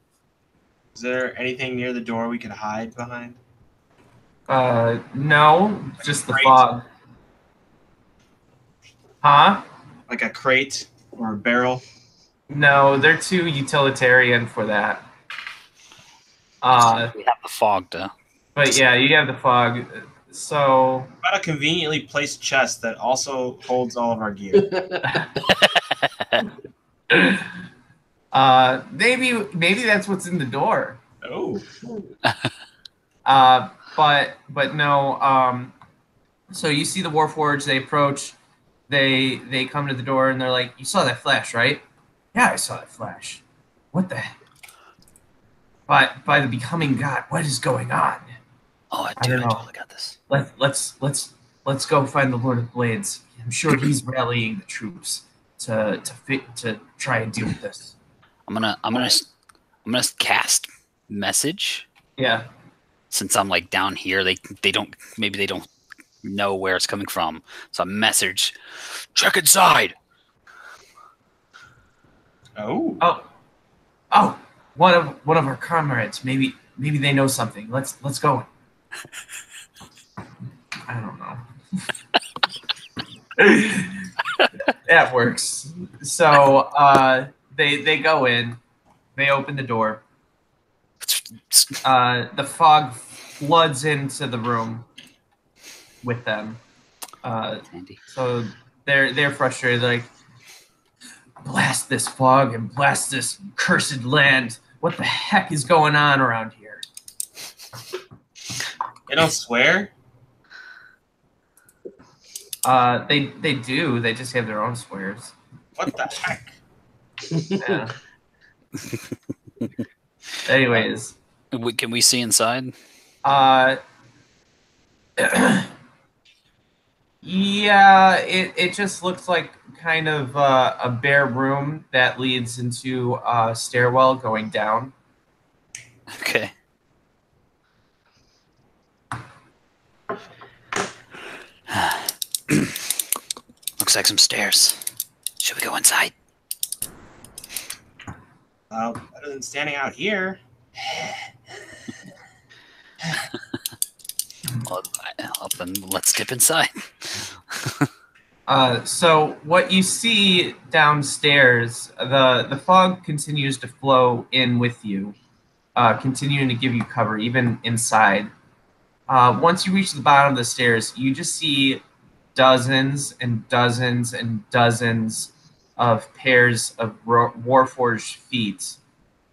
Is there anything near the door we could hide behind? No, just the crate? fog. Huh? Like a crate or a barrel? No, they're too utilitarian for that. We have the fog to. But yeah, you have the fog. So About a conveniently placed chest that also holds all of our gear. maybe that's what's in the door. Oh. But no. So you see the Warforged. They approach. They come to the door and they're like, "You saw that flash, right?" "Yeah, I saw that flash." "What the heck? By the becoming god, what is going on?" Oh, I don't know. I totally got this. Let's go find the Lord of Blades. I'm sure he's rallying the troops to try and deal with this. I'm gonna cast message. Yeah. Since I'm like down here, they don't know where it's coming from. So I message, check inside. Oh. One of our comrades. Maybe they know something. Let's go. I don't know. That works. So they go in. They open the door. The fog floods into the room with them. So they're frustrated. Like, blast this fog and blast this cursed land. What the heck is going on around here? They don't swear? They do. They just have their own swears. What the heck? Yeah. Anyways, Can we see inside? Yeah, it just looks like kind of a bare room that leads into a stairwell going down. Okay. Looks like some stairs. Should we go inside? Better than standing out here. Well, then let's dip inside. So what you see downstairs, the fog continues to flow in with you, continuing to give you cover even inside. Once you reach the bottom of the stairs, you just see dozens and dozens and dozens of pairs of Warforged feet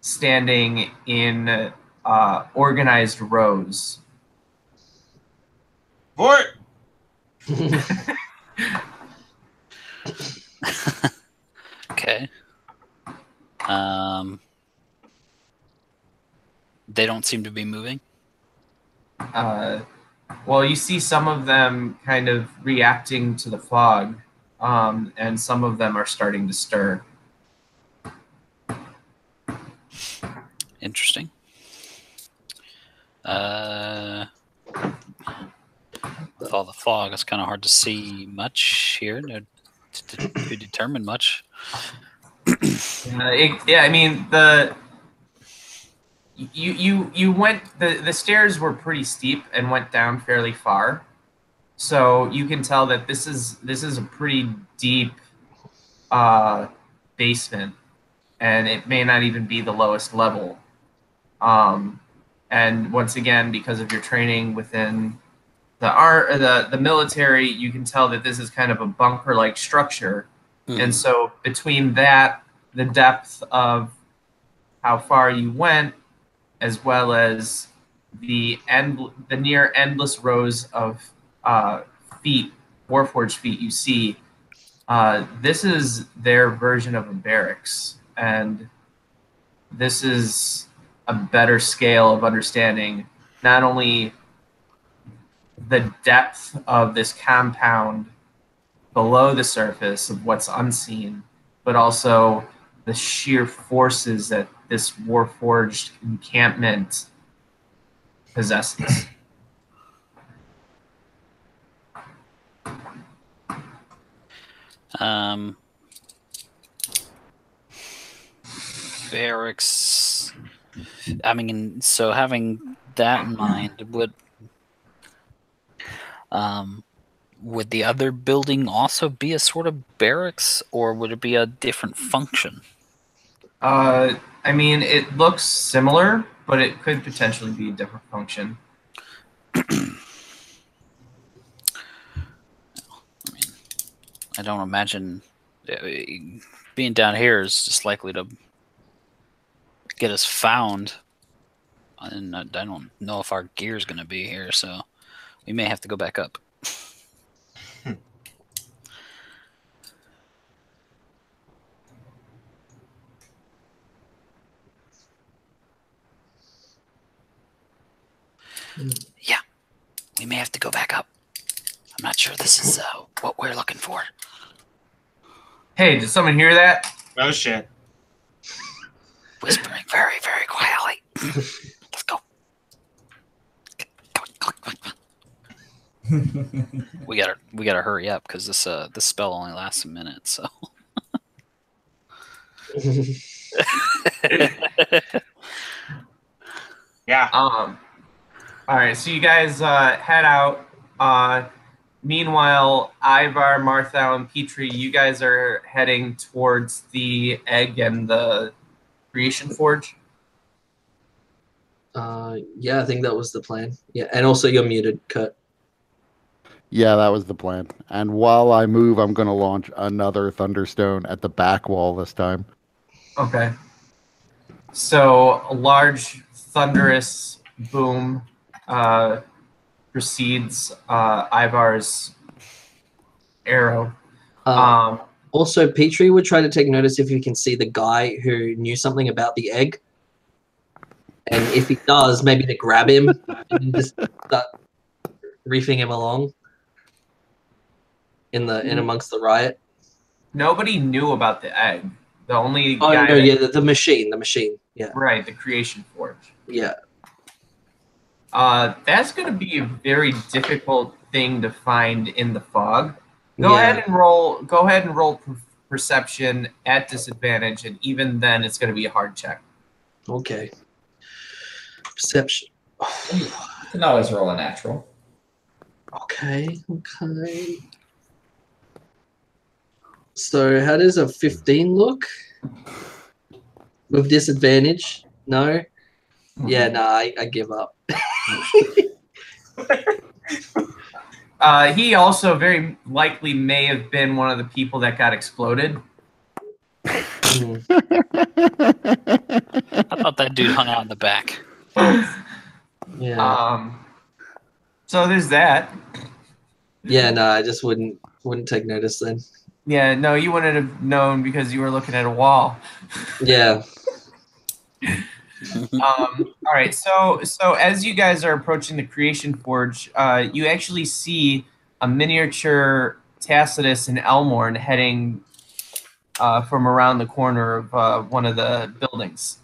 standing in organized rows. Fort! Okay. They don't seem to be moving. Well, you see some of them kind of reacting to the fog, and some of them are starting to stir. Interesting. With all the fog, it's kind of hard to see much here to determine much. Yeah, I mean you went the stairs were pretty steep and went down fairly far, so you can tell that this is a pretty deep basement, and it may not even be the lowest level. And once again, because of your training within the military, you can tell that this is kind of a bunker-like structure. Mm-hmm. And so between that, the depth of how far you went, as well as the near endless rows of feet, Warforged feet you see, this is their version of a barracks, and this is a better scale of understanding not only the depth of this compound below the surface of what's unseen, but also the sheer forces that this Warforged encampment possesses. Barracks. I mean, so having that in mind, would the other building also be a sort of barracks, or would it be a different function? I mean, it looks similar, but it could potentially be a different function. I don't imagine being down here is just likely to get us found. And I don't know if our gear is going to be here, so we may have to go back up. Yeah, we may have to go back up. I'm not sure this is what we're looking for. Hey, did someone hear that? Oh, shit. Whispering very, very quietly. Let's go. We gotta hurry up because this spell only lasts a minute. So. Yeah. All right, so you guys head out. Meanwhile, Ivar, Marthal, and Petrie, you guys are heading towards the egg and the creation forge. Yeah, I think that was the plan. Yeah, and also you're muted, Kurt. Yeah, that was the plan. And while I move, I'm going to launch another Thunderstone at the back wall this time. Okay. So a large thunderous boom precedes Ivar's arrow. Also, Petrie would try to take notice if he can see the guy who knew something about the egg. And if he does, maybe to grab him and just start reefing him along in amongst the riot. Nobody knew about the egg. The only Oh guy no, yeah, the machine, yeah. Right, the creation forge. Yeah. That's going to be a very difficult thing to find in the fog. Go ahead and roll perception at disadvantage, and even then, it's going to be a hard check. Okay. Perception. You can always roll a natural. Okay. So how does a 15 look? With disadvantage? No? Yeah, no, I give up. He also very likely may have been one of the people that got exploded. I thought that dude hung out in the back. Yeah. So there's that. Yeah, no, I just wouldn't take notice then. Yeah, no, you wouldn't have known because you were looking at a wall. Yeah. All right, so as you guys are approaching the creation forge, you actually see a miniature Tacitus and Elmorn heading from around the corner of one of the buildings.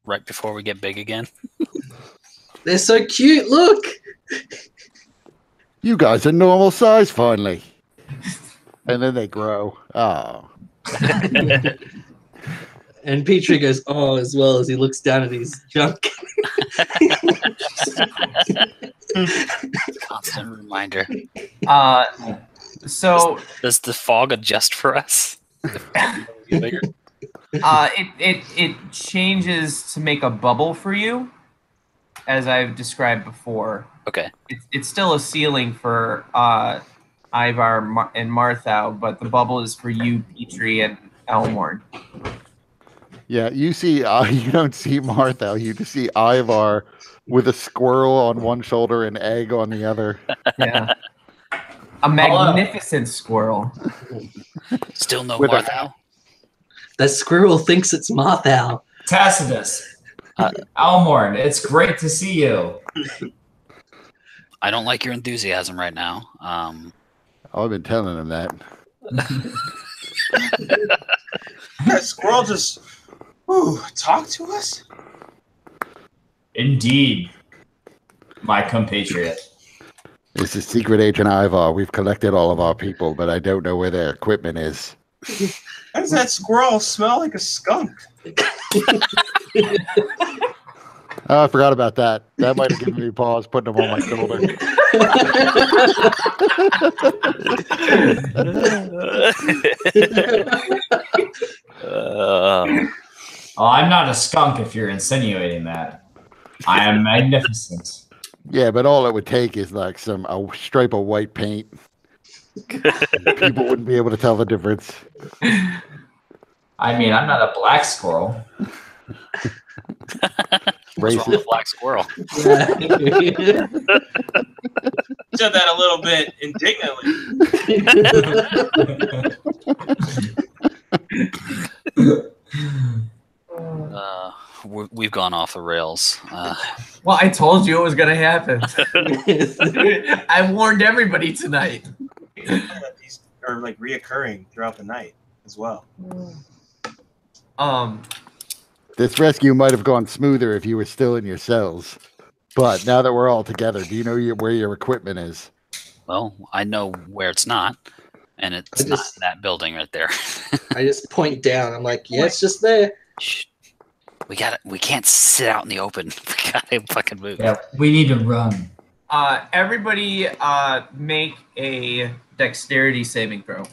Right before we get big again. They're so cute. Look. You guys are normal size finally. And then they grow. Oh. And Petrie goes, oh, as well as he looks down at his junk. Constant reminder. So does the fog adjust for us? It changes to make a bubble for you, as I've described before. Okay. It's still a ceiling for Ivar and Marthau, but the bubble is for you, Petrie, and Elmorn. Yeah, you see, you don't see Marthau. You just see Ivar with a squirrel on one shoulder and egg on the other. Yeah. A magnificent squirrel. Still no With Marthau? That squirrel thinks it's Marthau. Tacitus. Elmorn, it's great to see you. I don't like your enthusiasm right now. I've been telling him that. That squirrel just talk to us? Indeed, my compatriot. This is Secret Agent Ivar. We've collected all of our people, but I don't know where their equipment is. How does that squirrel smell like a skunk? Oh, I forgot about that. That might have given me pause, putting them on my shoulder. I'm not a skunk if you're insinuating that. I am magnificent. Yeah, but all it would take is like a stripe of white paint. People wouldn't be able to tell the difference. I mean, I'm not a black squirrel. What's wrong with black squirrel? Said that a little bit indignantly. We've gone off the rails. Well, I told you it was going to happen. I warned everybody tonight. These are like reoccurring throughout the night as well. This rescue might have gone smoother if you were still in your cells. But now that we're all together, do you know where your equipment is? Well, I know where it's not, and it's not in that building right there. I just point down. I'm like, yeah, it's just there. Shh. We can't sit out in the open. We gotta fucking move. Yeah, we need to run. Everybody make a dexterity saving throw.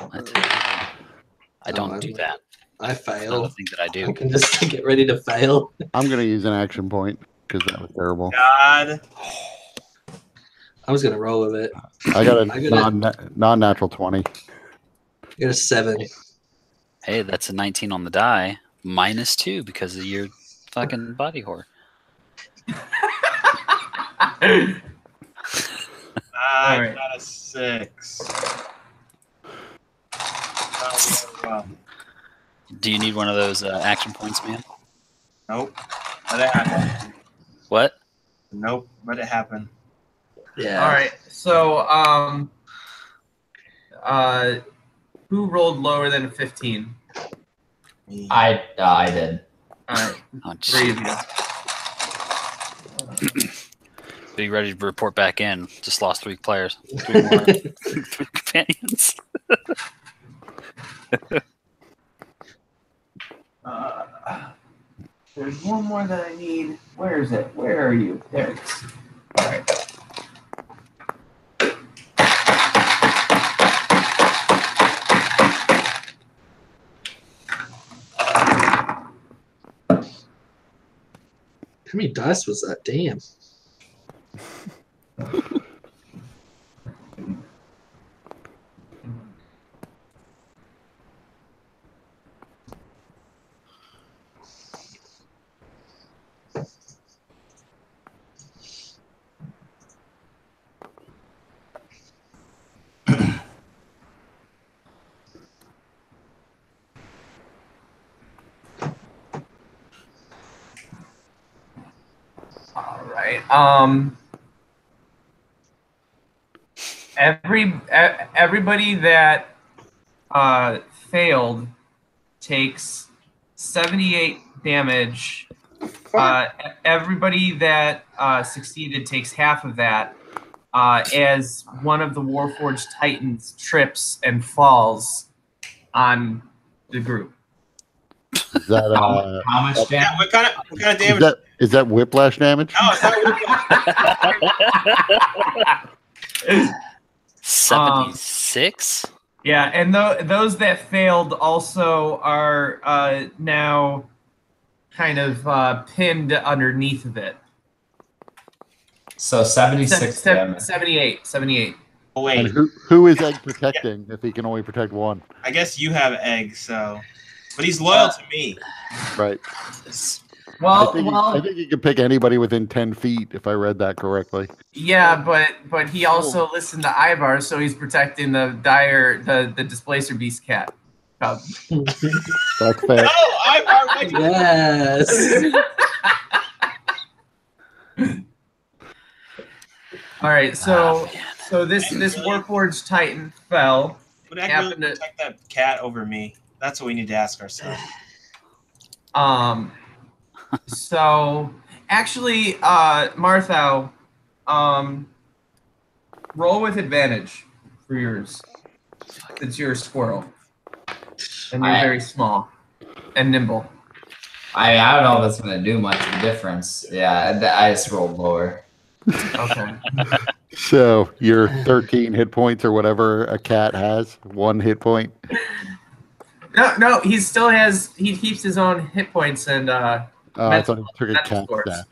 I don't do that. I That's fail. another thing that I do. I can just get ready to fail. I'm going to use an action point because that was terrible. God. I was going to roll with it. I got a non-natural 20. I got a 7. Hey, that's a 19 on the die. -2 because of your fucking body horror. I right. got a 6. Do you need one of those action points, man? Nope. Let it happen. What? Nope. Let it happen. Yeah. All right. So, who rolled lower than a 15? Me. I did. All right. Oh, 3 of you. Be ready to report back in. Just lost 3 players. 3 more 3 companions. There's one more that I need. Where is it? Where are you? There it is. All right. How many dice was that? Damn. All right. Everybody that failed takes 78 damage. Everybody that succeeded takes half of that. As one of the Warforged Titans trips and falls on the group. Is that How much Yeah, damage? what kind of damage? is that whiplash damage? No, it's not 76? Yeah, and those that failed also are now kind of pinned underneath of it. So 76 damage. 78. Oh, And wait. who is Egg protecting if he can only protect one? I guess you have eggs, so. But he's loyal to me. Right. Well, I think you can pick anybody within 10 feet if I read that correctly. yeah, but he also listened to Ivar, so he's protecting the Displacer Beast cat. Cub. That's fair. No, I Yes. All right, so man. so this Warforged Titan fell. Would I really Happened to- protect that cat over me? That's what we need to ask ourselves. So actually, Martha, roll with advantage for yours, since you're a squirrel and you're very small and nimble. I don't know if it's gonna do much of a difference. Yeah, I just rolled lower. Okay. So your 13 hit points or whatever a cat has, 1 hit point. No, he still has. He keeps his own hit points and. I thought he took a mental cat scores. stat.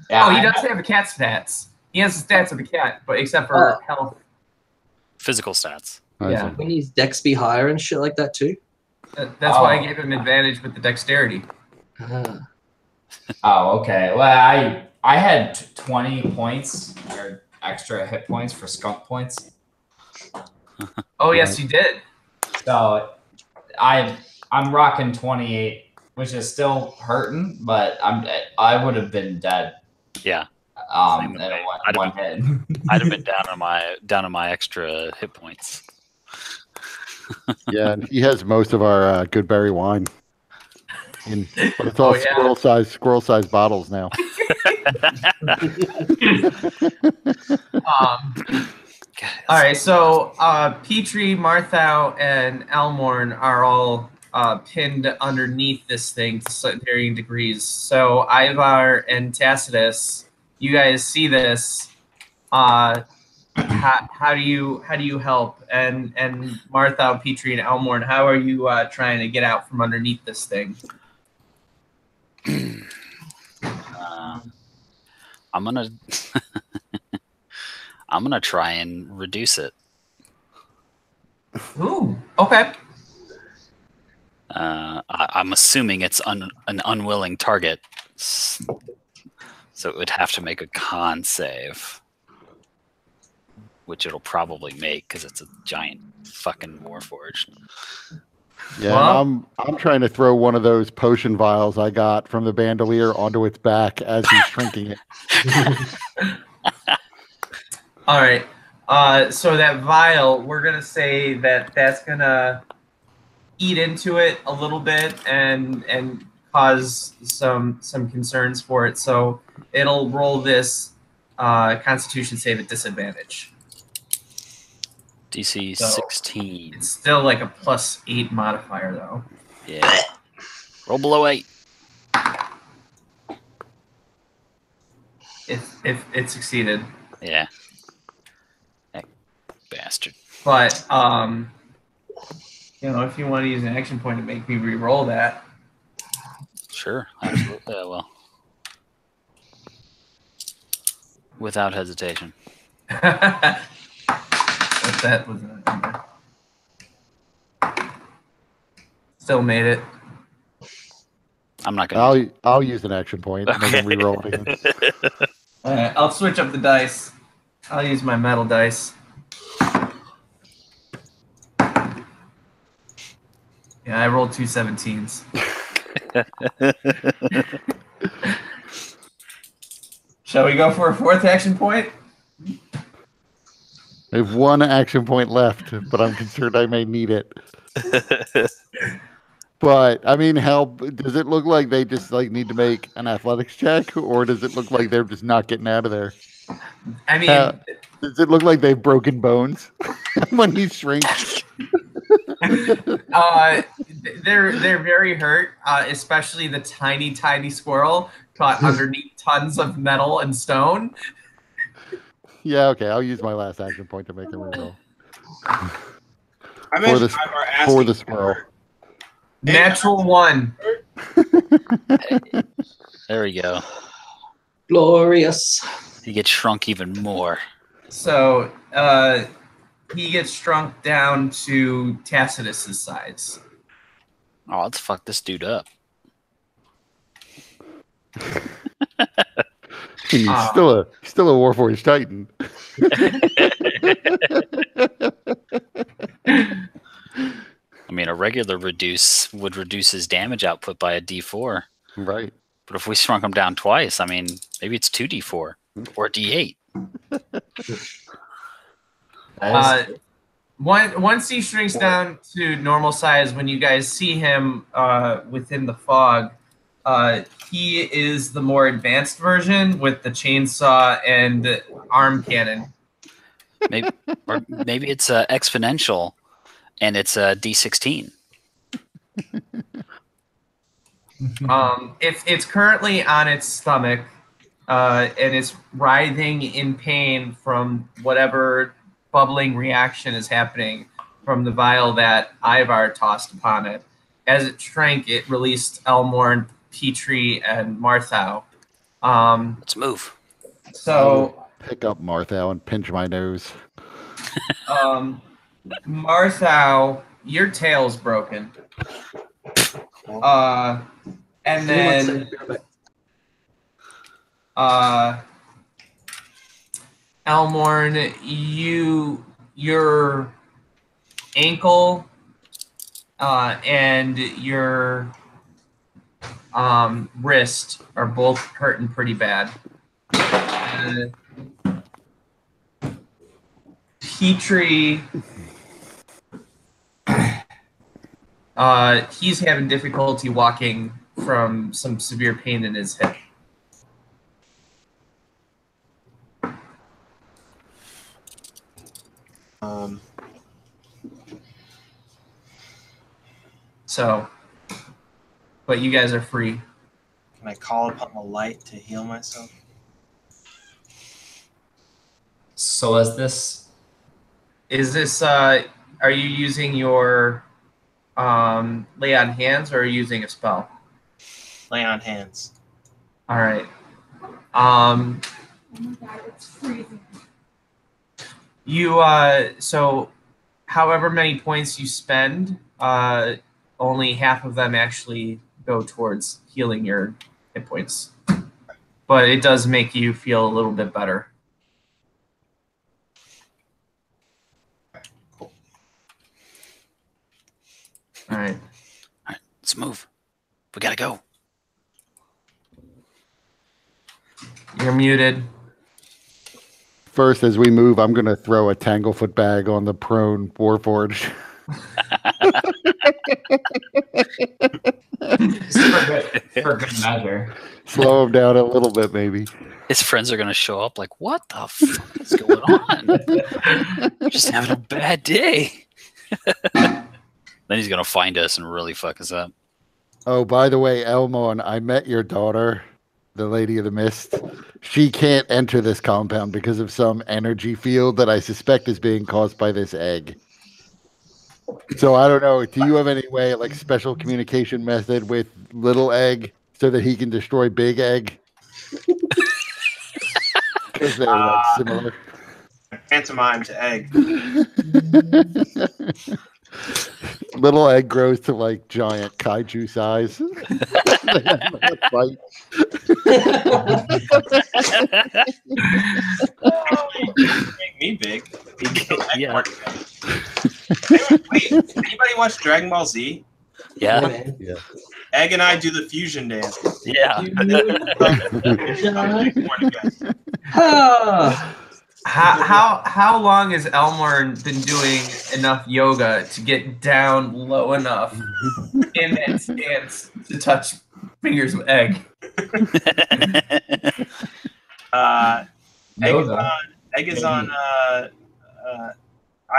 Yeah, Oh, he does have a cat stats. He has the stats of the cat, but except for health. Physical stats. I Yeah. see. When his dex be higher and shit like that too. That's why I gave him advantage with the dexterity. Ah. Oh, okay. Well, I had 20 points or extra hit points for skunk points. Oh yes, you did. So I'm rocking 28, which is still hurting, but I would have been dead. Yeah. In one hit. I'd have been down on my extra hit points. Yeah, and he has most of our good berry wine. But it's all squirrel size bottles now. All right, so Petrie, Marthau, and Elmorn are all pinned underneath this thing to varying degrees. So Ivar and Tacitus, you guys see this. How do you help? And Marthau, Petrie, and Elmorn, how are you trying to get out from underneath this thing? I'm gonna I'm gonna try and reduce it. Ooh, okay. I'm assuming it's an unwilling target, so it would have to make a con save, which it'll probably make because it's a giant fucking Warforged. Yeah, Well, and I'm trying to throw one of those potion vials I got from the bandolier onto its back as he's shrinking it. all right. So that vial, we're gonna say that that's gonna eat into it a little bit and cause some concerns for it. So it'll roll this Constitution save at disadvantage. DC So 16. It's still like a +8 modifier though. Yeah. Roll below 8. If it succeeded. Yeah. That bastard. But if you want to use an action point to make me re-roll that. Sure, absolutely. I will. Without hesitation. That was a number. Still made it. I'm not gonna. I'll use an action point and then re-roll it again. All right, I'll switch up the dice. I'll use my metal dice. Yeah, I rolled 2 17s. Shall we go for a 4th action point? I have 1 action point left, but I'm concerned I may need it. But I mean, does it look like they just need to make an athletics check, or does it look like they're just not getting out of there? I mean, does it look like they've broken bones when he shrinks? they're very hurt, especially the tiny squirrel caught underneath tons of metal and stone. Yeah, okay. I'll use my last action point to make a reroll. For the squirrel. Natural 1. There we go. Glorious. He gets shrunk even more. So he gets shrunk down to Tacitus's size. Oh, let's fuck this dude up. He's still a Warforged Titan. I mean, a regular reduce would reduce his damage output by a D4. Right. But if we shrunk him down twice, I mean, maybe it's 2D4 or D8. Once he shrinks down to normal size, when you guys see him within the fog, he is the more advanced version with the chainsaw and arm cannon. Maybe it's exponential, and it's a D16. If it's currently on its stomach and it's writhing in pain from whatever bubbling reaction is happening from the vial that Ivar tossed upon it. As it shrank, it released Elmorn, Petrie, and Marthau. Let's move. So pick up Marthau and pinch my nose. Marthau, your tail's broken. And then Elmorn, your ankle and your wrist are both hurting pretty bad. Petrie, he's having difficulty walking from some severe pain in his hip. So, but you guys are free. Can I call upon the light to heal myself? So is this? Are you using your lay on hands or are you using a spell? Lay on hands. All right. Oh my god, it's freezing. You so however many points you spend, only half of them actually go towards healing your hit points. But it does make you feel a little bit better. right. Let's move. We gotta go. You're muted. First, as we move, I'm going to throw a Tanglefoot bag on the prone Warforged. For good measure. Slow him down a little bit, maybe. His friends are gonna show up like, what the fuck is going on? We're just having a bad day. Then he's gonna find us and really fuck us up. Oh, by the way, Elmon, I met your daughter, the Lady of the Mist. She can't enter this compound because of some energy field that I suspect is being caused by this egg. So I don't know. Do you have any way, like special communication method with little egg so that he can destroy big egg? Because they're like similar. Pantomime to egg. Little egg grows to like giant kaiju size. They have a fight. Make me big. Yeah. Wait, anybody watch Dragon Ball Z? Yeah. man. Egg and I do the fusion dance. Yeah. How long has Elmore been doing enough yoga to get down low enough in that stance to touch fingers with egg? Egg is on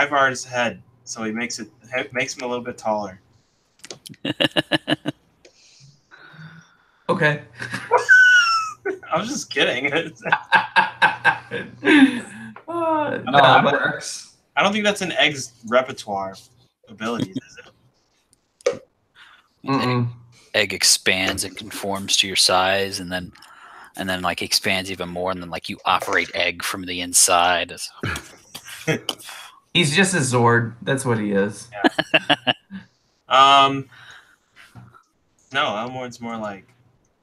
Ivar's head, so he makes him a little bit taller. Okay. I was just kidding. That works. I don't think that's an egg's repertoire abilities, is it? Mm-mm. Egg expands and conforms to your size, and then like expands even more, and then like you operate egg from the inside. He's just a Zord. That's what he is. Yeah. No, Elmore's more like,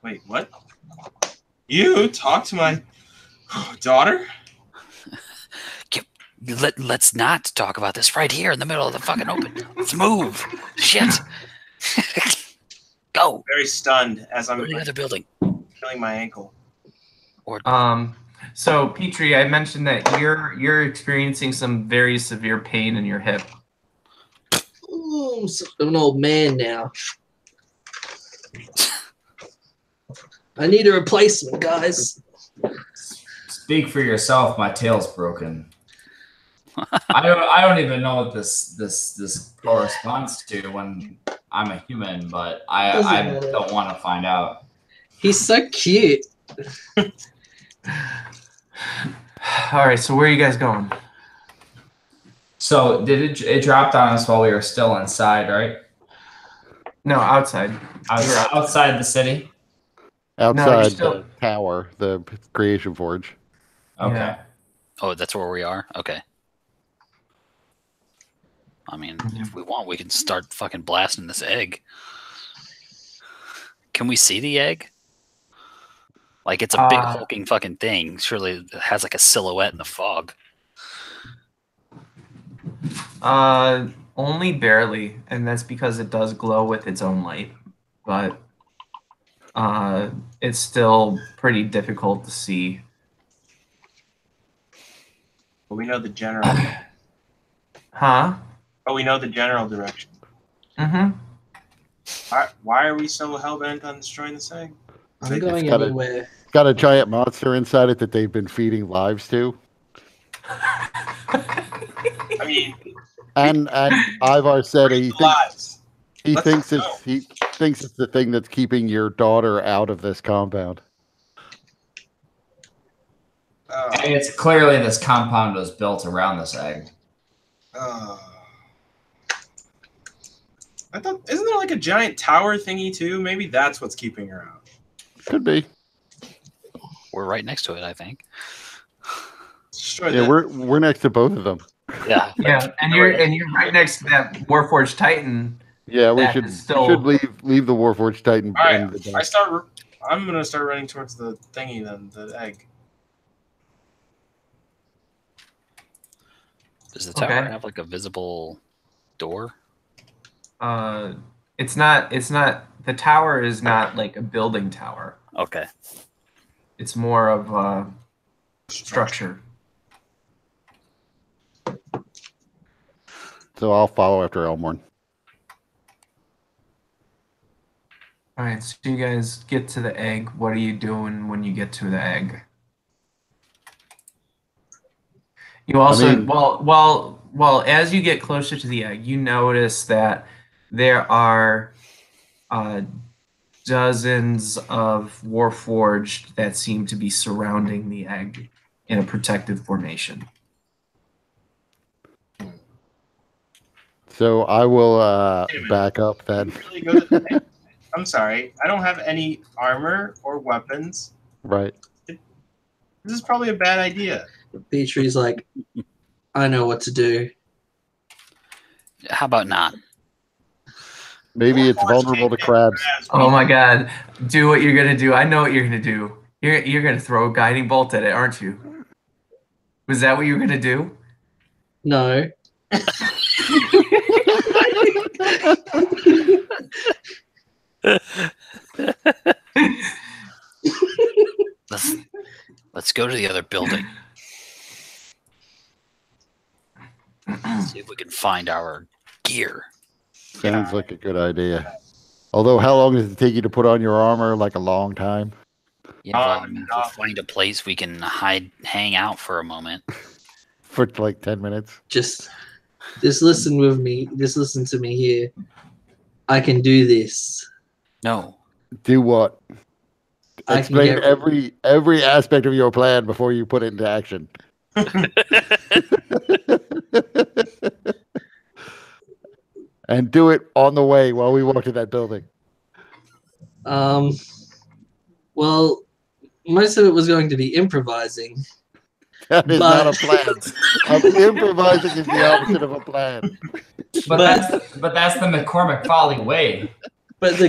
wait, what? You talk to my daughter? Let's not talk about this right here in the middle of the fucking open. Let's move. Shit. Go. Very stunned as I'm Go to the other building. feeling my ankle. So Petrie, I mentioned that you're experiencing some very severe pain in your hip. Ooh, I'm an old man now. I need a replacement, guys. Speak for yourself. My tail's broken. I don't even know what this corresponds to when I'm a human, but I don't want to find out. He's so cute. All right, so where are you guys going? So did it dropped on us while we were still inside, right? No, outside. Outside the city. Outside still- the tower, the Creation Forge. Okay. Yeah. Oh, that's where we are? Okay. I mean, if we want, we can start fucking blasting this egg. Can we see the egg? Like, it's a big hulking fucking thing. Surely it has like a silhouette in the fog. Only barely, and that's because it does glow with its own light. But it's still pretty difficult to see. But we know the general. Huh? But we know the general direction. Mm-hmm. Why are we so hell-bent on destroying this egg? I'm going got anywhere. Got a giant monster inside it that they've been feeding lives to. I mean, And Ivar said he lives. thinks it's the thing that's keeping your daughter out of this compound. I mean, it's clearly this compound was built around this egg. I thought, isn't there like a giant tower thingy too? Maybe that's what's keeping her out. Could be. We're right next to it, I think. Destroy Yeah, that. we're next to both of them. Yeah. Yeah, and you're right next to that Warforged Titan. Yeah, we That should is still- leave the Warforged Titan. All right, in the dark. I'm gonna start running towards the thingy then, the egg. Does the tower Okay. have like a visible door? It's not. It's not. The tower is not like a building tower. Okay. It's more of a structure. So I'll follow after Elmorn. All right. So you guys get to the egg. What are you doing when you get to the egg? You also well as you get closer to the egg, you notice that there are dozens of Warforged that seem to be surrounding the egg in a protective formation. So I will back up then. Really go to the egg? I'm sorry. I don't have any armor or weapons. Right. This is probably a bad idea. Petrie's like, I know what to do. How about not? Maybe it's vulnerable to crabs. Oh my god. Do what you're gonna do. I know what you're gonna do. You're gonna throw a guiding bolt at it, aren't you? Was that what you were gonna do? No. Let's go to the other building. See if we can find our gear. Sounds like a good idea. Although, how long does it take you to put on your armor? Like a long time? Yeah, we'll find a place we can hang out for a moment. For like 10 minutes? Just listen with me. Just listen to me here. I can do this. No. Do what? I can Explain get every aspect of your plan before you put it into action. And do it on the way while we walk to that building. Well, most of it was going to be improvising. That is not a plan. Improvising is the opposite of a plan. But that's the McCormick Folly way. But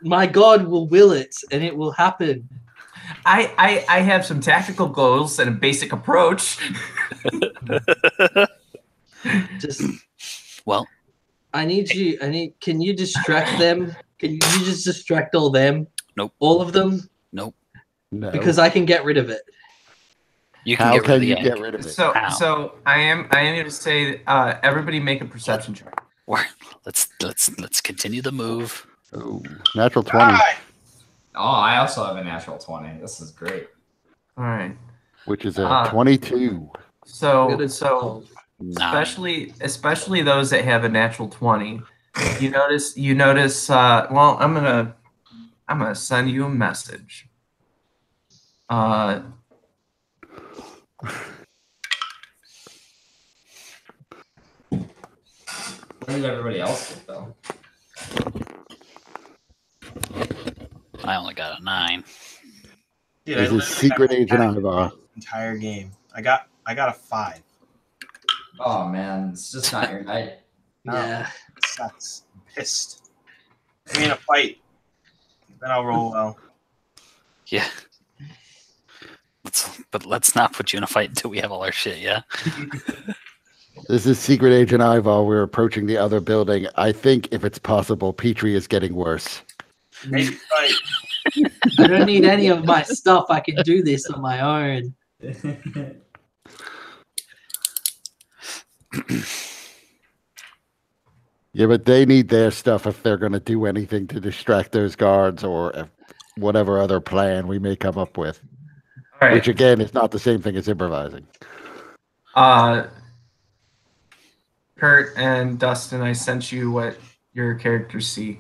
my God will will it, and it will happen. I have some tactical goals and a basic approach. Just well, can you distract them? Can you just distract all them? Nope. All of them? Nope. No. Because I can get rid of it. You can How get rid can of the you egg. get rid of it? So I am going to say everybody make a perception check. Let's continue the move. Oh, natural 20. Oh, I also have a natural 20. This is great. All right. Which is a 22. So Nine. especially those that have a natural 20. You notice well, I'm gonna send you a message. Where did everybody else get though? I only got a 9. Dude, This is Secret Agent Ivar. Entire game. I got a 5. Oh man, it's just not your night. Yeah. It sucks. I'm pissed. Put me in a fight. Then I'll roll well. Yeah. Let's not put you in a fight until we have all our shit, yeah? This is Secret Agent Ivar. We're approaching the other building. I think, if it's possible, Petrie is getting worse. Maybe fight. I don't need any of my stuff. I can do this on my own. Yeah, but they need their stuff if they're going to do anything to distract those guards or whatever other plan we may come up with. All right. Which, again, is not the same thing as improvising. Kurt and Dustin, I sent you what your characters see.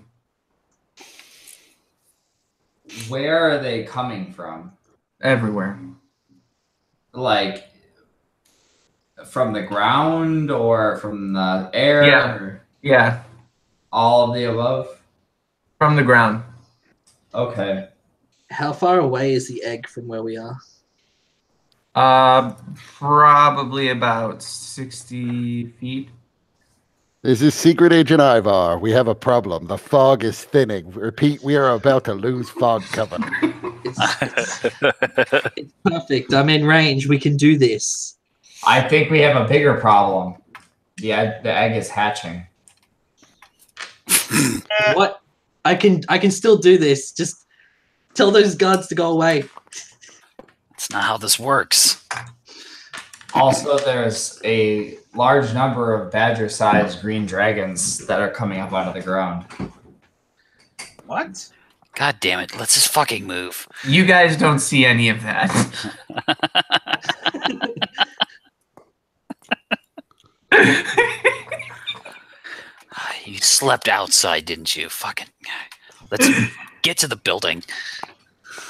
Where are they coming from? Everywhere. Like from the ground or from the air? Yeah. Or Yeah, all of the above? from the ground. Okay. How far away is the egg from where we are? Probably about 60 feet. This is Secret Agent Ivar. We have a problem. The fog is thinning. Repeat, we are about to lose fog cover. It's perfect. I'm in range. We can do this. I think we have a bigger problem. The egg is hatching. What? I can still do this. Just tell those guards to go away. That's not how this works. Also, there's a large number of badger-sized green dragons that are coming up out of the ground. What? God damn it. Let's just fucking move. You guys don't see any of that. You slept outside, didn't you? Fucking. Let's get to the building.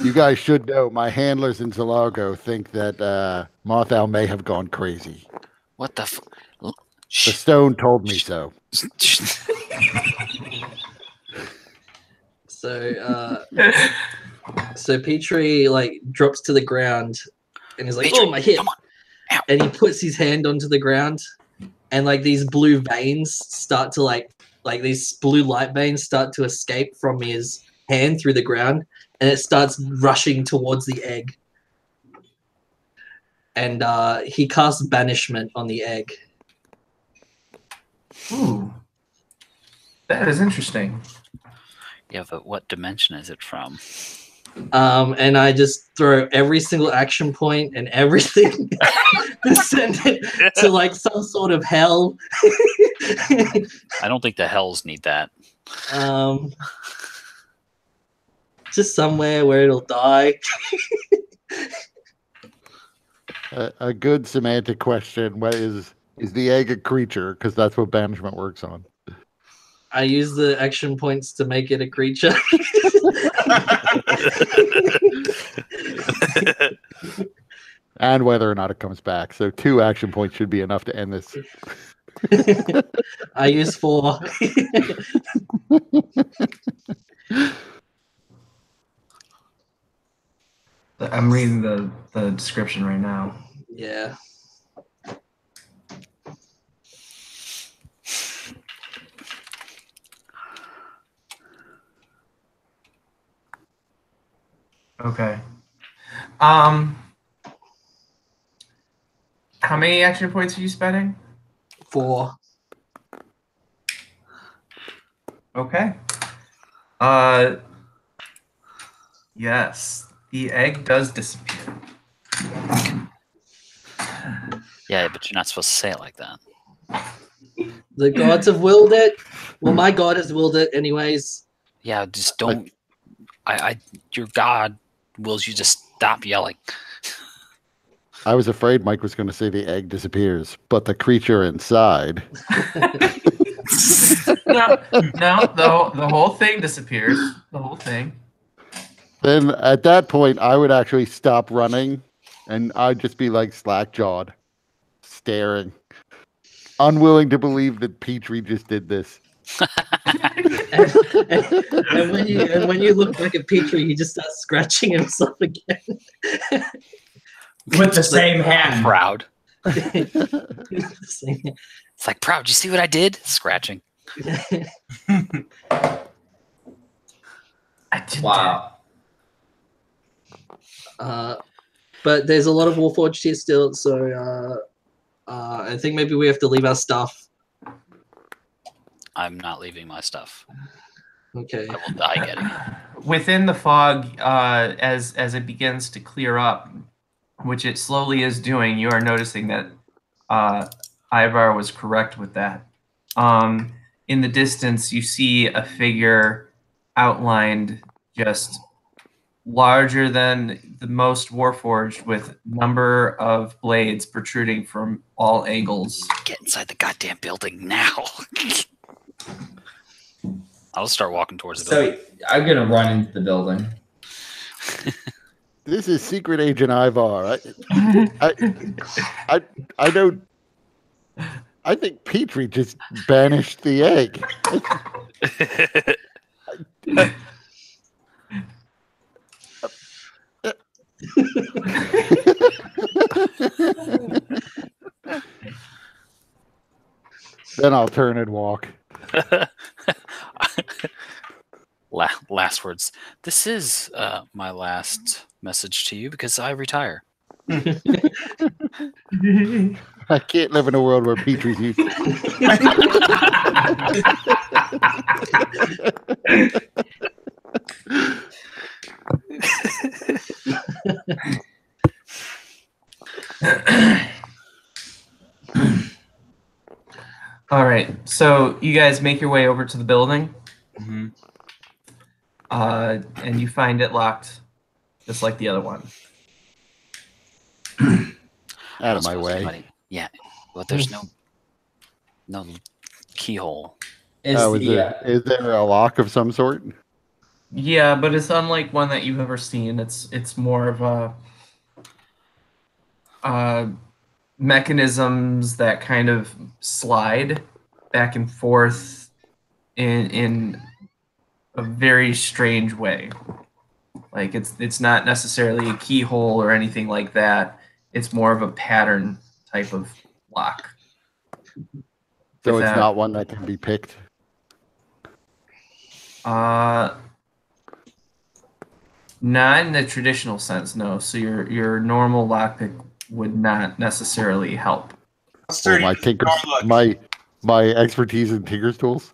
You guys should know my handlers in Zalago think that Mothal may have gone crazy. What the The stone told me so. So Petrie like drops to the ground and he's like, Petrie, "Oh, my hip!" come on. Ow. And he puts his hand onto the ground, and like these blue veins start to like these blue light veins start to escape from his hand through the ground, and it starts rushing towards the egg. And he casts banishment on the egg. Ooh, that is interesting. Yeah, but what dimension is it from? And I just throw every single action point and everything to send it to like some sort of hell. I don't think the hells need that. Just somewhere where it'll die. A good semantic question: what is the egg a creature? Because that's what banishment works on. I use the action points to make it a creature. And whether or not it comes back. So 2 action points should be enough to end this. I use 4. I'm reading the description right now. Yeah. Okay. How many action points are you spending? 4. Okay. Yes, the egg does disappear. Yeah, but you're not supposed to say it like that. The gods have willed it. Well, my god has willed it anyways. Yeah, just don't. Your god wills you to stop yelling. I was afraid Mike was going to say the egg disappears, but the creature inside. No, the whole thing disappears. The whole thing. Then at that point, I would actually stop running, and I'd just be like slack-jawed, staring, unwilling to believe that Petrie just did this. and when you look back at Petrie, he just starts scratching himself again. With the same hand. Proud. It's It's like, proud. You see what I did? Scratching. I did Wow. But there's a lot of Warforged here still, so I think maybe we have to leave our stuff. I'm not leaving my stuff. Okay. I will die getting it. Within the fog, as it begins to clear up, which it slowly is doing, you are noticing that Ivar was correct with that. In the distance, you see a figure outlined just larger than the most Warforged, with number of blades protruding from all angles. Get inside the goddamn building now. I'll start walking towards the building. So I'm gonna run into the building. This is Secret Agent Ivar. I don't. I think Petrie just banished the egg. Then I'll turn and walk. Last words. This is my last message to you because I retire. I can't live in a world where Petrie's useless. All right, so you guys make your way over to the building, and you find it locked, just like the other one. Out of my way. Yeah, but there's no keyhole. Is is there a lock of some sort? Yeah, but it's unlike one that you've ever seen. It's more of a mechanisms that kind of slide back and forth in a very strange way. Like it's not necessarily a keyhole or anything like that. It's more of a pattern type of lock. So it's not one that can be picked? Not in the traditional sense, no. So your normal lockpick would not necessarily help. Well, my expertise in Tinker's tools.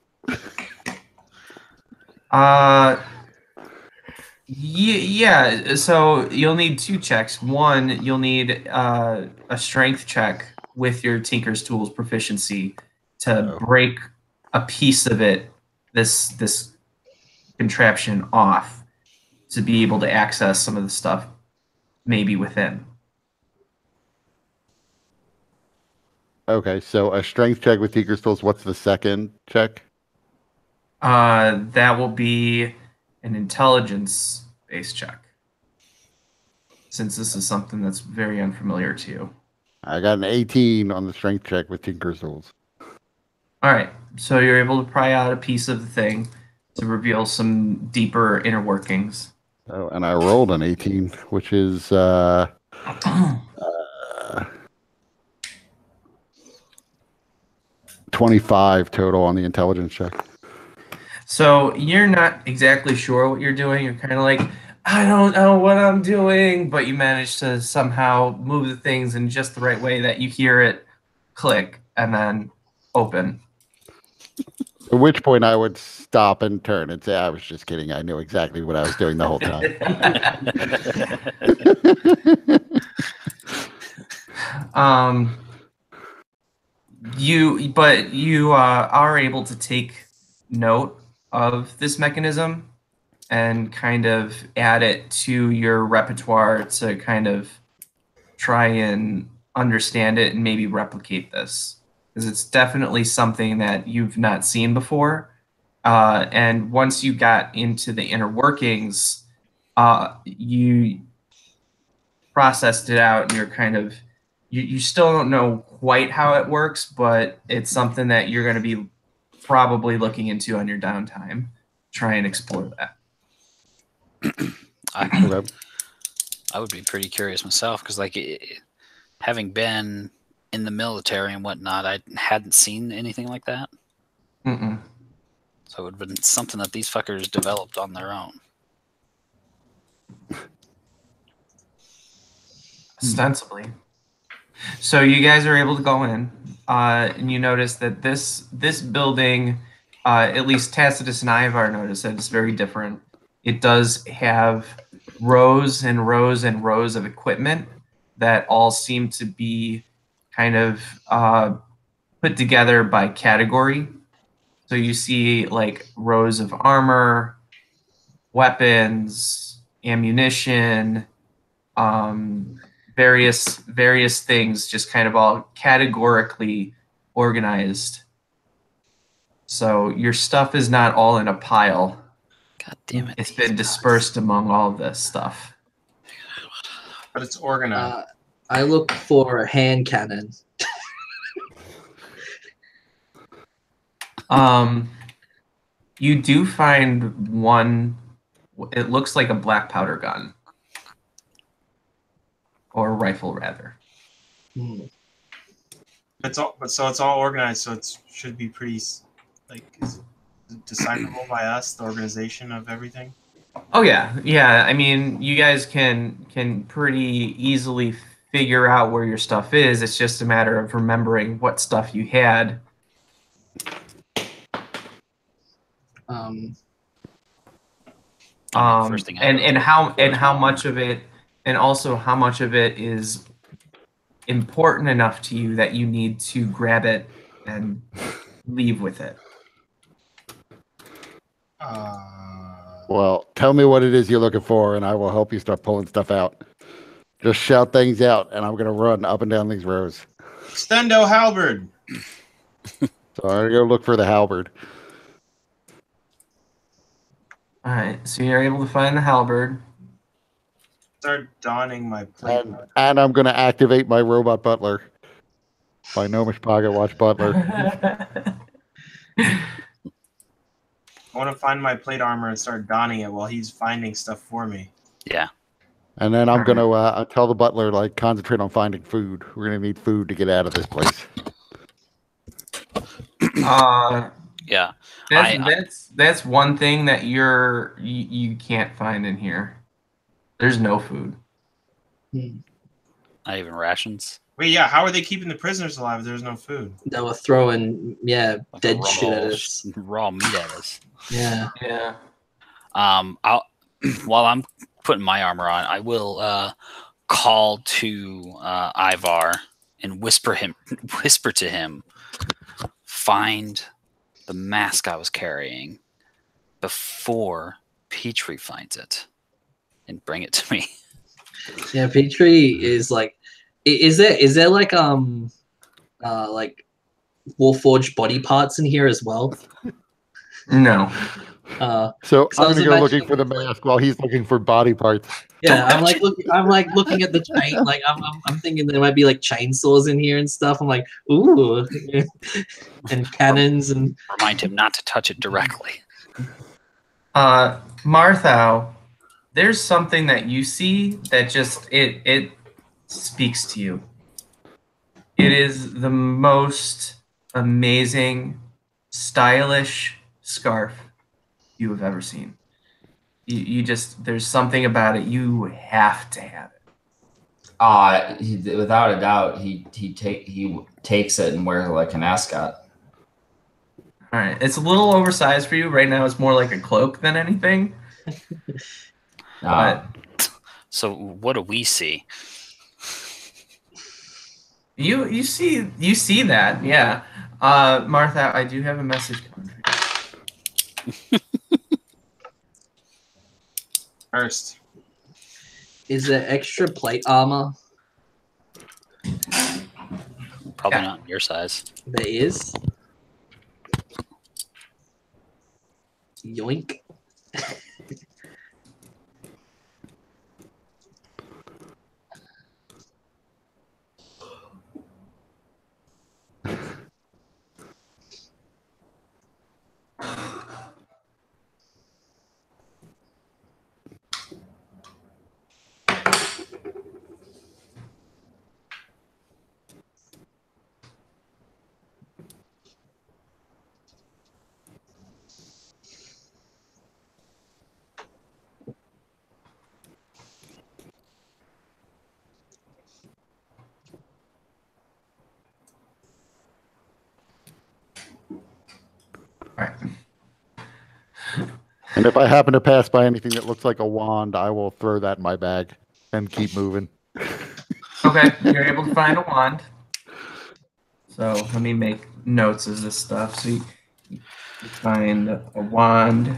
Yeah. So you'll need 2 checks. One, you'll need a strength check with your Tinker's tools proficiency to break a piece of it, this contraption off, to be able to access some of the stuff maybe within. Okay, so a strength check with Tinker's tools. What's the second check? That will be an intelligence-based check, since this is something that's very unfamiliar to you. I got an 18 on the strength check with Tinker's tools. All right, so you're able to pry out a piece of the thing to reveal some deeper inner workings. Oh, and I rolled an 18, which is 25 total on the intelligence check. So you're not exactly sure what you're doing. You're kind of like, I don't know what I'm doing, but you manage to somehow move the things in just the right way that you hear it click and then open. At which point I would stop and turn and say, I was just kidding. I knew exactly what I was doing the whole time. You are able to take note of this mechanism and kind of add it to your repertoire to kind of try and understand it and maybe replicate this. Because it's definitely something that you've not seen before. And once you got into the inner workings, you processed it out and you're kind of, you still don't know quite how it works, but it's something that you're going to be probably looking into on your downtime. Try and explore that. I would be pretty curious myself because, like, having been in the military and whatnot, I hadn't seen anything like that. Mm-mm. So it would have been something that these fuckers developed on their own. Ostensibly. So you guys are able to go in, and you notice that this building, at least Tacitus and Ivar notice that it's very different. It does have rows and rows and rows of equipment that all seem to be kind of put together by category. So you see like rows of armor, weapons, ammunition, various things, just kind of all categorically organized. So your stuff is not all in a pile. God damn it. It's been dispersed among all of this stuff. But it's organized. I look for a hand cannon. You do find one. It looks like a black powder gun. Or a rifle, rather. So it's all organized, so it should be pretty, like, is it decipherable by us, the organization of everything? Oh yeah. I mean, you guys can pretty easily figure out where your stuff is. It's just a matter of remembering what stuff you had. First thing I know and how much of it, and also how much of it is important enough to you that you need to grab it and leave with it. Well, tell me what it is you're looking for, and I will help you start pulling stuff out. Just shout things out, and I'm going to run up and down these rows. Stendo halberd. So I'm going to go look for the halberd. All right, so you're able to find the halberd. Start donning my plate. And I'm going to activate my robot butler. My gnomish pocket watch butler. I want to find my plate armor and start donning it while he's finding stuff for me. Yeah. And then I'm going to tell the butler, like, concentrate on finding food. We're going to need food to get out of this place. Yeah. That's one thing that you can't find in here. There's no food. Not even rations. Wait, yeah, how are they keeping the prisoners alive if there's no food? They were throwing, dead shit at us. Raw meat at us. Yeah. Yeah. While I'm putting my armor on, I will call to Ivar and whisper to him, find the mask I was carrying before Petrie finds it, and bring it to me. Yeah, Petrie is like, is there like Warforged body parts in here as well? No. So I'm gonna go looking for the mask while he's looking for body parts. Yeah, I'm looking at the chain. Like I'm thinking there might be like chainsaws in here and stuff. I'm like, ooh, and cannons and. Remind him not to touch it directly. Marthau, there's something that you see that just it speaks to you. It is the most amazing, stylish scarf you have ever seen. You just, there's something about it. You have to have it. Without a doubt, he takes it and wears it like an ascot. All right, it's a little oversized for you right now. It's more like a cloak than anything. So what do we see? You see that, yeah. Martha, I do have a message coming for you. First. Is there extra plate armor? Probably not your size. There is. Yoink. And if I happen to pass by anything that looks like a wand, I will throw that in my bag and keep moving. Okay, you're able to find a wand. So let me make notes of this stuff. So you find a wand.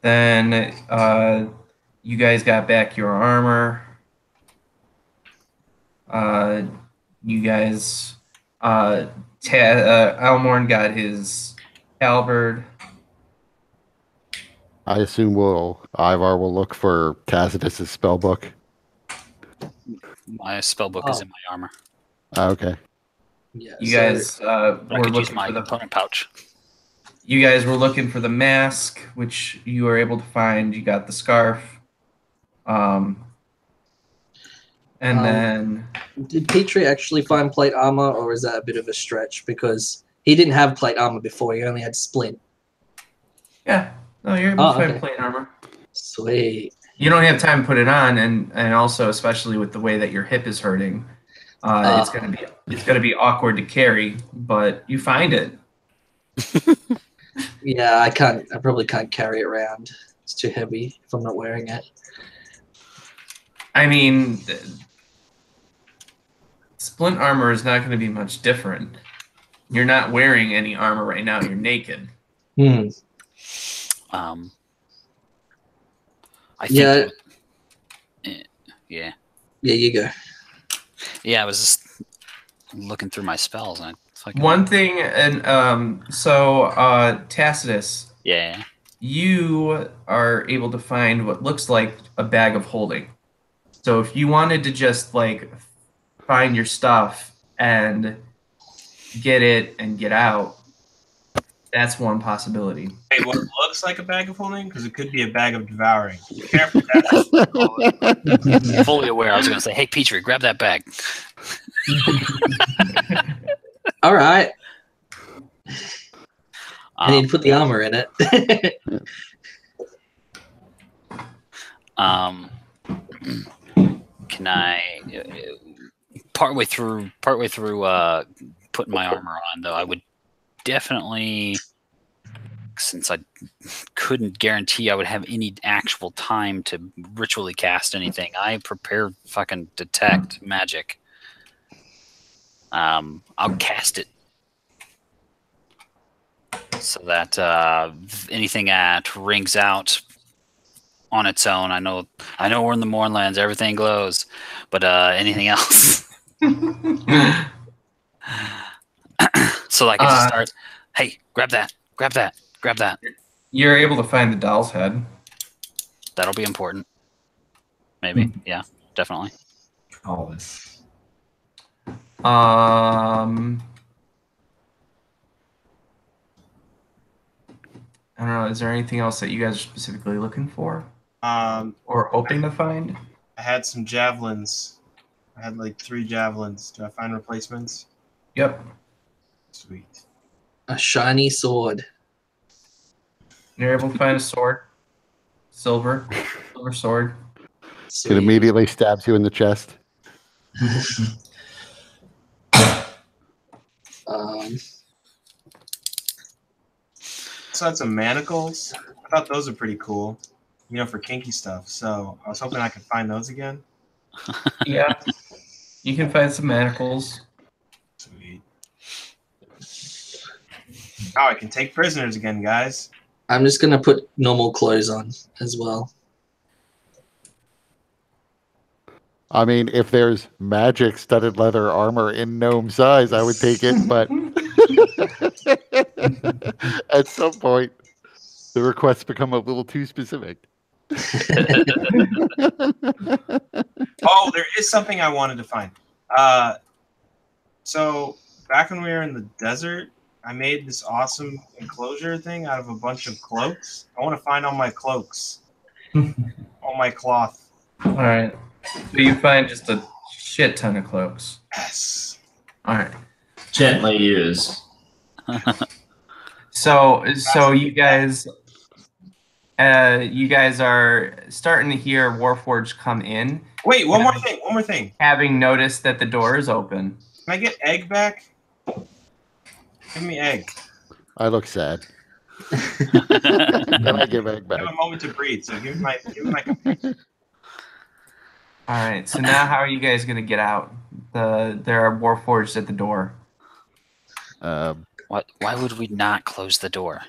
Then you guys got back your armor. You guys, Almorn got his halberd. I assume Ivar will look for Tacitus's spell book. My spell book is in my armor. Okay. Yeah. You guys I were could use looking my for the component pouch. You guys were looking for the mask, which you were able to find. You got the scarf. And then... Did Petrie actually find plate armor, or is that a bit of a stretch? Because he didn't have plate armor before. He only had splint. Yeah. No, you're able to find plate armor. Sweet. You don't have time to put it on, and also especially with the way that your hip is hurting, it's gonna be awkward to carry. But you find it. Yeah, I can't. I probably can't carry it around. It's too heavy if I'm not wearing it. I mean, splint armor is not going to be much different. You're not wearing any armor right now. You're naked. Hmm. I think. Yeah. Yeah, you go. Yeah, I was just looking through my spells, and One thing, and so Tacitus. Yeah. You are able to find what looks like a bag of holding. So if you wanted to just like find your stuff and get it and get out, that's one possibility. Hey, what looks like a bag of holding? Because it could be a bag of devouring. Be careful. Fully aware. I was going to say, hey, Petrie, grab that bag. All right. I need to put the armor in it. Can I partway through putting my armor on, though, I would definitely, since I couldn't guarantee I would have any actual time to ritually cast anything, I prepare fucking detect magic. I'll cast it so that anything that rings out on its own. I know we're in the Mournlands, everything glows, but anything else. So I can just start, hey, grab that. You're able to find the doll's head. That'll be important. Maybe. Yeah, definitely. Always. I don't know. Is there anything else that you guys are specifically looking for? Or hoping to find? I had some javelins. I had like 3 javelins. Do I find replacements? Yep. Sweet. A shiny sword. You're able to find a sword. Silver sword. Sweet. It immediately stabs you in the chest. So I had some manacles. I thought those were pretty cool, for kinky stuff. So I was hoping I could find those again. Yeah. You can find some manacles. Sweet. Oh, I can take prisoners again, guys. I'm just gonna put normal clothes on as well. I mean, if there's magic studded leather armor in gnome size, I would take it, but at some point, the requests become a little too specific. Oh, there is something I wanted to find. So back when we were in the desert, I made this awesome enclosure thing out of a bunch of cloaks. I want to find all my cloaks. All my cloth. All right. So you find just a shit ton of cloaks. Yes. All right. Gently used. So you guys are starting to hear Warforged come in. Wait, one more thing. Having noticed that the door is open. Can I get egg back? Give me egg. I look sad. Then I give egg I back. have a moment to breathe, so give me my computer. All right. So now, how are you guys gonna get out? There are Warforged at the door. Why would we not close the door?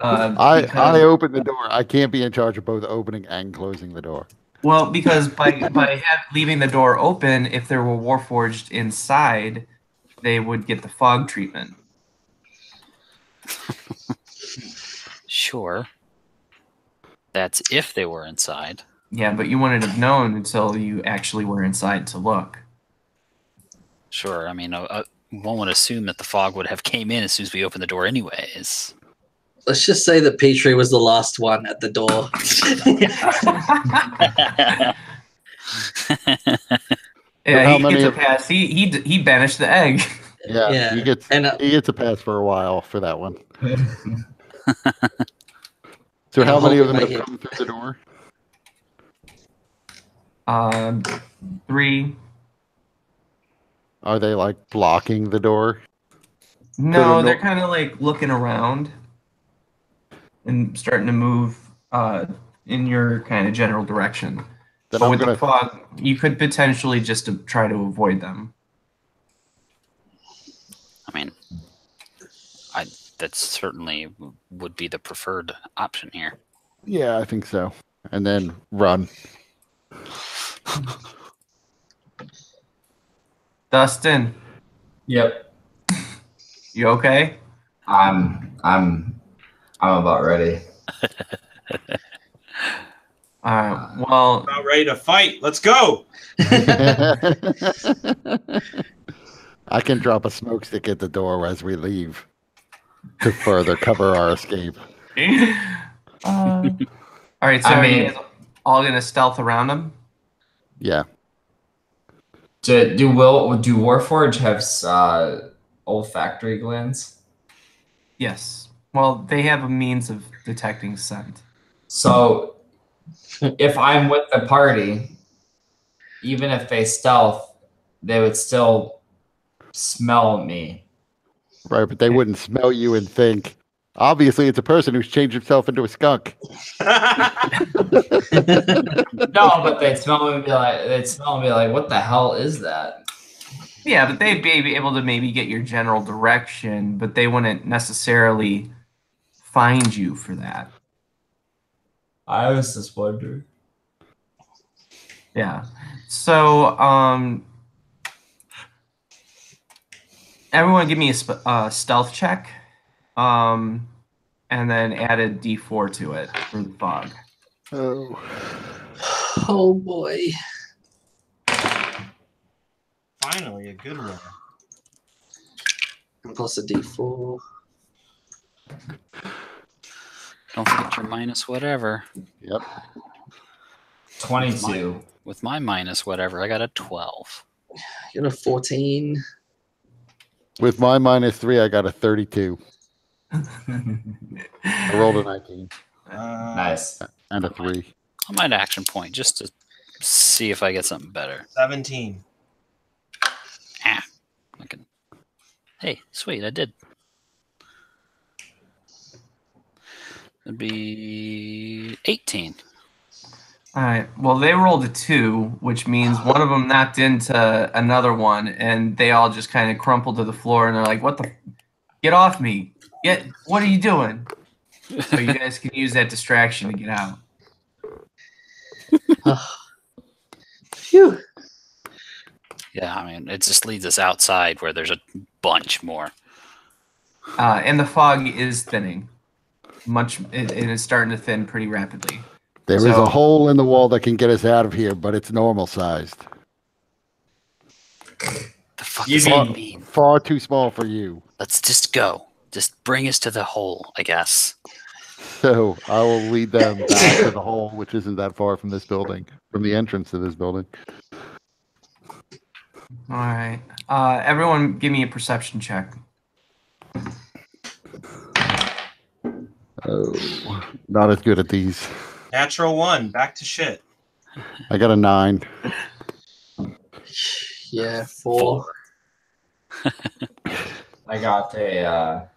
I open the door. I can't be in charge of both opening and closing the door. Well, because by leaving the door open, if there were Warforged inside, they would get the fog treatment. Sure. That's if they were inside. Yeah, but you wouldn't have known until you actually were inside to look. Sure. I mean, one would assume that the fog would have came in as soon as we opened the door anyways. Let's just say that Petrie was the last one at the door. Yeah, he gets a pass. He banished the egg. Yeah. He gets a pass for a while for that one. So how many of them Hold have my come through the door? 3. Are they like blocking the door? No, they're kind of like looking around and starting to move in your kind of general direction. Then But I'm with gonna the fog, you could potentially just try to avoid them. I mean, that certainly would be the preferred option here. Yeah, I think so. And then run. Dustin, Yep. you okay? I'm about ready. Well, About ready to fight. Let's go. I can drop a smoke stick at the door as we leave to further cover our escape. all right, so I are mean- you guys all gonna stealth around them? Yeah. Do Warforge have olfactory glands? Yes. Well, they have a means of detecting scent. So if I'm with the party, even if they stealth, they would still smell me. Right, but they wouldn't smell you and think, obviously it's a person who's changed himself into a skunk. No, but they'd smell me and be like, what the hell is that? Yeah, but they'd be able to maybe get your general direction, but they wouldn't necessarily find you for that. I was just wondering. Yeah. So, everyone give me a stealth check, and then add a D4 to it for the fog. Oh. Oh boy. Finally, a good one. Plus a D4. Don't forget your minus whatever. Yep. 22. With my minus whatever, I got a 12. You got a 14. With my -3, I got a 32. I rolled a 19 Nice. and a 3. I might action point just to see if I get something better. 17. Ah, I can. Hey, sweet, I did. It'd be 18. All right. Well, they rolled a 2, which means one of them knocked into another one, and they all just kind of crumpled to the floor, and they're like, "What the? Get off me! What are you doing?" So you guys can use that distraction to get out. Phew. Yeah, I mean, it just leads us outside where there's a bunch more. And the fog is thinning. It is starting to thin pretty rapidly. There is So- a hole in the wall that can get us out of here, but it's normal sized. The fuck You does mean- that mean? Far too small for you. Let's just go. Just bring us to the hole, I guess. So I will lead them back to the hole, which isn't that far from this building, from the entrance to this building. All right. Everyone, give me a perception check. Oh, not as good at these. Natural 1. Back to shit. I got a 9. Yeah, 4. I got a.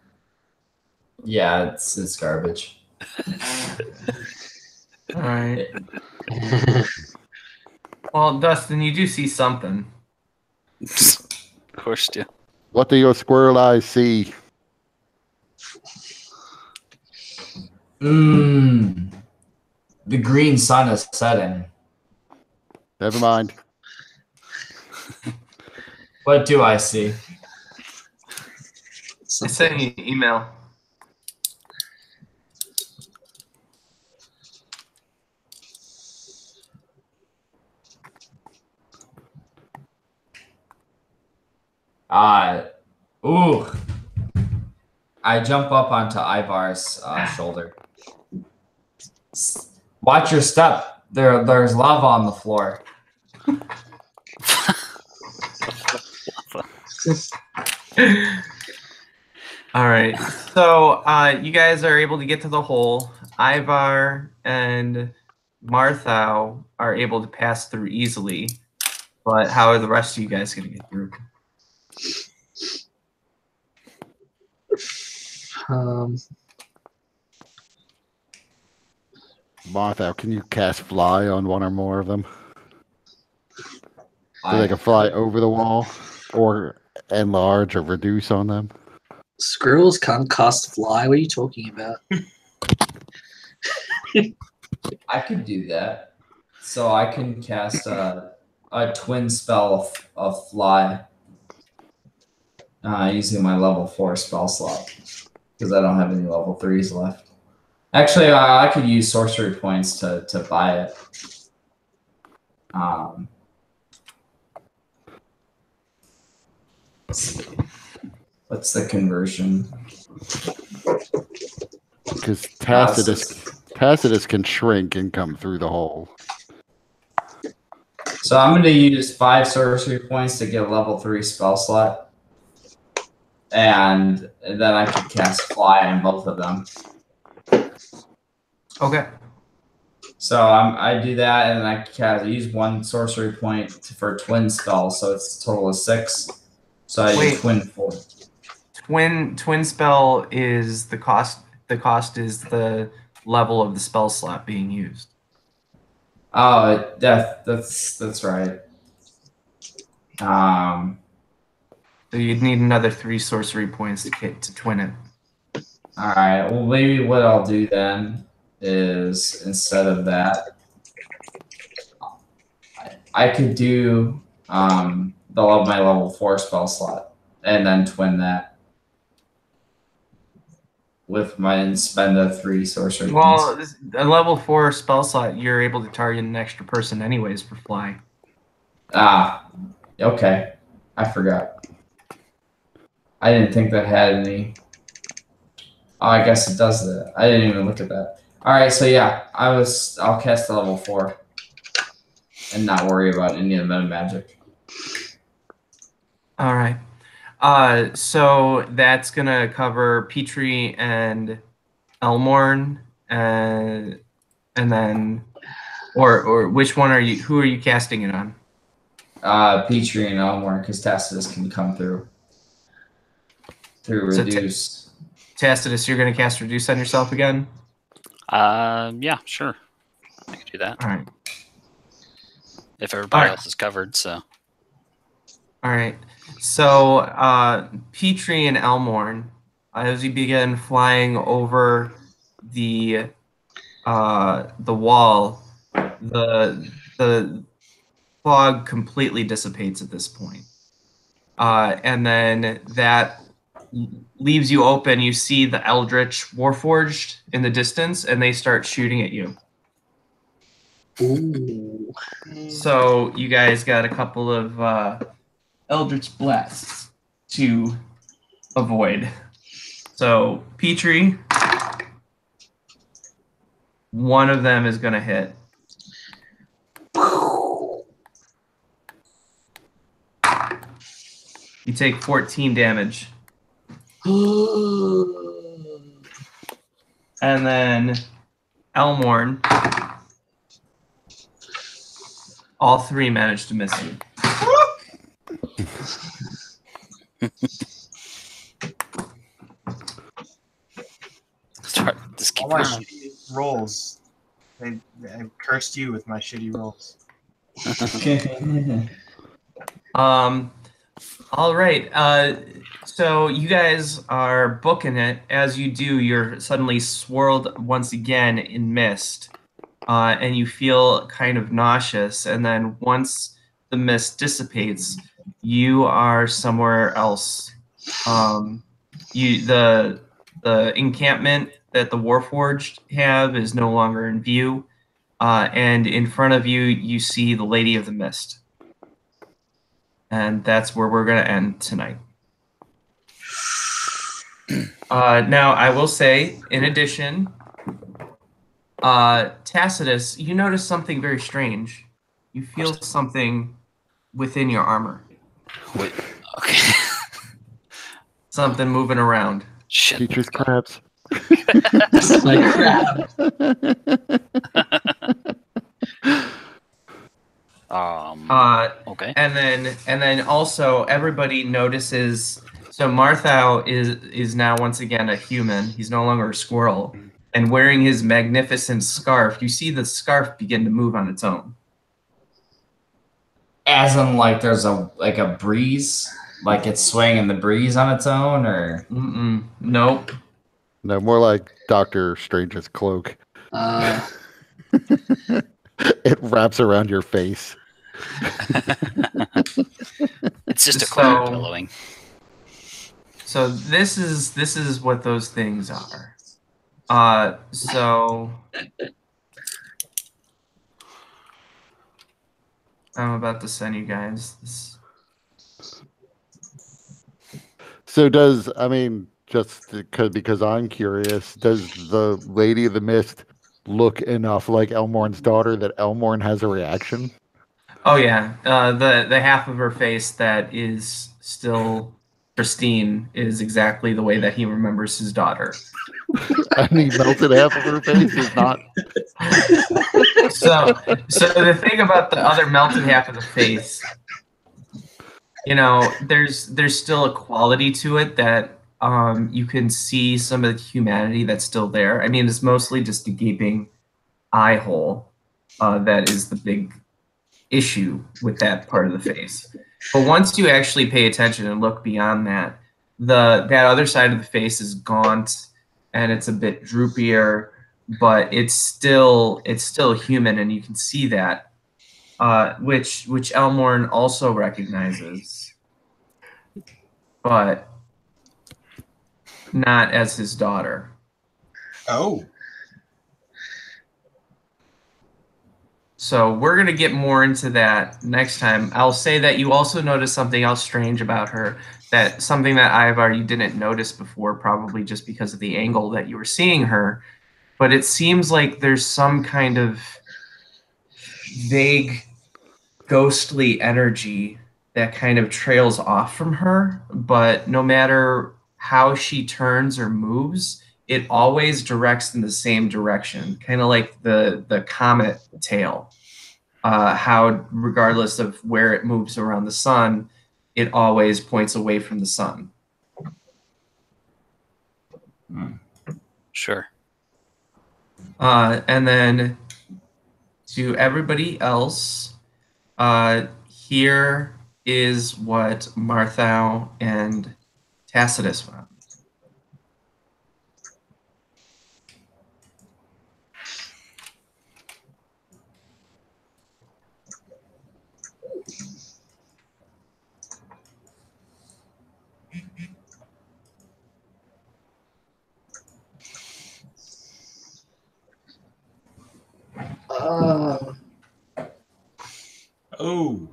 Yeah, it's garbage. All right. Well, Dustin, you do see something. Of course, you do. What do your squirrel eyes see? The green sun is setting. Never mind. What do I see? I sent you an email. Ooh. I jump up onto Ivar's shoulder. Watch your step. There's lava on the floor. All right. So you guys are able to get to the hole. Ivar and Marthau are able to pass through easily, but how are the rest of you guys going to get through? Martha, can you cast fly on one or more of them? So they can fly over the wall or enlarge or reduce on them? Squirrels can't cast fly. What are you talking about? I could do that. So I can cast a twin spell of fly using my level 4 spell slot because I don't have any level 3s left. Actually, I could use sorcery points to buy it. Let's see. What's the conversion? Because Tacitus can shrink and come through the hole. So I'm going to use 5 sorcery points to get a level 3 spell slot. And then I can cast fly on both of them. Okay. So I do that, and I use 1 sorcery point for twin spell, so it's a total of 6. So I use twin 4. Twin spell is the cost. The cost is the level of the spell slot being used. Oh, that's right. So you'd need another 3 sorcery points to twin it. All right. Well, maybe what I'll do then is instead of that, I could do my level 4 spell slot and then twin that with my spend a 3 sorcery points. Well, a level 4 spell slot, you're able to target an extra person anyways for fly. Okay. I forgot. I didn't think that had any. Oh, I guess it does that. I didn't even look at that. All right, so yeah, I'll cast the level 4 and not worry about any of the meta magic. All right. So that's gonna cover Petrie and Elmorn, and then, or which one are you? Who are you casting it on? Petrie and Elmorn, because Tacitus can come through reduce. So Tacitus, you're gonna cast reduce on yourself again? Yeah, sure. I could do that. All right. If everybody else is covered, so. All right. So Petrie and Elmorn, as you begin flying over the wall, the fog completely dissipates at this point. And then that leaves you open. You see the Eldritch Warforged in the distance, and they start shooting at you. Ooh. So you guys got a couple of Eldritch Blasts to avoid. So Petrie, one of them is going to hit. You take 14 damage. And then Elmorn, all 3 managed to miss you. Just keep all my going. shitty rolls. I cursed you with my shitty rolls. All right. So you guys are booking it. As you do, you're suddenly swirled once again in mist, and you feel kind of nauseous. And then once the mist dissipates, you are somewhere else. The encampment that the Warforged have is no longer in view, and in front of you, you see the Lady of the Mist. And that's where we're going to end tonight. Now, I will say, in addition, Tacitus, you notice something very strange. You feel something within your armor. Wait, okay. Something moving around. Shit. Teacher's crabs. That's my crab. Okay. And then also everybody notices. So Marthau is now once again a human. He's no longer a squirrel, and wearing his magnificent scarf. You see the scarf begin to move on its own. As in, like, there's a breeze, like it's swaying in the breeze on its own, or Nope. No, more like Doctor Strange's cloak. It wraps around your face. It's just a cloak billowing. So this is what those things are. So I'm about to send you guys this. So just because I'm curious, does the Lady of the Mist look enough like Elmorn's daughter that Elmorn has a reaction? Oh yeah, the half of her face that is still pristine is exactly the way that he remembers his daughter. And the melted half of her face is not. So the thing about the other melted half of the face, there's still a quality to it that you can see some of the humanity that's still there. I mean, it's mostly just a gaping eye hole that is the big issue with that part of the face. But once you actually pay attention and look beyond that, that other side of the face is gaunt and it's a bit droopier, but it's still human, and you can see that, which Elmorn also recognizes, but not as his daughter. Oh. So we're going to get more into that next time. I'll say that you also noticed something else strange about her, something that I've already didn't notice before, probably just because of the angle that you were seeing her. But it seems like there's some kind of vague, ghostly energy that kind of trails off from her. But no matter how she turns or moves, it always directs in the same direction, kind of like the comet tail. How, regardless of where it moves around the sun, it always points away from the sun. Sure. And then to everybody else, here is what Marthau and Tacitus found. Oh.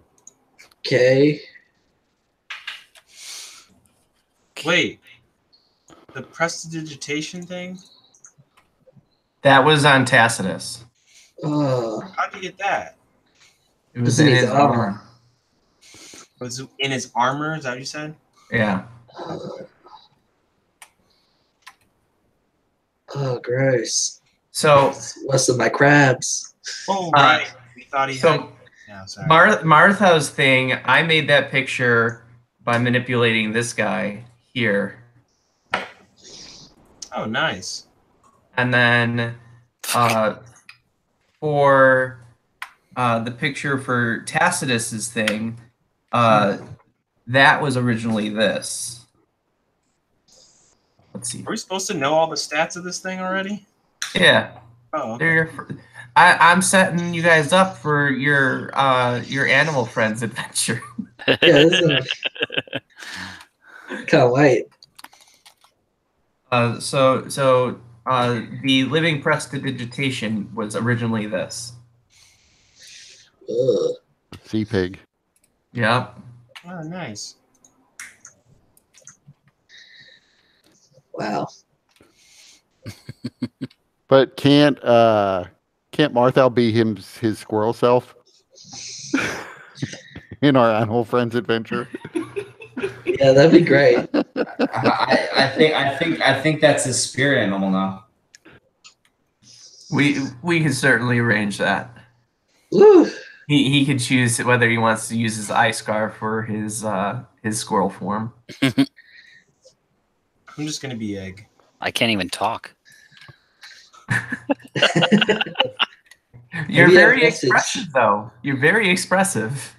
Okay. Wait. The prestidigitation thing? That was on Tacitus. How'd you get that? It was in his armor. It was in his armor? Is that what you said? Yeah. Oh, gross. So less of my crabs. Oh, right. We thought he had. Yeah, sorry. Martha's thing, I made that picture by manipulating this guy here. Oh, nice. And then for the picture for Tacitus's thing, that was originally this. Let's see. Are we supposed to know all the stats of this thing already? Yeah. Oh, okay. I'm setting you guys up for your Animal Friends adventure. Yeah, this is can't wait. So the living prestidigitation was originally this. Ugh. Sea pig. Yeah. Oh, nice. Wow. But can't Marthal be his squirrel self in our Animal Friends adventure? Yeah, that'd be great. I think that's his spirit animal now. We can certainly arrange that. Woo. He could choose whether he wants to use his eye scarf or his squirrel form. I'm just gonna be Egg. I can't even talk. You're Maybe a very message. expressive, though. You're very expressive.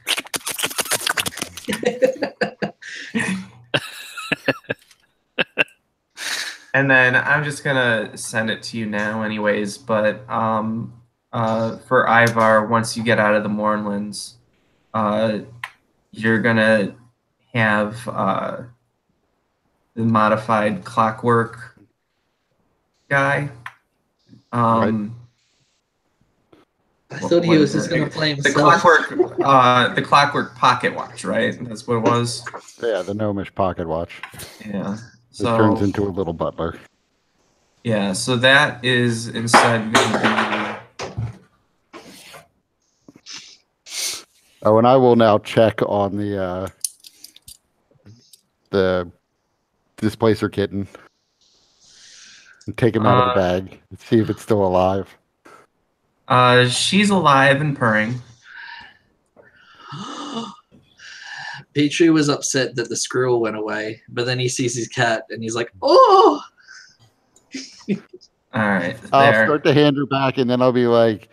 And then I'm just gonna send it to you now, anyways. But for Ivar, once you get out of the Mournlands, you're gonna have the modified clockwork guy. Right. I thought he was just going to play the himself. the clockwork pocket watch, right? That's what it was. Yeah, the gnomish pocket watch. Yeah. It So turns into a little butler. yeah, so that is instead going to Oh, and I will now check on the displacer kitten and take him out of the bag and see if it's still alive. she's alive and purring. Petrie was upset that the squirrel went away, but then he sees his cat and he's like, "Oh!" All right, I'll there. start to hand her back, and then I'll be like,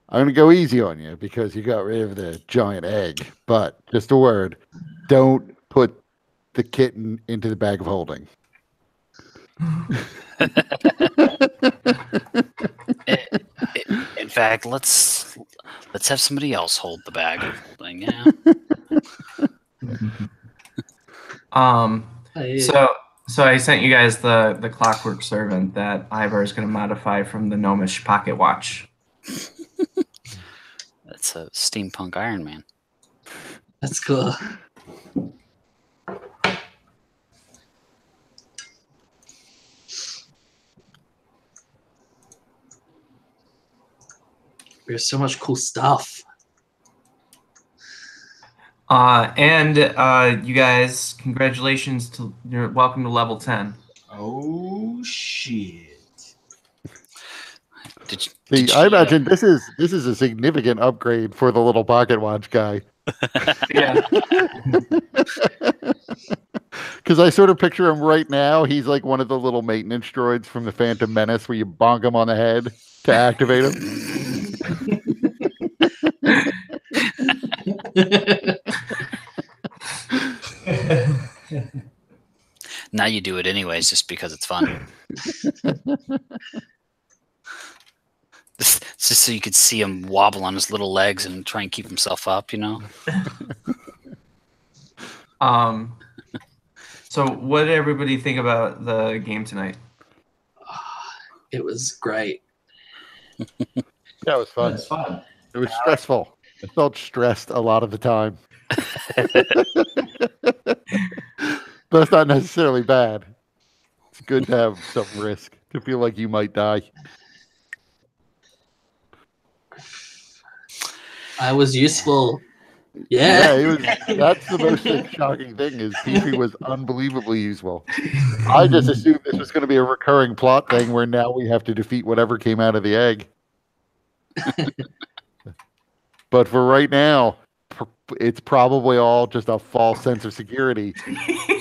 I'm going to go easy on you because you got rid of the giant egg. But just a word, don't put the kitten into the bag of holding. In fact, let's have somebody else hold the bag of holding. Yeah. So I sent you guys the clockwork servant that Ivar is going to modify from the gnomish pocket watch. That's a steampunk Iron Man. That's cool. There's so much cool stuff. And you guys, congratulations to you're welcome to level 10. Oh shit! See, I imagine this is a significant upgrade for the little pocket watch guy. Yeah. Because I sort of picture him right now. He's like one of the little maintenance droids from the Phantom Menace where you bonk him on the head to activate him. Now you do it anyways, just because it's fun. It's just so you could see him wobble on his little legs and try and keep himself up, you know? So what did everybody think about the game tonight? It was great. Yeah, it was fun. It's fun. It was stressful. I felt stressed a lot of the time. But it's not necessarily bad. It's good to have some risk, to feel like you might die. I was useful. Yeah. It was. That's the most shocking thing is Petrie was unbelievably useful. I just assumed this was going to be a recurring plot thing where now we have to defeat whatever came out of the egg. But for right now, it's probably all just a false sense of security.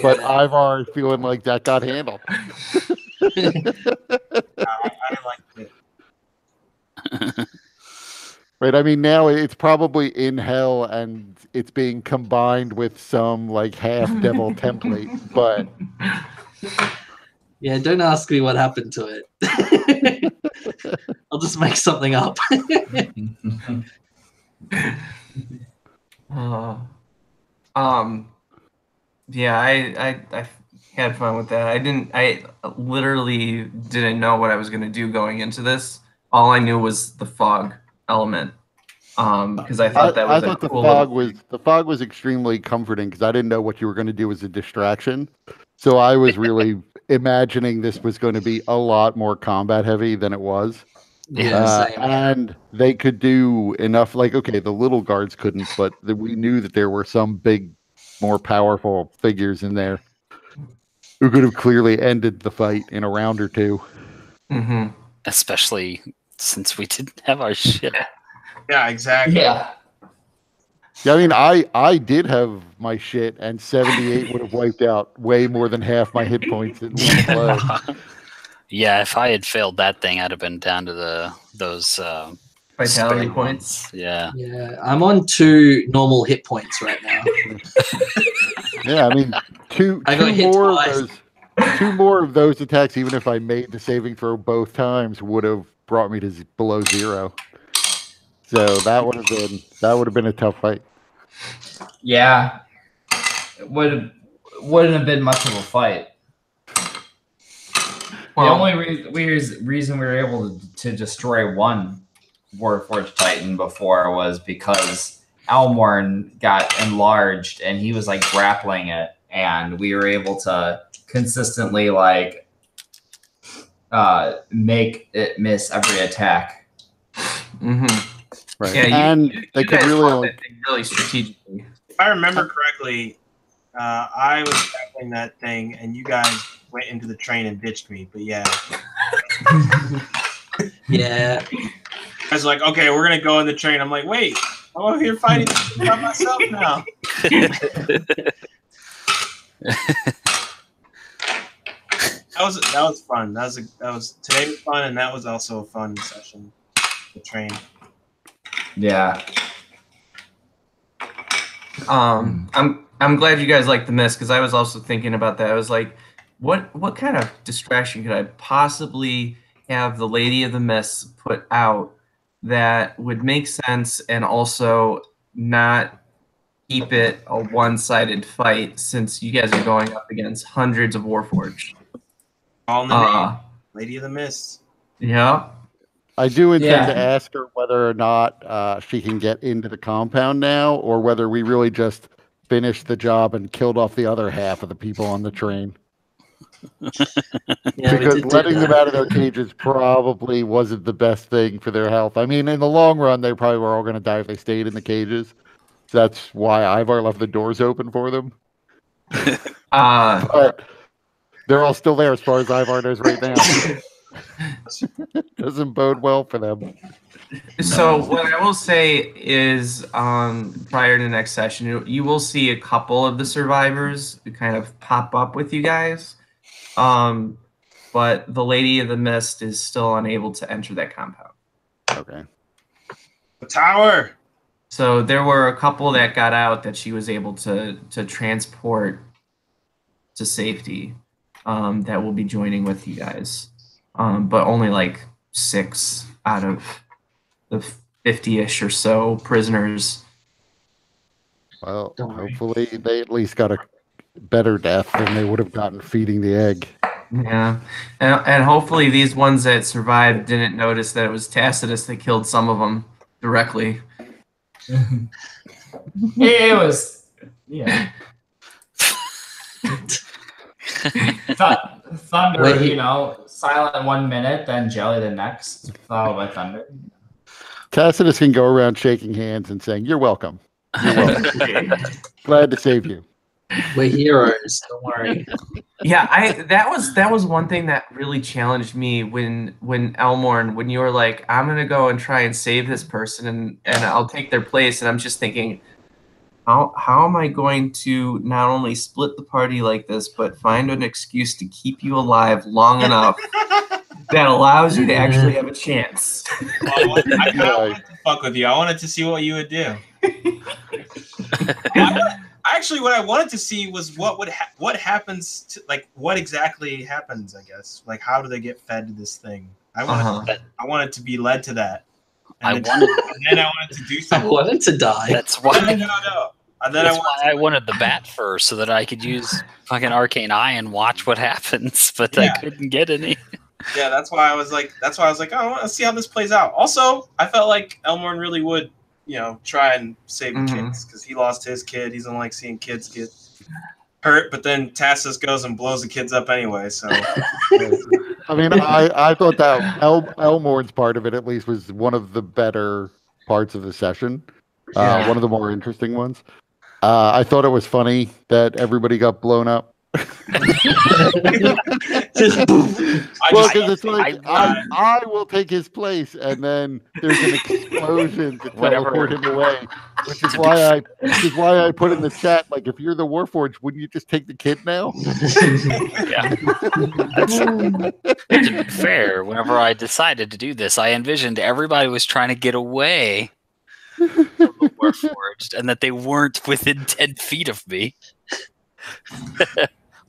But Ivar is feeling like that got handled. I liked it. Right, I mean, now it's probably in hell and it's being combined with some like half devil template, but Yeah, don't ask me what happened to it. I'll just make something up. Yeah, I had fun with that. I literally didn't know what I was going to do going into this. All I knew was the fog element. Because I thought that was I thought a cool the fog was extremely comforting because I didn't know what you were going to do as a distraction. So I was really imagining this was going to be a lot more combat heavy than it was. Yeah, same. And they could do enough. Like, okay, the little guards couldn't, but we knew that there were some big, more powerful figures in there who could have clearly ended the fight in a round or two. Mm-hmm. Especially since we didn't have our shit. Yeah, exactly. Yeah. Yeah, I mean, I did have my shit, and 78 would have wiped out way more than half my hit points in one blow. Yeah, if I had failed that thing, I'd have been down to those Vitality spare points. ones. Yeah. Yeah, I'm on 2 normal hit points right now. Yeah, I mean, two I got hit more twice. of those, 2 more of those attacks, even if I made the saving throw both times, would have brought me to below 0. So that would have been a tough fight. Yeah. It wouldn't have been much of a fight. Well, The only reason we were able to destroy one Warforged Titan before was because Elmorn got enlarged and he was like grappling it, and we were able to consistently like make it miss every attack. mm-hmm. Right. Yeah, and they you could guys really fought only, that thing really strategically. If I remember correctly, I was tackling that thing, and you guys went into the train and ditched me. But yeah, Yeah. I was like, okay, we're gonna go in the train. I'm like, wait, I'm over here fighting by myself now. That was fun. That was today was fun, and that was also a fun session. The train. Yeah. I'm glad you guys like the mist, because I was also thinking about that. I was like, what kind of distraction could I possibly have the Lady of the Mist put out that would make sense and also not keep it a one-sided fight, since you guys are going up against hundreds of Warforged. All in the name. Lady of the Mist. Yeah. I do intend Yeah. to ask her whether or not she can get into the compound now, or whether we really just finished the job and killed off the other half of the people on the train. Yeah, we Because did do letting them that. out of their cages probably wasn't the best thing for their health. I mean, in the long run, they probably were all going to die if they stayed in the cages. So that's why Ivar left the doors open for them. But they're all still there as far as Ivar knows right now. Doesn't bode well for them. So what I will say is, prior to next session, you will see a couple of the survivors kind of pop up with you guys. But the Lady of the Mist is still unable to enter that compound. Okay. The tower. So there were a couple that got out that she was able to transport to safety, that will be joining with you guys. But only like 6 out of the 50-ish or so prisoners. Well, Don't worry. hopefully they at least got a better death than they would have gotten feeding the egg. Yeah, and hopefully these ones that survived didn't notice that it was Tacitus that killed some of them directly. It was, yeah. Thunder, Wait. you know, silent 1 minute, then jelly the next, followed by thunder. Tacitus can go around shaking hands and saying, "You're welcome. You're welcome. Glad to save you." We're heroes. Don't worry. Yeah, that was one thing that really challenged me when Elmorn, when you were like, I'm gonna go and try and save this person and I'll take their place, and I'm just thinking, how am I going to not only split the party like this, but find an excuse to keep you alive long enough that allows you to actually have a chance? Well, I wanted to fuck with you. I wanted to see what you would do. Actually, what I wanted to see was what happens to, like, what exactly happens. I guess, like, how do they get fed to this thing? I wanted to be led to that. And then I wanted to do I something. wanted to die. That's why. No. And then That's why I wanted the bat first, so that I could use fucking Arcane Eye and watch what happens, but I couldn't get any. Yeah, that's why I was like, oh, I want to see how this plays out. Also, I felt like Elmorn really would, you know, try and save the kids, because he lost his kid. He doesn't like seeing kids get hurt, but then Tacitus goes and blows the kids up anyway. So, I mean, I thought that Elmorn's part of it at least was one of the better parts of the session. One of the more interesting ones. I thought it was funny that everybody got blown up. Just Well, because it's like I will take his place, and then there's an explosion to teleport him away. Which is why I put in the chat, like, if you're the Warforged, wouldn't you just take the kid now? Yeah. To be fair, whenever I decided to do this, I envisioned everybody was trying to get away from the Warforged, and that they weren't within 10 feet of me.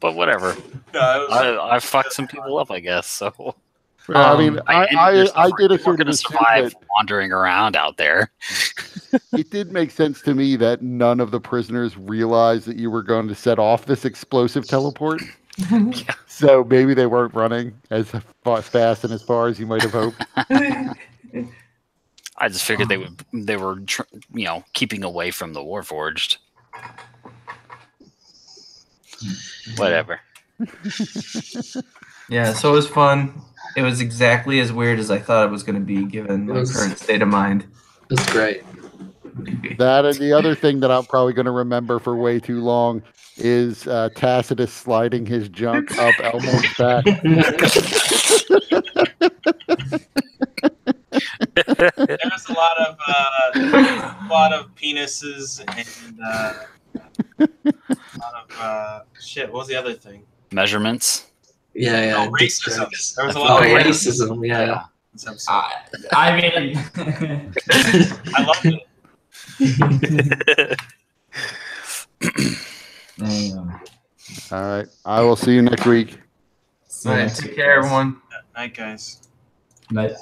But whatever. No, I fucked some people up, I guess. So. I mean, I did a sort of going to survive wandering around out there. It did make sense to me that none of the prisoners realized that you were going to set off this explosive teleport. Yeah. So maybe they weren't running as fast and as far as you might have hoped. I just figured they were keeping away from the Warforged. Whatever. Yeah, so it was fun. It was exactly as weird as I thought it was going to be, given my current state of mind. That's great. That and the other thing that I'm probably going to remember for way too long is Tacitus sliding his junk up Elmo's back. There's a lot of penises and a lot of shit. What was the other thing? Measurements. Yeah. Oh, racism. There was a lot of racism. Yeah. I mean, I loved it. All right. I will see you next week. All right, take care, everyone. Night, guys. Nice.